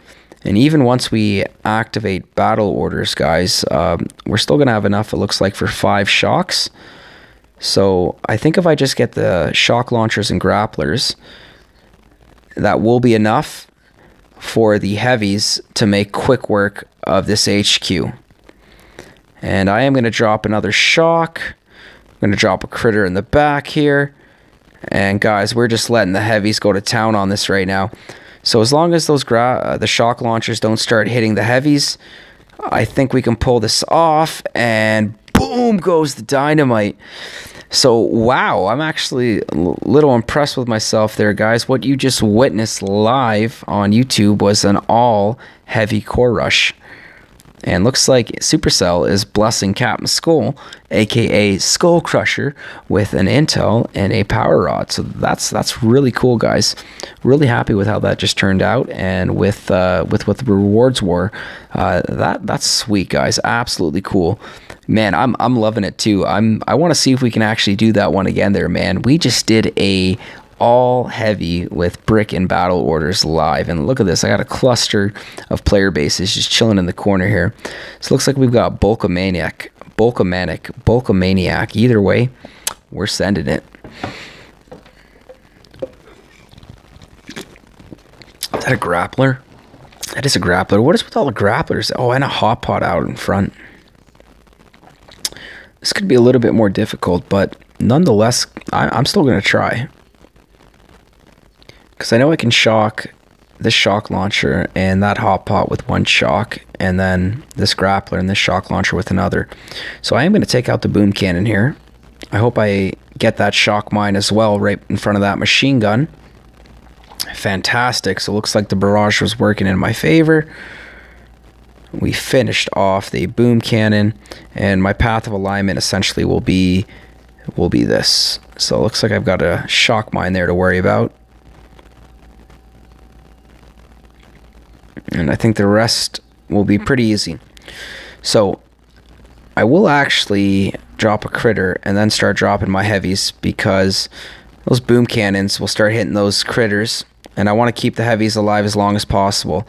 And even once we activate battle orders, guys, we're still going to have enough, it looks like, for 5 shocks. So I think if I just get the shock launchers and grapplers, that will be enough for the heavies to make quick work of this HQ. And I am going to drop another shock. I'm going to drop a critter in the back here. And guys, we're just letting the heavies go to town on this right now. So as long as those the shock launchers don't start hitting the heavies, I think we can pull this off. And boom goes the dynamite. So wow, I'm actually a little impressed with myself there, guys. What you just witnessed live on YouTube was an all heavy core rush. And looks like Supercell is blessing Captain Skull, aka SkullCrusher, with an intel and a power rod. So that's really cool, guys. Really happy with how that just turned out, and with what the rewards were. That's sweet, guys. Absolutely cool. Man, I'm loving it too. I want to see if we can actually do that one again there, man. We just did a all heavy with brick and battle orders live, and look at this. I got a cluster of player bases just chilling in the corner here. So it looks like we've got Bulkamaniac. Either way, we're sending it. Is that a grappler? That is a grappler. What is with all the grapplers? Oh, and a hot pot out in front. This could be a little bit more difficult, but nonetheless, I'm still going to try. Because I know I can shock this shock launcher and that hot pot with 1 shock, and then this grappler and this shock launcher with another. So I am going to take out the boom cannon here. I hope I get that shock mine as well right in front of that machine gun. Fantastic. So it looks like the barrage was working in my favor. We finished off the boom cannon, and my path of alignment essentially will be this. So it looks like I've got a shock mine there to worry about. And I think the rest will be pretty easy. So I will actually drop a critter and then start dropping my heavies, because those boom cannons will start hitting those critters, and I want to keep the heavies alive as long as possible.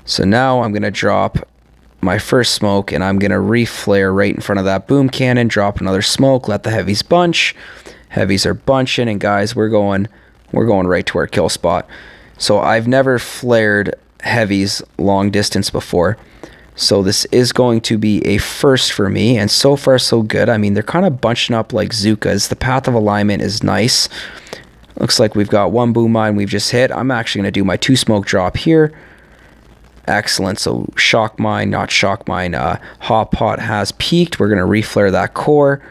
So now I'm going to drop my first smoke, and I'm going to reflare right in front of that boom cannon, drop another smoke, let the heavies bunch. Heavies are bunching, and guys, we're going right to our kill spot. So I've never flared heavies long distance before, so this is going to be a first for me, and so far so good. I mean, they're kind of bunching up like Zukas. The path of alignment is nice. Looks like we've got 1 boom mine we've just hit. I'm actually going to do my 2 smoke drop here. Excellent. So shock mine, not shock mine, hot pot has peaked. We're going to reflare that core.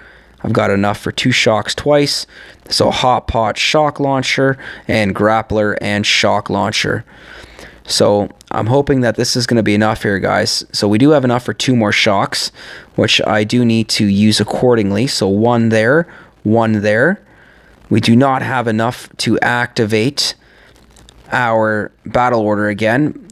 I've got enough for 2 shocks twice. So hot pot, shock launcher, and grappler and shock launcher. So I'm hoping that this is going to be enough here, guys. So we do have enough for 2 more shocks, which I do need to use accordingly. So 1 there, 1 there. We do not have enough to activate our battle order again.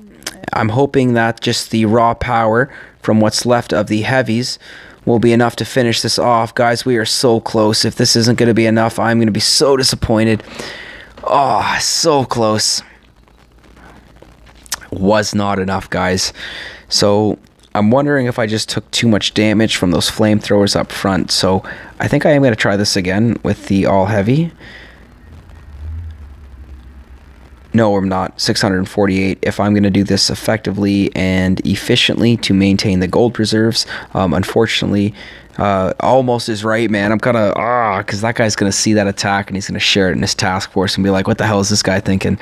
I'm hoping that just the raw power from what's left of the heavies will be enough to finish this off. Guys, we are so close. If this isn't going to be enough, I'm going to be so disappointed. Oh, so close. Was not enough, guys. So I'm wondering if I just took too much damage from those flamethrowers up front. So I think I am going to try this again with the all heavy. No, I'm not. 648. If I'm going to do this effectively and efficiently to maintain the gold reserves, unfortunately, almost is right, man. I'm kind of, because that guy's going to see that attack and he's going to share it in his task force and be like, what the hell is this guy thinking?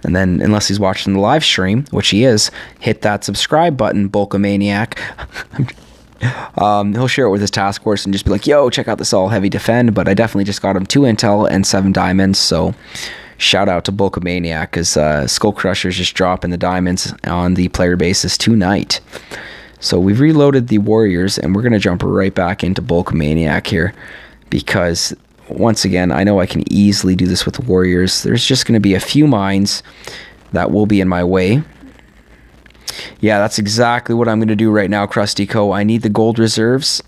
And then, unless he's watching the live stream, which he is, hit that subscribe button, Bulkamaniac. He'll share it with his task force and just be like, yo, check out this all heavy defend. But I definitely just got him 2 intel and 7 diamonds, so shout out to Bulkamaniac, because SkullCrusher is just dropping the diamonds on the player basis tonight. So we've reloaded the warriors, and we're going to jump right back into Bulkamaniac here, because once again, I know I can easily do this with warriors. There's just going to be a few mines that will be in my way. Yeah, that's exactly what I'm going to do right now, Krusty Co. I need the gold reserves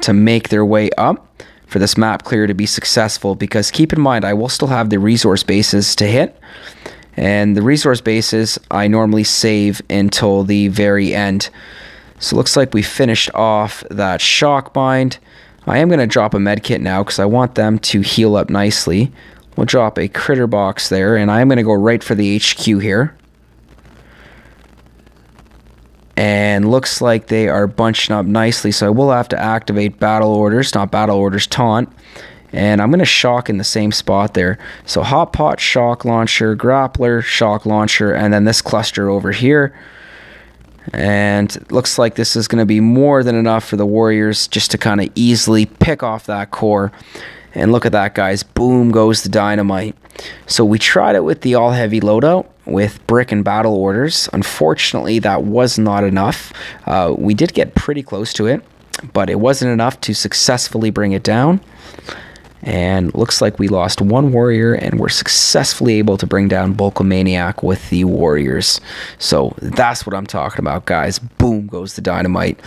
to make their way up for this map clear to be successful, because keep in mind, I will still have the resource bases to hit, and the resource bases I normally save until the very end. So it looks like we finished off that shock bind. I am going to drop a med kit now because I want them to heal up nicely. We'll drop a critter box there, and I am going to go right for the HQ here. And looks like they are bunching up nicely, so I will have to activate battle orders, not battle orders, taunt. And I'm going to shock in the same spot there. So hot pot, shock launcher, grappler, shock launcher, and then this cluster over here. And looks like this is going to be more than enough for the warriors just to kind of easily pick off that core. And look at that, guys. Boom goes the dynamite. So we tried it with the all heavy loadout with brick and battle orders. Unfortunately, that was not enough. We did get pretty close to it, but it wasn't enough to successfully bring it down. And looks like we lost 1 warrior, and we're successfully able to bring down Bulkamaniac with the warriors. So that's what I'm talking about, guys. Boom goes the dynamite.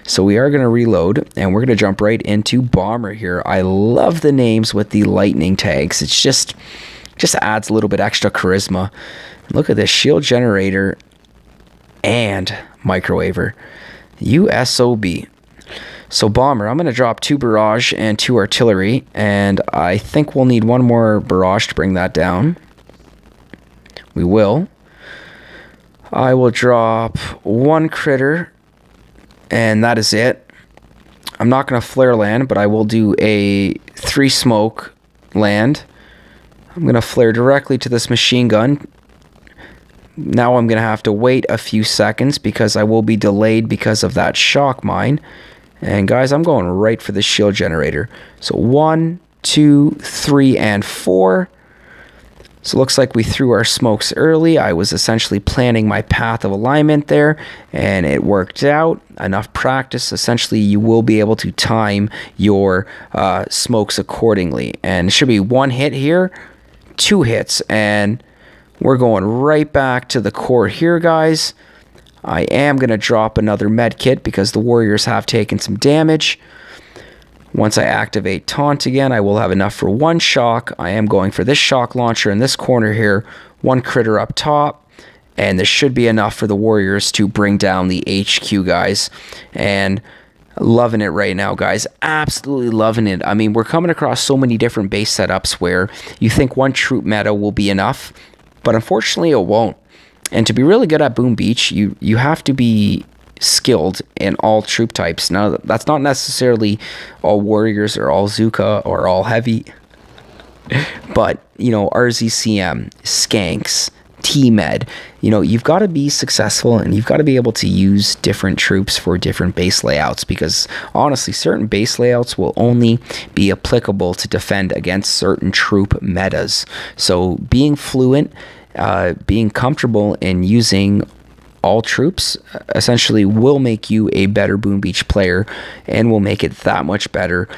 So we are going to reload, and we're going to jump right into Bomber here. I love the names with the lightning tags. It's just adds a little bit extra charisma. Look at this shield generator and microwaver. USOB. So Bomber, I'm going to drop 2 barrage and 2 artillery, and I think we'll need 1 more barrage to bring that down. We will. I will drop 1 critter, and that is it. I'm not going to flare land, but I will do a 3 smoke land. I'm going to flare directly to this machine gun. Now I'm going to have to wait a few seconds because I will be delayed because of that shock mine. And guys, I'm going right for the shield generator. So 1, 2, 3, and 4. So it looks like we threw our smokes early. I was essentially planning my path of alignment there, and it worked out. Enough practice. Essentially, you will be able to time your smokes accordingly. And it should be 1 hit here, 2 hits, and we're going right back to the core here, guys. I am going to drop another med kit because the warriors have taken some damage. Once I activate taunt again, I will have enough for 1 shock. I am going for this shock launcher in this corner here, 1 critter up top, and this should be enough for the warriors to bring down the HQ, guys. And loving it right now, guys. Absolutely loving it. I mean, we're coming across so many different base setups where you think 1 troop meta will be enough, but unfortunately it won't. And to be really good at Boom Beach, you have to be skilled in all troop types. Now, that's not necessarily all warriors or all Zuka or all heavy. But, you know, RZCM, Skanks, T-Med. You know, you've got to be successful and you've got to be able to use different troops for different base layouts, because honestly, certain base layouts will only be applicable to defend against certain troop metas. So being fluent, being comfortable in using all troops essentially will make you a better Boom Beach player and will make it that much better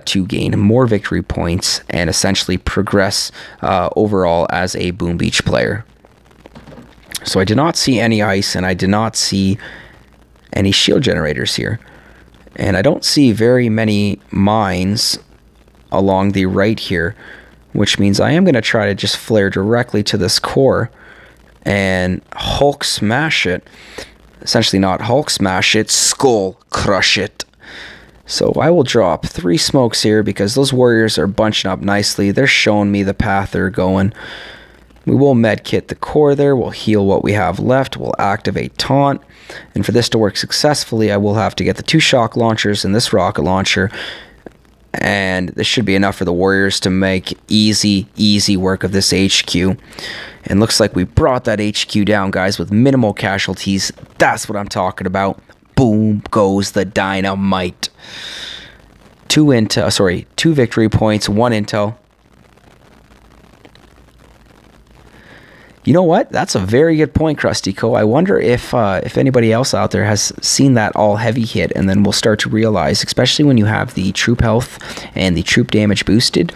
to gain more victory points and essentially progress overall as a Boom Beach player. So I did not see any ice, and I did not see any shield generators here. And I don't see very many mines along the right here, which means I am going to try to just flare directly to this core and Hulk smash it. Essentially not Hulk smash it, Skull crush it. So I will drop 3 smokes here because those warriors are bunching up nicely. They're showing me the path they're going. We will medkit the core there. We'll heal what we have left. We'll activate taunt. And for this to work successfully, I will have to get the 2 shock launchers and this rocket launcher. And this should be enough for the warriors to make easy work of this HQ. And looks like we brought that HQ down, guys, with minimal casualties. That's what I'm talking about. Boom goes the dynamite. 2 victory points, 1 intel. You know what? That's a very good point, Krustyco. I wonder if anybody else out there has seen that all heavy hit, and then we'll start to realize, especially when you have the troop health and the troop damage boosted,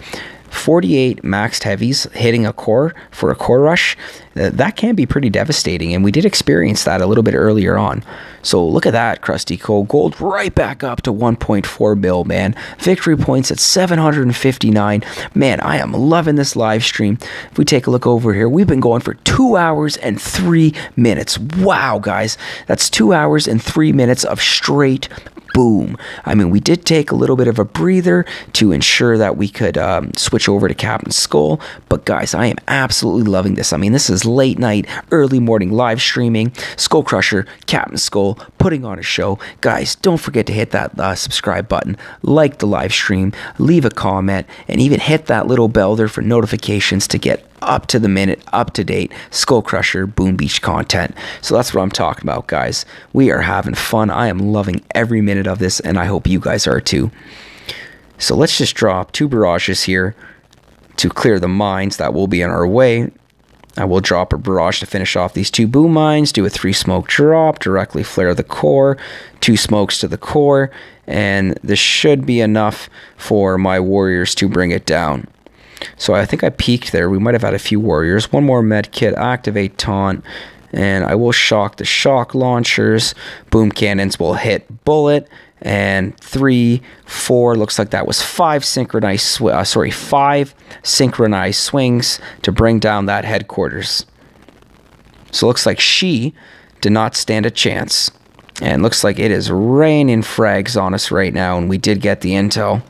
48 maxed heavies hitting a core for a core rush, that can be pretty devastating, and we did experience that a little bit earlier on. So look at that, Krustyco. Gold right back up to 1.4 mil, man. Victory points at 759. Man, I am loving this live stream. If we take a look over here, we've been going for 2 hours and 3 minutes. Wow, guys. That's 2 hours and 3 minutes of straight boom. I mean, we did take a little bit of a breather to ensure that we could switch over to Captain Skull, but guys, I am absolutely loving this. I mean, this is late night, early morning live streaming, SkullCrusher, Captain Skull, putting on a show. Guys, don't forget to hit that subscribe button, like the live stream, leave a comment, and even hit that little bell there for notifications to get up to the minute, up to date SkullCrusher Boom Beach content. So that's what I'm talking about, guys. We are having fun. I am loving every minute of this, and I hope you guys are too. So let's just drop 2 barrages here to clear the mines that will be in our way. I will drop a barrage to finish off these 2 boom mines, do a 3 smoke drop, directly flare the core, 2 smokes to the core, and this should be enough for my warriors to bring it down. So I think I peaked there. We might have had a few warriors. 1 more med kit, activate taunt, and I will shock the shock launchers. Boom cannons will hit bullet, and 3, 4, looks like that was 5 synchronized 5 synchronized swings to bring down that headquarters. So it looks like she did not stand a chance, and looks like it is raining frags on us right now, and we did get the intel.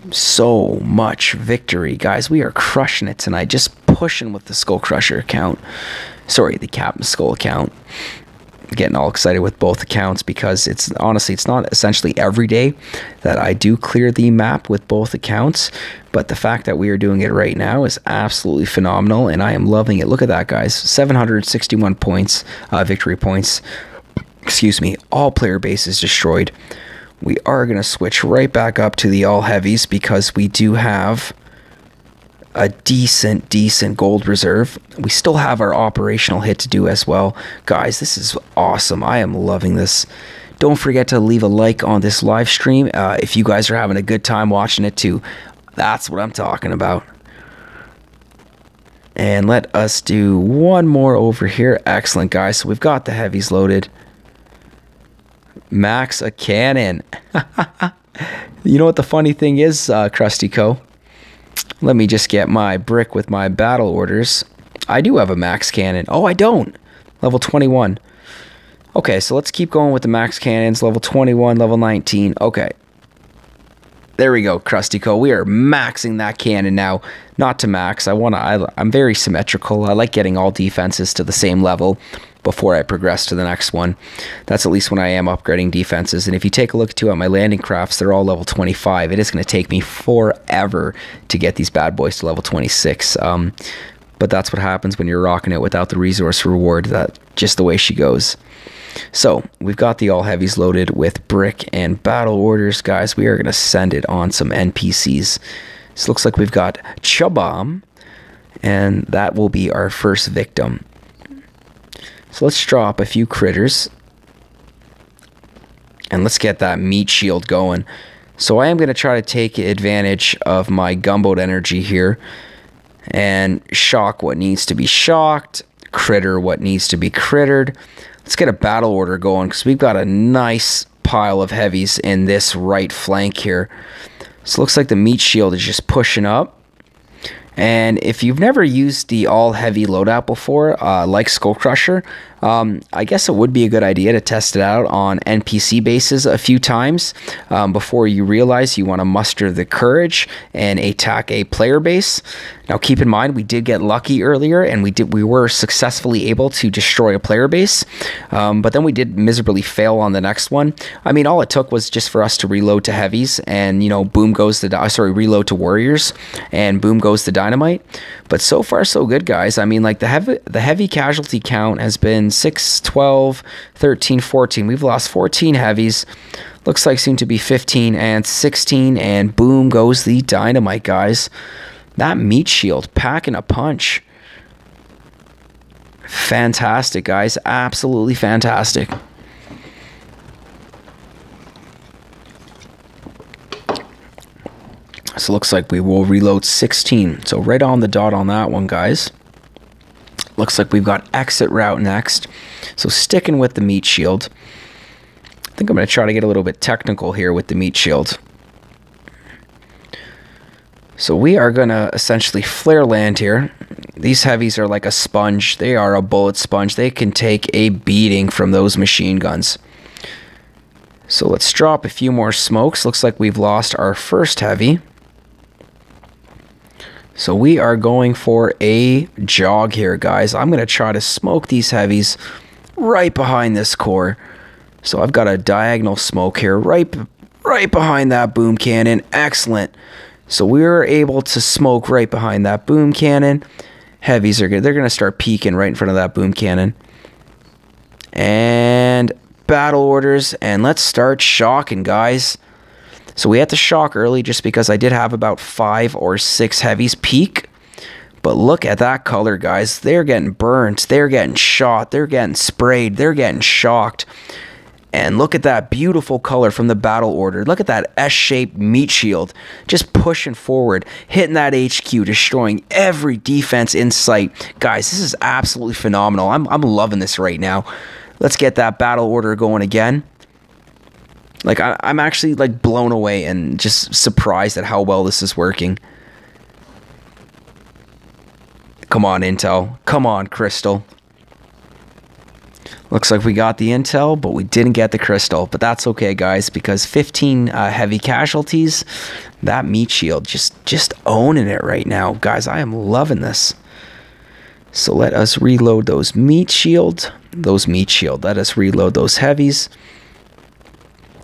So much victory, guys. We are crushing it tonight, just pushing with the SkullCrusher account. Sorry, the Captain Skull account. Getting all excited with both accounts because it's not essentially every day that I do clear the map with both accounts, but the fact that we are doing it right now is absolutely phenomenal, and I am loving it. Look at that, guys. 761 points, victory points. Excuse me. All player bases destroyed. We are going to switch right back up to the all heavies because we do have a decent gold reserve. We still have our operational hit to do as well. Guys, this is awesome. I am loving this. Don't forget to leave a like on this live stream if you guys are having a good time watching it too. That's what I'm talking about. And let us do 1 more over here. Excellent, guys. So we've got the heavies loaded. Max a cannon. You know what the funny thing is, Krustyco? Let me just get my brick with my battle orders. I do have a max cannon. Oh, I don't. Level 21. Okay, so let's keep going with the max cannons. Level 21, level 19. Okay. There we go, Krustyco. We are maxing that cannon now. Not to max. I'm very symmetrical. I like getting all defenses to the same level before I progress to the next one. That's at least when I am upgrading defenses. And if you take a look too at my landing crafts, they're all level 25. It is going to take me forever to get these bad boys to level 26. but that's what happens when you're rocking it without the resource reward. That just the way she goes. So we've got the all heavies loaded with brick and battle orders, guys. We are going to send it on some NPCs. This looks like we've got Chabam, and that will be our first victim. So let's drop a few critters, and let's get that meat shield going. So I am going to try to take advantage of my gunboat energy here and shock what needs to be shocked, critter what needs to be crittered. Let's get a battle order going because we've got a nice pile of heavies in this right flank here. So it looks like the meat shield is just pushing up. And if you've never used the all-heavy loadout before, like SkullCrusher, I guess it would be a good idea to test it out on NPC bases a few times before you realize you want to muster the courage and attack a player base. Now, keep in mind, we did get lucky earlier, and we were successfully able to destroy a player base, but then we did miserably fail on the next one. I mean, all it took was just for us to reload to heavies, and, you know, boom goes the... reload to warriors, and boom goes the dynamite. But so far, so good, guys. I mean, like, the heavy casualty count has been 6, 12, 13, 14. We've lost 14 heavies. Looks like soon to be 15 and 16, and boom goes the dynamite, guys. That meat shield packing a punch. Fantastic, guys. Absolutely fantastic. So it looks like we will reload 16. So right on the dot on that one, guys. Looks like we've got exit route next. So sticking with the meat shield. I think I'm going to try to get a little bit technical here with the meat shield. So we are going to essentially flare land here. These heavies are like a sponge. They are a bullet sponge. They can take a beating from those machine guns. So let's drop a few more smokes. Looks like we've lost our first heavy. So we are going for a jog here, guys. I'm going to try to smoke these heavies right behind this core. So I've got a diagonal smoke here right behind that boom cannon. Excellent. So we were able to smoke right behind that boom cannon. Heavies are good. They're going to start peeking right in front of that boom cannon. And battle orders. And let's start shocking, guys. So we had to shock early just because I did have about 5 or 6 heavies peak. But look at that color, guys. They're getting burnt. They're getting shot. They're getting sprayed. They're getting shocked. And look at that beautiful color from the battle order. Look at that S-shaped meat shield just pushing forward, hitting that HQ, destroying every defense in sight. Guys, this is absolutely phenomenal. I'm loving this right now. Let's get that battle order going again. Like, I'm actually, like, blown away and just surprised at how well this is working. Come on, Intel. Come on, Crystal. Looks like we got the intel, but we didn't get the crystal. But that's okay, guys, because 15 heavy casualties, that meat shield just owning it right now. Guys, I am loving this. So let us reload those meat shield. Let us reload those heavies.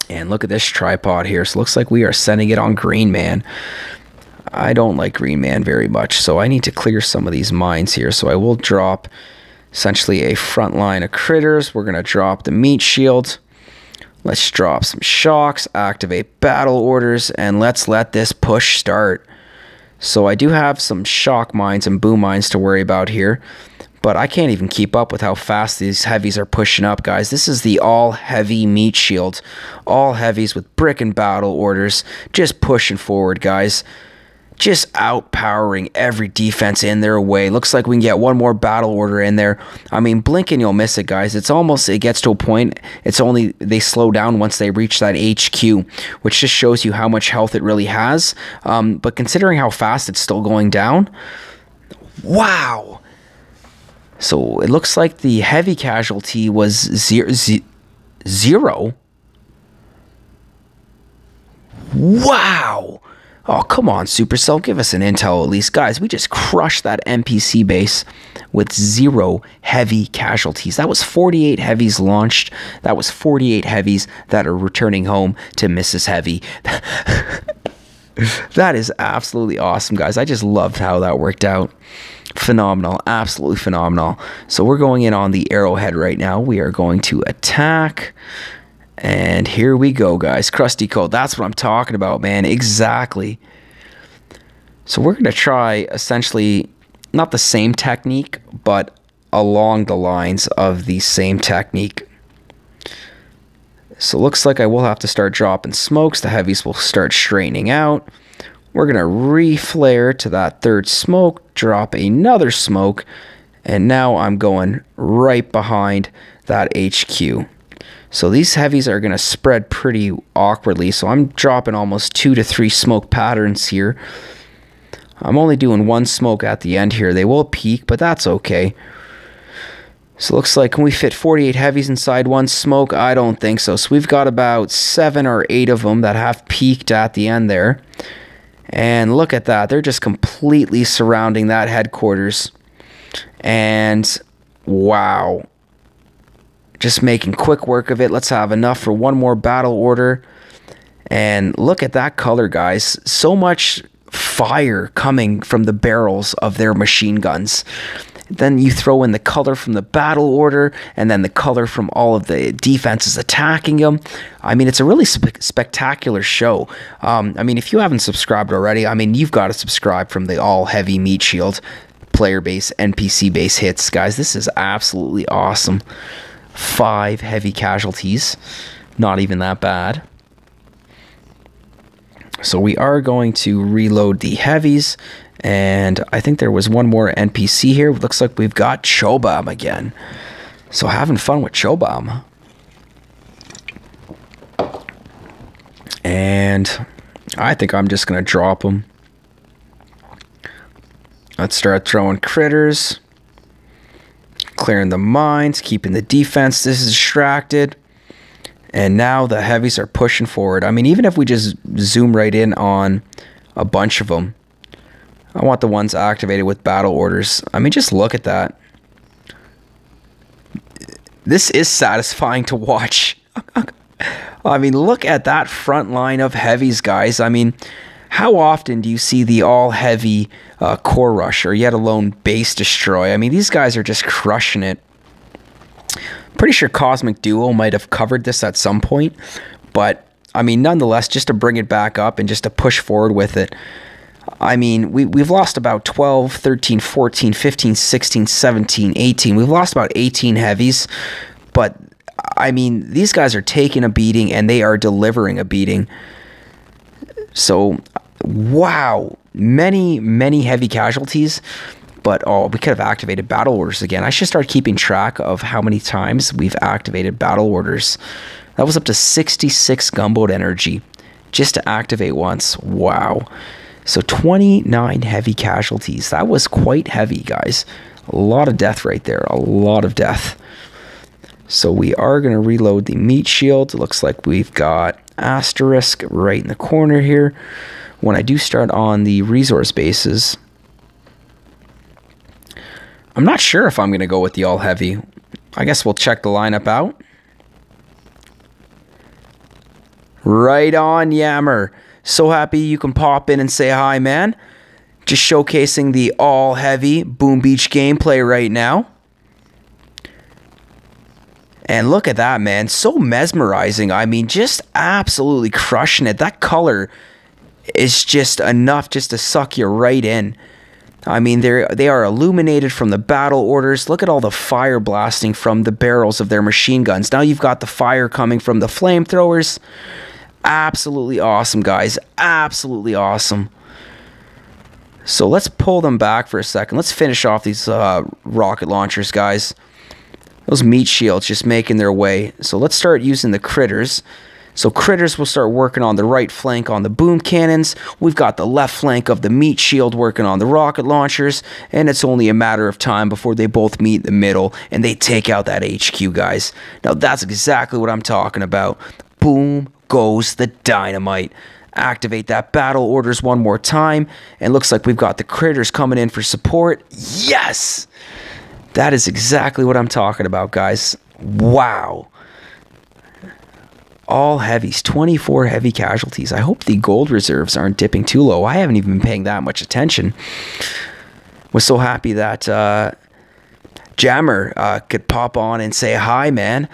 And look at this tripod here. So it looks like we are sending it on Green Man. I don't like Green Man very much, so I need to clear some of these mines here. So I will drop essentially a front line of critters. We're going to drop the meat shield. Let's drop some shocks, activate battle orders, and let's let this push start. So I do have some shock mines and boom mines to worry about here, but I can't even keep up with how fast these heavies are pushing up, guys. This is the all-heavy meat shield. All heavies with brick and battle orders, just pushing forward, guys. Just outpowering every defense in their way. Looks like we can get one more battle order in there. I mean, blink and you'll miss it, guys. It gets to a point, they slow down once they reach that HQ, which just shows you how much health it really has. But considering how fast it's still going down, wow. So it looks like the heavy casualty was zero. Wow. Oh, come on, Supercell. Give us an intel at least. Guys, we just crushed that NPC base with 0 heavy casualties. That was 48 heavies launched. That was 48 heavies that are returning home to Mrs. Heavy. That is absolutely awesome, guys. I just loved how that worked out. Phenomenal, absolutely phenomenal. So we're going in on the arrowhead right now. We are going to attack. And here we go, guys. Crusty Code. That's what I'm talking about, man. Exactly. So we're going to try essentially not the same technique, but along the lines of the same technique. So it looks like I will have to start dropping smokes. The heavies will start straightening out. We're going to re-flare to that third smoke, drop another smoke, and now I'm going right behind that HQ. So these heavies are going to spread pretty awkwardly, so I'm dropping almost 2 to 3 smoke patterns here. I'm only doing 1 smoke at the end here. They will peak, but that's okay. So it looks like, can we fit 48 heavies inside 1 smoke? I don't think so. So we've got about 7 or 8 of them that have peaked at the end there. And look at that. They're just completely surrounding that headquarters. And wow. Just making quick work of it. Let's have enough for 1 more battle order. And look at that color, guys. So much fire coming from the barrels of their machine guns. Then you throw in the color from the battle order, and then the color from all of the defenses attacking them. I mean, it's a really spectacular show. I mean, if you haven't subscribed already, I mean, you've got to subscribe from the all-heavy meat shield, player base, NPC base hits. Guys, this is absolutely awesome. 5 heavy casualties. Not even that bad. So we are going to reload the heavies. And I think there was 1 more NPC here. Looks like we've got Chobam again. So having fun with Chobam. And I think I'm just going to drop them. Let's start throwing critters. Clearing the mines. Keeping the defense distracted. And now the heavies are pushing forward. I mean, even if we just zoom right in on a bunch of them. I want the ones activated with battle orders. I mean, just look at that. This is satisfying to watch. I mean, look at that front line of heavies, guys. I mean, how often do you see the all-heavy core rush, or yet alone base destroy? I mean, these guys are just crushing it. Pretty sure Cosmic Duo might have covered this at some point. But, I mean, nonetheless, just to bring it back up and just to push forward with it. I mean, we've lost about 12, 13, 14, 15, 16, 17, 18. We've lost about 18 heavies. But, I mean, these guys are taking a beating and they are delivering a beating. So, wow. Many, many heavy casualties. But, oh, we could have activated battle orders again. I should start keeping track of how many times we've activated battle orders. That was up to 66 gunboat energy just to activate once. Wow. So 29 heavy casualties. That was quite heavy, guys. A lot of death right there. A lot of death. So we are going to reload the meat shield. It looks like we've got asterisk right in the corner here. When I do start on the resource bases, I'm not sure if I'm going to go with the all heavy. I guess we'll check the lineup out. Right on, Yammer. So happy you can pop in and say hi, man. Just showcasing the all-heavy Boom Beach gameplay right now. And look at that, man. So mesmerizing. I mean, just absolutely crushing it. That color is just enough just to suck you right in. I mean, they are illuminated from the battle orders. Look at all the fire blasting from the barrels of their machine guns. Now you've got the fire coming from the flamethrowers. Absolutely awesome, guys. Absolutely awesome. So let's pull them back for a second. Let's finish off these rocket launchers, guys. Those meat shields just making their way. So let's start using the critters. So critters will start working on the right flank on the boom cannons. We've got the left flank of the meat shield working on the rocket launchers. And it's only a matter of time before they both meet in the middle and they take out that HQ, guys. Now that's exactly what I'm talking about. Boom goes the dynamite. Activate that battle orders one more time. And looks like we've got the critters coming in for support. Yes! That is exactly what I'm talking about, guys. Wow. All heavies. 24 heavy casualties. I hope the gold reserves aren't dipping too low. I haven't even been paying that much attention. Was so happy that Jammer could pop on and say hi, man.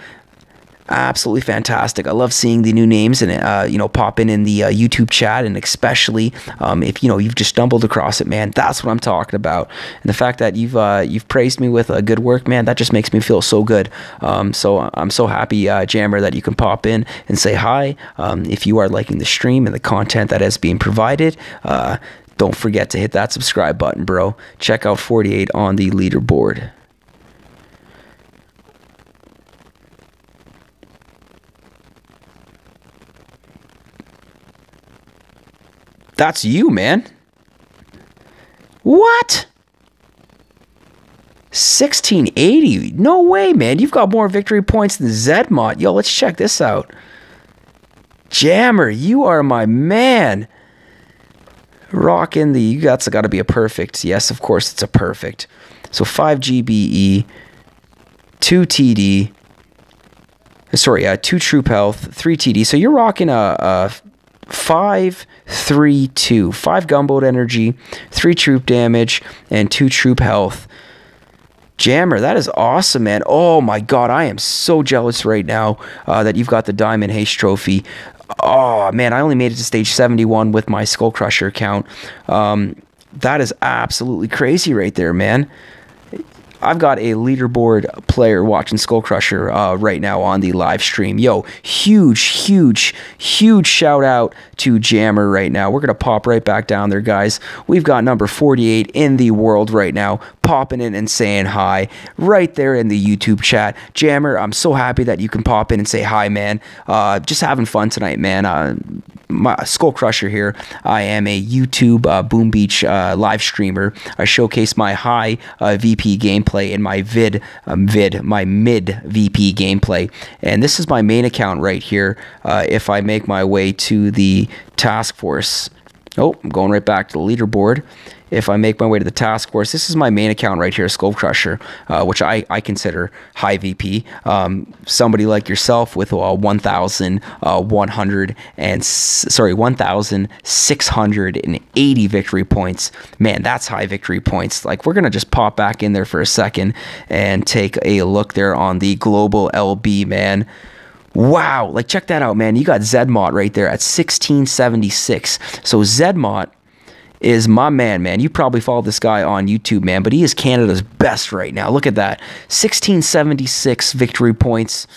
Absolutely fantastic. I love seeing the new names and pop in the YouTube chat, and especially if you've just stumbled across it, man. That's what I'm talking about. And the fact that you've praised me with good work, man, that just makes me feel so good. So I'm so happy, Jammer, that you can pop in and say hi. If you are liking the stream and the content that is being provided, don't forget to hit that subscribe button, bro. Check out 48 on the leaderboard. That's you, man. What? 1680? No way, man. You've got more victory points than Zedmont. Yo, let's check this out. Jammer, you are my man. Rockin' that's got to be a perfect. Yes, of course, it's a perfect. So 5 GBE, 2 TD. Sorry, 2 troop health, 3 TD. So you're rocking a 5, 3, 2. 5 gunboat energy, 3 troop damage, and 2 troop health. Jammer, that is awesome, man. Oh my god, I am so jealous right now that you've got the Diamond Haste Trophy. Oh man, I only made it to stage 71 with my SkullCrusher account. That is absolutely crazy right there, man. I've got a leaderboard player watching SkullCrusher right now on the live stream. Yo, huge shout out to Jammer right now. We're going to pop right back down there, guys. We've got number 48 in the world right now, popping in and saying hi right there in the YouTube chat. Jammer, I'm so happy that you can pop in and say hi, man. Just having fun tonight, man. My SkullCrusher here. I am a YouTube Boom Beach live streamer. I showcase my high VP gameplay in my my mid VP gameplay, and this is my main account right here. If I make my way to the task force, I'm going right back to the leaderboard. If I make my way to the task force, this is my main account right here, SkullCrusher, which I consider high VP. Somebody like yourself with 1,680 victory points. Man, that's high victory points. Like, we're gonna just pop back in there for a second and take a look there on the global LB, man. Wow, like check that out, man. You got Zedmont right there at 1676. So Zedmont is my man. You probably follow this guy on YouTube, man, but he is Canada's best right now. Look at that. 1676 victory points.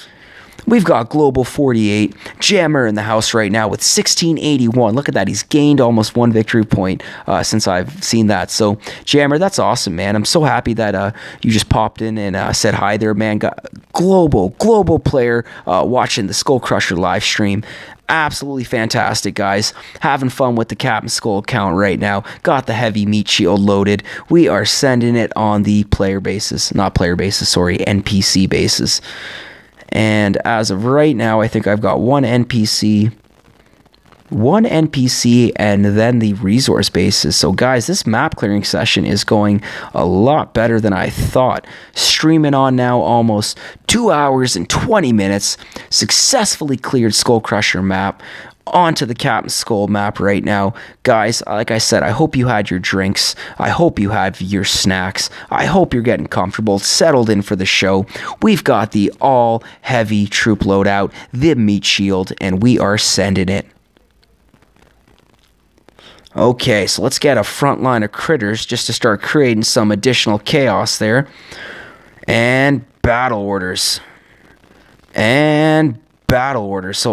We've got Global 48, Jammer in the house right now with 1681. Look at that. He's gained almost 1 victory point since I've seen that. So, Jammer, that's awesome, man. I'm so happy that you just popped in and said hi there, man. Got global player watching the SkullCrusher live stream. Absolutely fantastic, guys. Having fun with the Captain Skull account right now. Got the heavy meat shield loaded. We are sending it on the NPC basis. And as of right now, I think I've got one NPC and then the resource bases. So guys, this map clearing session is going a lot better than I thought. Streaming on now almost 2 hours and 20 minutes. Successfully cleared SkullCrusher map onto the Captain Skull map right now. Guys, like I said, I hope you had your drinks. I hope you had your snacks. I hope you're getting comfortable, settled in for the show. We've got the all heavy troop loadout, the meat shield, and we are sending it. Okay, so let's get a front line of critters just to start creating some additional chaos there. And battle orders. So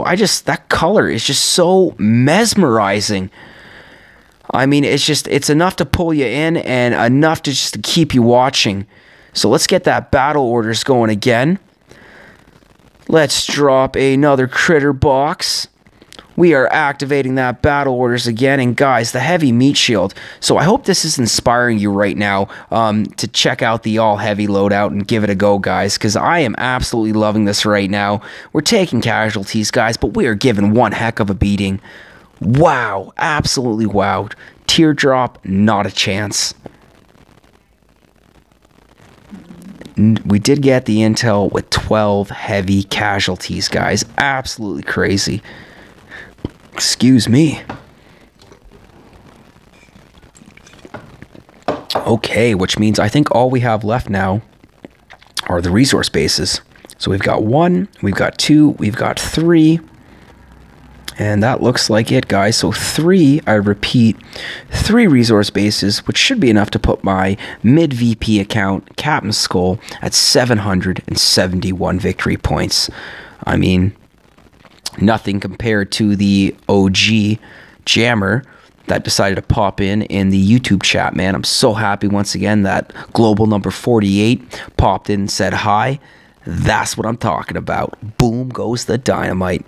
that color is just so mesmerizing. I mean, it's enough to pull you in and enough to just to keep you watching. So let's get that battle orders going again. Let's drop another critter box. We are activating that battle orders again, and guys, the heavy meat shield. So I hope this is inspiring you right now to check out the all heavy loadout and give it a go, guys, because I am absolutely loving this right now. We're taking casualties, guys, but we are giving one heck of a beating. Wow, absolutely wowed. Teardrop, not a chance. We did get the intel with 12 heavy casualties, guys. Absolutely crazy. Excuse me. Okay, which means I think all we have left now are the resource bases. So we've got 1, we've got 2, we've got 3. And that looks like it, guys. So 3, I repeat, 3 resource bases, which should be enough to put my mid-VP account, Captain Skull, at 771 victory points. I mean, nothing compared to the OG Jammer that decided to pop in the YouTube chat, man. I'm so happy once again that global number 48 popped in and said hi. That's what I'm talking about. Boom goes the dynamite.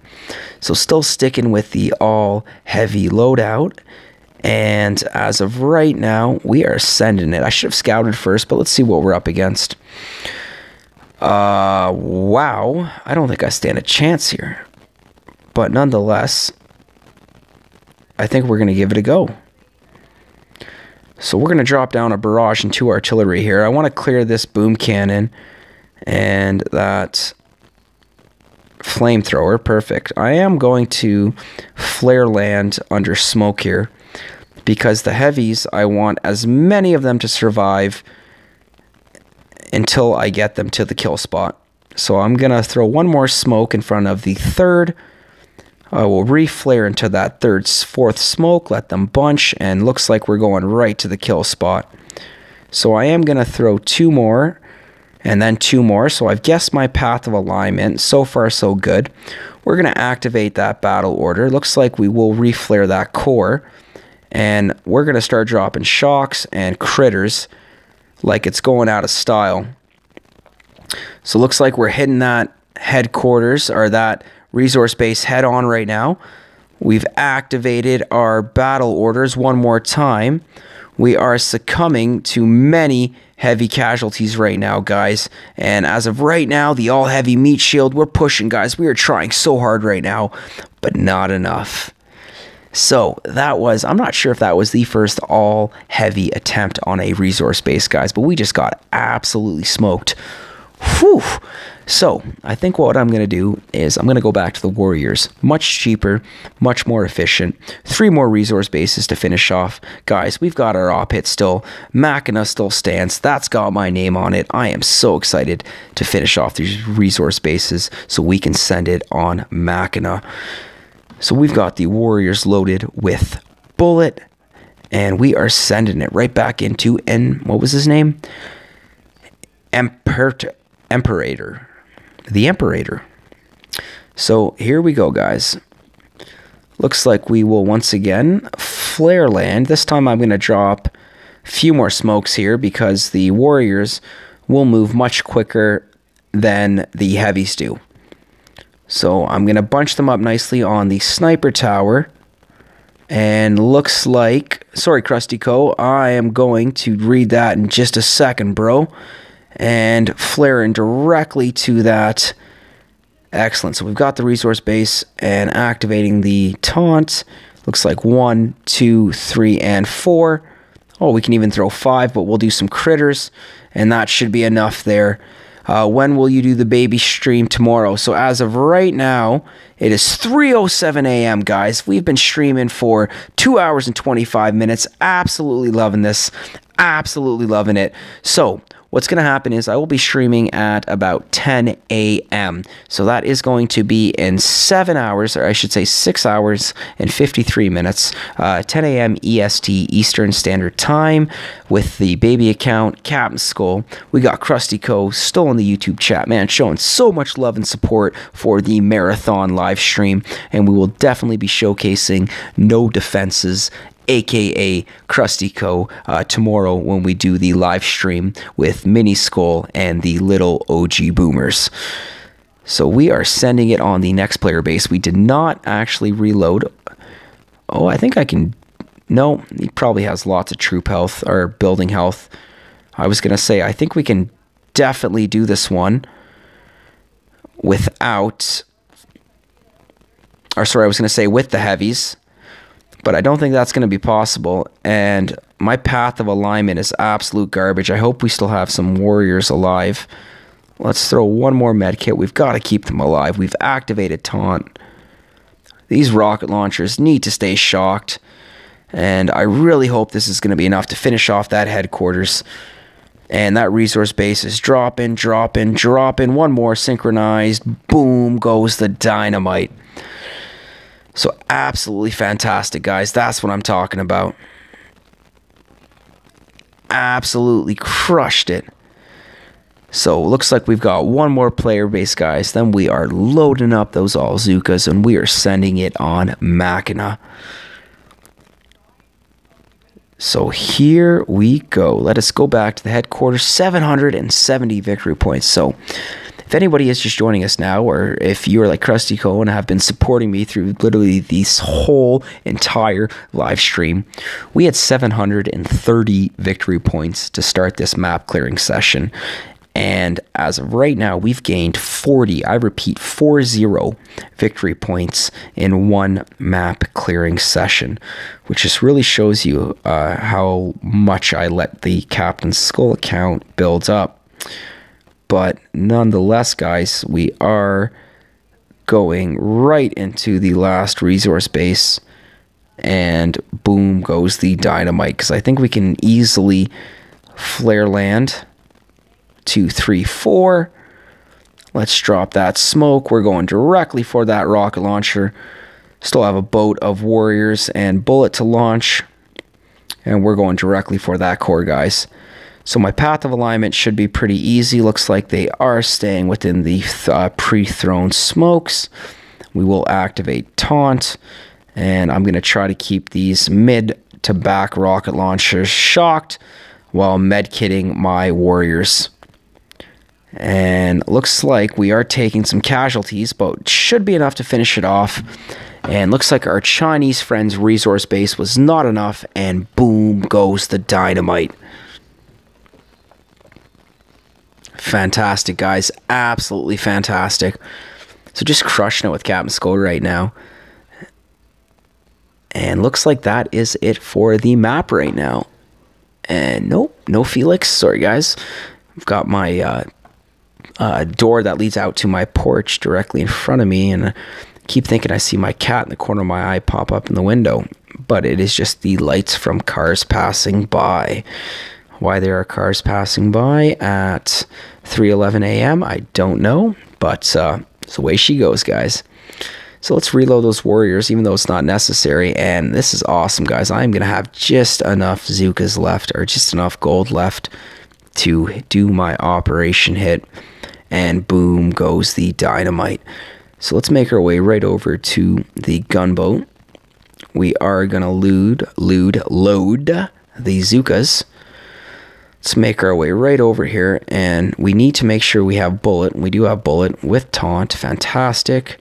So still sticking with the all heavy loadout. And as of right now, we are sending it. I should have scouted first, but let's see what we're up against. Wow. I don't think I stand a chance here. But nonetheless, I think we're going to give it a go. So we're going to drop down a barrage and 2 artillery here. I want to clear this boom cannon and that flamethrower. Perfect. I am going to flare land under smoke here because the heavies, I want as many of them to survive until I get them to the kill spot. So I'm going to throw 1 more smoke in front of the 3rd. I will re-flare into that 3rd, 4th smoke, let them bunch, and looks like we're going right to the kill spot. So I am going to throw 2 more, and then 2 more. So I've guessed my path of alignment. So far, so good. We're going to activate that battle order. Looks like we will re-flare that core, and we're going to start dropping shocks and critters like it's going out of style. So looks like we're hitting that headquarters, or that resource base head on right now. We've activated our battle orders 1 more time. We are succumbing to many heavy casualties right now, guys. And as of right now, the all heavy meat shield, we're pushing, guys. We are trying so hard right now, but not enough. So that was, I'm not sure if that was the first all heavy attempt on a resource base, guys, but we just got absolutely smoked. Whew. So I think what I'm going to do is I'm going to go back to the Warriors. Much cheaper, much more efficient. 3 more resource bases to finish off. Guys, we've got our op hit still. Machina still stands. That's got my name on it. I am so excited to finish off these resource bases so we can send it on Machina. So we've got the Warriors loaded with Bullet, and we are sending it right back into, and what was his name? Imperator. The Imperator. So here we go, guys. Looks like we will once again flare land. This time I'm going to drop a few more smokes here because the Warriors will move much quicker than the heavies do. So I'm going to bunch them up nicely on the sniper tower. And looks like, sorry, Krusty Co, I am going to read that in just a second, bro. And flaring directly to that. Excellent. So we've got the resource base and activating the taunt. Looks like 1, 2, 3, and 4. Oh, we can even throw 5, but we'll do some critters, and that should be enough there. When will you do the baby stream tomorrow? So as of right now, it is 3:07 a.m., guys. We've been streaming for 2 hours and 25 minutes. Absolutely loving this. Absolutely loving it. So what's going to happen is I will be streaming at about 10 a.m. So that is going to be in 7 hours, or I should say 6 hours and 53 minutes, 10 a.m. EST, Eastern Standard Time, with the baby account, Captain Skull. We got Krusty Co. still in the YouTube chat, man, showing so much love and support for the marathon live stream. And we will definitely be showcasing No Defenses, aka Krusty Co, tomorrow when we do the live stream with Mini Skull and the little OG boomers. So we are sending it on the next player base. We did not actually reload. Oh, I think I can. No, he probably has lots of troop health or building health. I was gonna say I think we can definitely do this one without, or sorry, I was gonna say with the heavies. But I don't think that's going to be possible, and my path of alignment is absolute garbage. I hope we still have some Warriors alive. Let's throw 1 more medkit. We've got to keep them alive. We've activated taunt. These rocket launchers need to stay shocked. And I really hope this is going to be enough to finish off that headquarters. And that resource base is dropping, dropping, dropping. One more synchronized. Boom goes the dynamite. So absolutely fantastic, guys. That's what I'm talking about. Absolutely crushed it. So looks like we've got one more player base, guys. Then we are loading up those All-Zukas and we are sending it on Machina. So here we go. Let us go back to the headquarters. 770 victory points. So if anybody is just joining us now, or if you are like Krusty Cole and have been supporting me through literally this whole entire live stream, we had 730 victory points to start this map clearing session. And as of right now, we've gained 40, I repeat, 40 victory points in one map clearing session, which just really shows you how much I let the Captain Skull account build up. But nonetheless, guys, we are going right into the last resource base, and boom goes the dynamite, because I think we can easily flare land. 2, 3, 4. Let's drop that smoke. We're going directly for that rocket launcher. Still have a boat of warriors and bullet to launch, and we're going directly for that core, guys. So my path of alignment should be pretty easy. Looks like they are staying within the pre-thrown smokes. We will activate taunt, and I'm going to try to keep these mid to back rocket launchers shocked while medkitting my warriors. And looks like we are taking some casualties, but should be enough to finish it off. And looks like our Chinese friend's resource base was not enough, and boom goes the dynamite. Fantastic, guys. Absolutely fantastic. So just crushing it with Captain Skull right now. And looks like that is it for the map right now. And nope, no Felix. Sorry, guys. I've got my door that leads out to my porch directly in front of me, and I keep thinking I see my cat in the corner of my eye pop up in the window, but it is just the lights from cars passing by. Why there are cars passing by at 3:11 a.m. I don't know, but it's the way she goes, guys. So let's reload those warriors, even though it's not necessary. And this is awesome, guys. I'm gonna have just enough Zukas left, or just enough gold left to do my operation hit, and boom goes the dynamite. So let's make our way right over to the gunboat. We are gonna load the Zukas. Let's make our way right over here, and we need to make sure we have bullet. We do have bullet with taunt. Fantastic.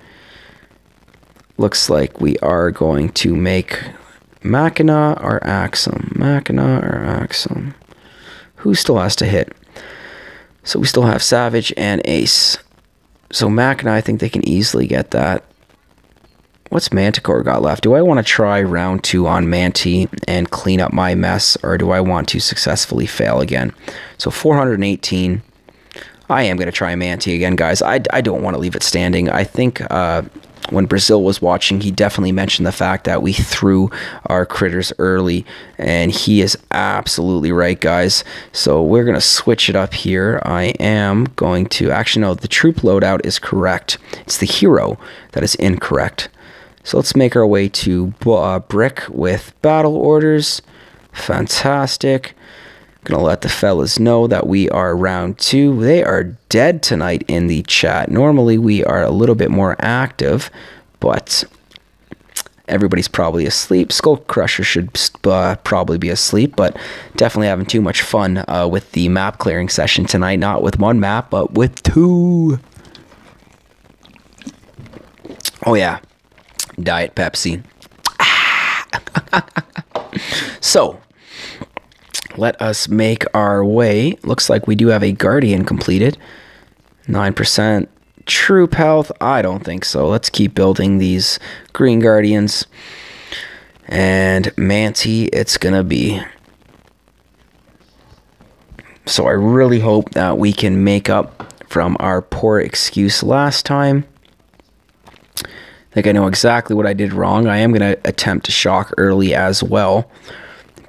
Looks like we are going to make Machina or Axum. Machina or Axum. Who still has to hit? So we still have Savage and Ace. So Machina, I think they can easily get that. What's Manticore got left? Do I want to try round 2 on Manti and clean up my mess, or do I want to successfully fail again? So 418. I am going to try Manti again, guys. I don't want to leave it standing. I think when Brazil was watching, he definitely mentioned the fact that we threw our critters early, and he is absolutely right, guys. So we're going to switch it up here. I am going to, actually no, the troop loadout is correct. It's the hero that is incorrect. So let's make our way to Brick with battle orders. Fantastic. Gonna let the fellas know that we are round 2. They are dead tonight in the chat. Normally we are a little bit more active, but everybody's probably asleep. SkullCrusher should probably be asleep, but definitely having too much fun with the map clearing session tonight. Not with one map, but with 2. Oh yeah, Diet Pepsi. So let us make our way. Looks like we do have a Guardian completed. 9% troop health. I don't think so. Let's keep building these green Guardians. And Manti, it's going to be. So I really hope that we can make up from our poor excuse last time. think I know exactly what I did wrong. I am going to attempt to shock early as well,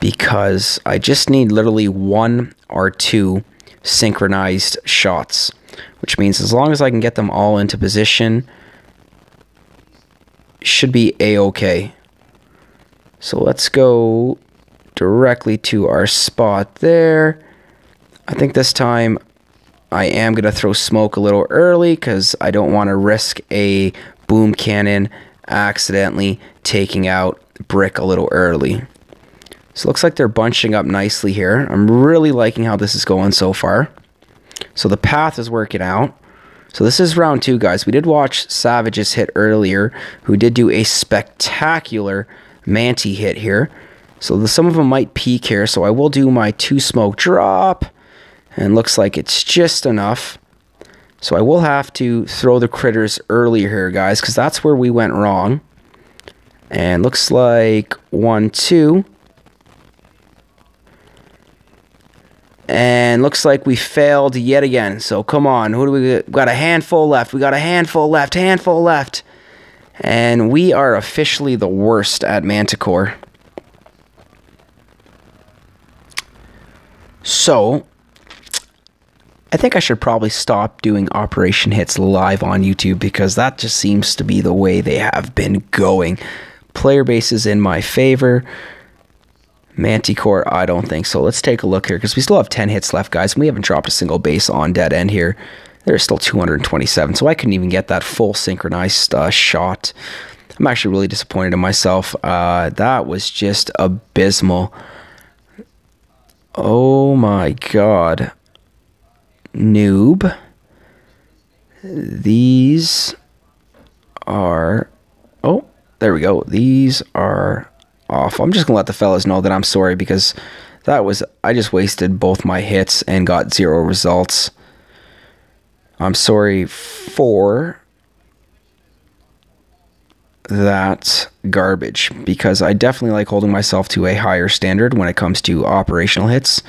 because I just need literally 1 or 2 synchronized shots, which means as long as I can get them all into position, should be a-okay. So let's go directly to our spot there. I think this time I am going to throw smoke a little early because I don't want to risk a boom cannon accidentally taking out brick a little early. So it looks like they're bunching up nicely here. I'm really liking how this is going so far. So the path is working out. So this is round 2, guys. We did watch Savage's hit earlier, who did do a spectacular Manti hit here. So some of them might peak here, so I will do my 2 smoke drop. And looks like it's just enough. So I will have to throw the critters earlier here, guys, because that's where we went wrong. And looks like 1, 2. And looks like we failed yet again. So come on, who do we got? A handful left. We got a handful left. And we are officially the worst at Manticore. So I think I should probably stop doing Operation Hits live on YouTube, because that just seems to be the way they have been going. Player base is in my favor. Manticore, I don't think so. Let's take a look here, because we still have 10 hits left, guys. And we haven't dropped a single base on dead end here. There's still 227, so I couldn't even get that full synchronized shot. I'm actually really disappointed in myself. That was just abysmal. Oh my god. Noob. These are... Oh, there we go. These are off. I'm just going to let the fellas know that I'm sorry, because that was... I just wasted both my hits and got 0 results. I'm sorry for that garbage, because I definitely like holding myself to a higher standard when it comes to operational hits,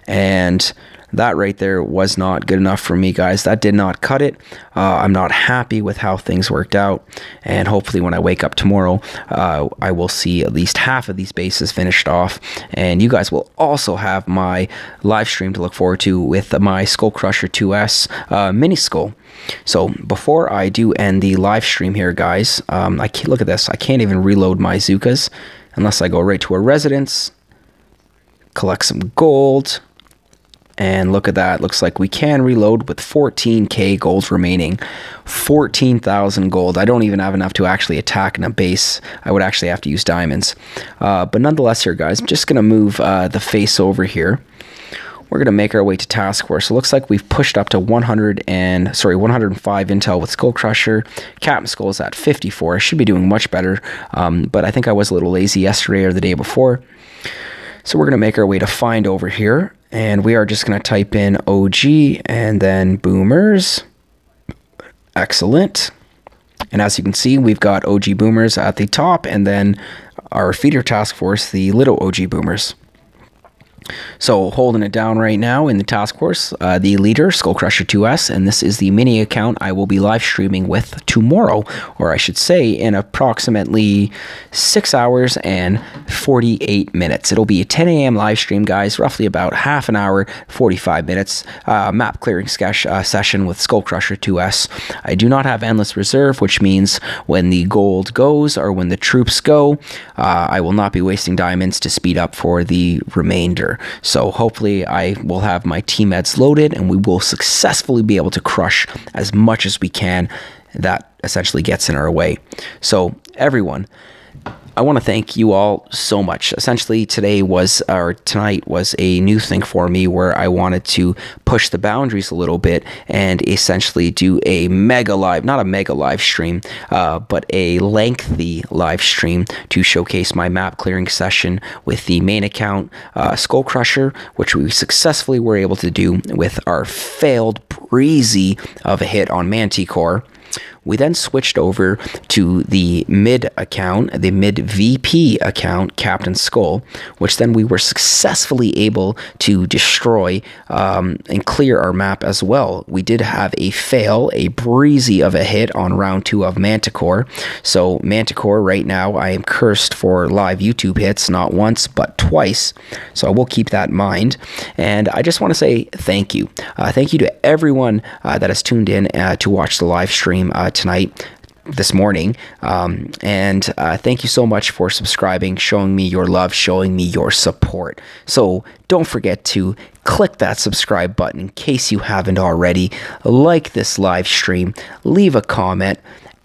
and that right there was not good enough for me, guys. That did not cut it. I'm not happy with how things worked out, and hopefully when I wake up tomorrow, I will see at least half of these bases finished off, and you guys will also have my live stream to look forward to with my SkullCrusher 2S mini skull. So before I do end the live stream here, guys, look at this. I can't even reload my Zookas unless I go right to a residence, collect some gold. And look at that. Looks like we can reload with 14k gold remaining. 14,000 gold. I don't even have enough to actually attack in a base. I would actually have to use diamonds. But nonetheless here, guys, I'm just going to move the face over here. We're going to make our way to Task Force. It looks like we've pushed up to 105 intel with SkullCrusher. Captain Skull is at 54. I should be doing much better. But I think I was a little lazy yesterday or the day before. So we're going to make our way to Find over here. And we are just going to type in OG and then Boomers. Excellent. And as you can see, we've got OG Boomers at the top, and then our feeder task force, the little OG Boomers. So holding it down right now in the task force, the leader, SkullCrusher 2S, and this is the mini account I will be live streaming with tomorrow, or I should say in approximately 6 hours and 48 minutes. It'll be a 10 a.m. live stream, guys, roughly about half an hour, 45 minutes, map clearing session with SkullCrusher 2S. I do not have endless reserve, which means when the gold goes or when the troops go, I will not be wasting diamonds to speed up for the remainder. So hopefully I will have my team-meds loaded and we will successfully be able to crush as much as we can that essentially gets in our way. So everyone, I want to thank you all so much. Essentially tonight was a new thing for me where I wanted to push the boundaries a little bit and essentially do a mega live, not a mega live stream, but a lengthy live stream to showcase my map clearing session with the main account, SkullCrusher, which we successfully were able to do with our failed breezy of a hit on Manticore. We then switched over to the mid account, the mid VP account, Captain Skull, which then we were successfully able to destroy and clear our map as well. We did have a fail, a breezy of a hit on round 2 of Manticore. So Manticore, right now, I am cursed for live YouTube hits, not once, but twice. So I will keep that in mind. And I just want to say thank you. Thank you to everyone that has tuned in to watch the live stream tonight, this morning, and thank you so much for subscribing, showing me your love, showing me your support. So don't forget to click that subscribe button in case you haven't already, like this live stream, leave a comment,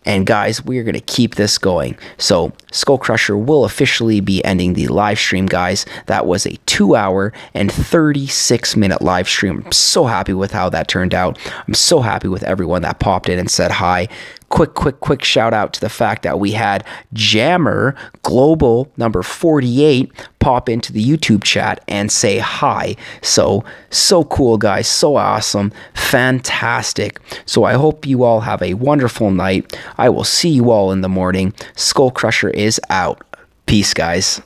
and guys, we're going to keep this going. So SkullCrusher will officially be ending the live stream, guys. That was a 2-hour and 36-minute live stream. I'm so happy with how that turned out. I'm so happy with everyone that popped in and said hi. Quick shout out to the fact that we had Jammer Global number 48 pop into the YouTube chat and say hi. So cool, guys. So awesome. Fantastic. So I hope you all have a wonderful night. I will see you all in the morning. SkullCrusher is out. Peace, guys.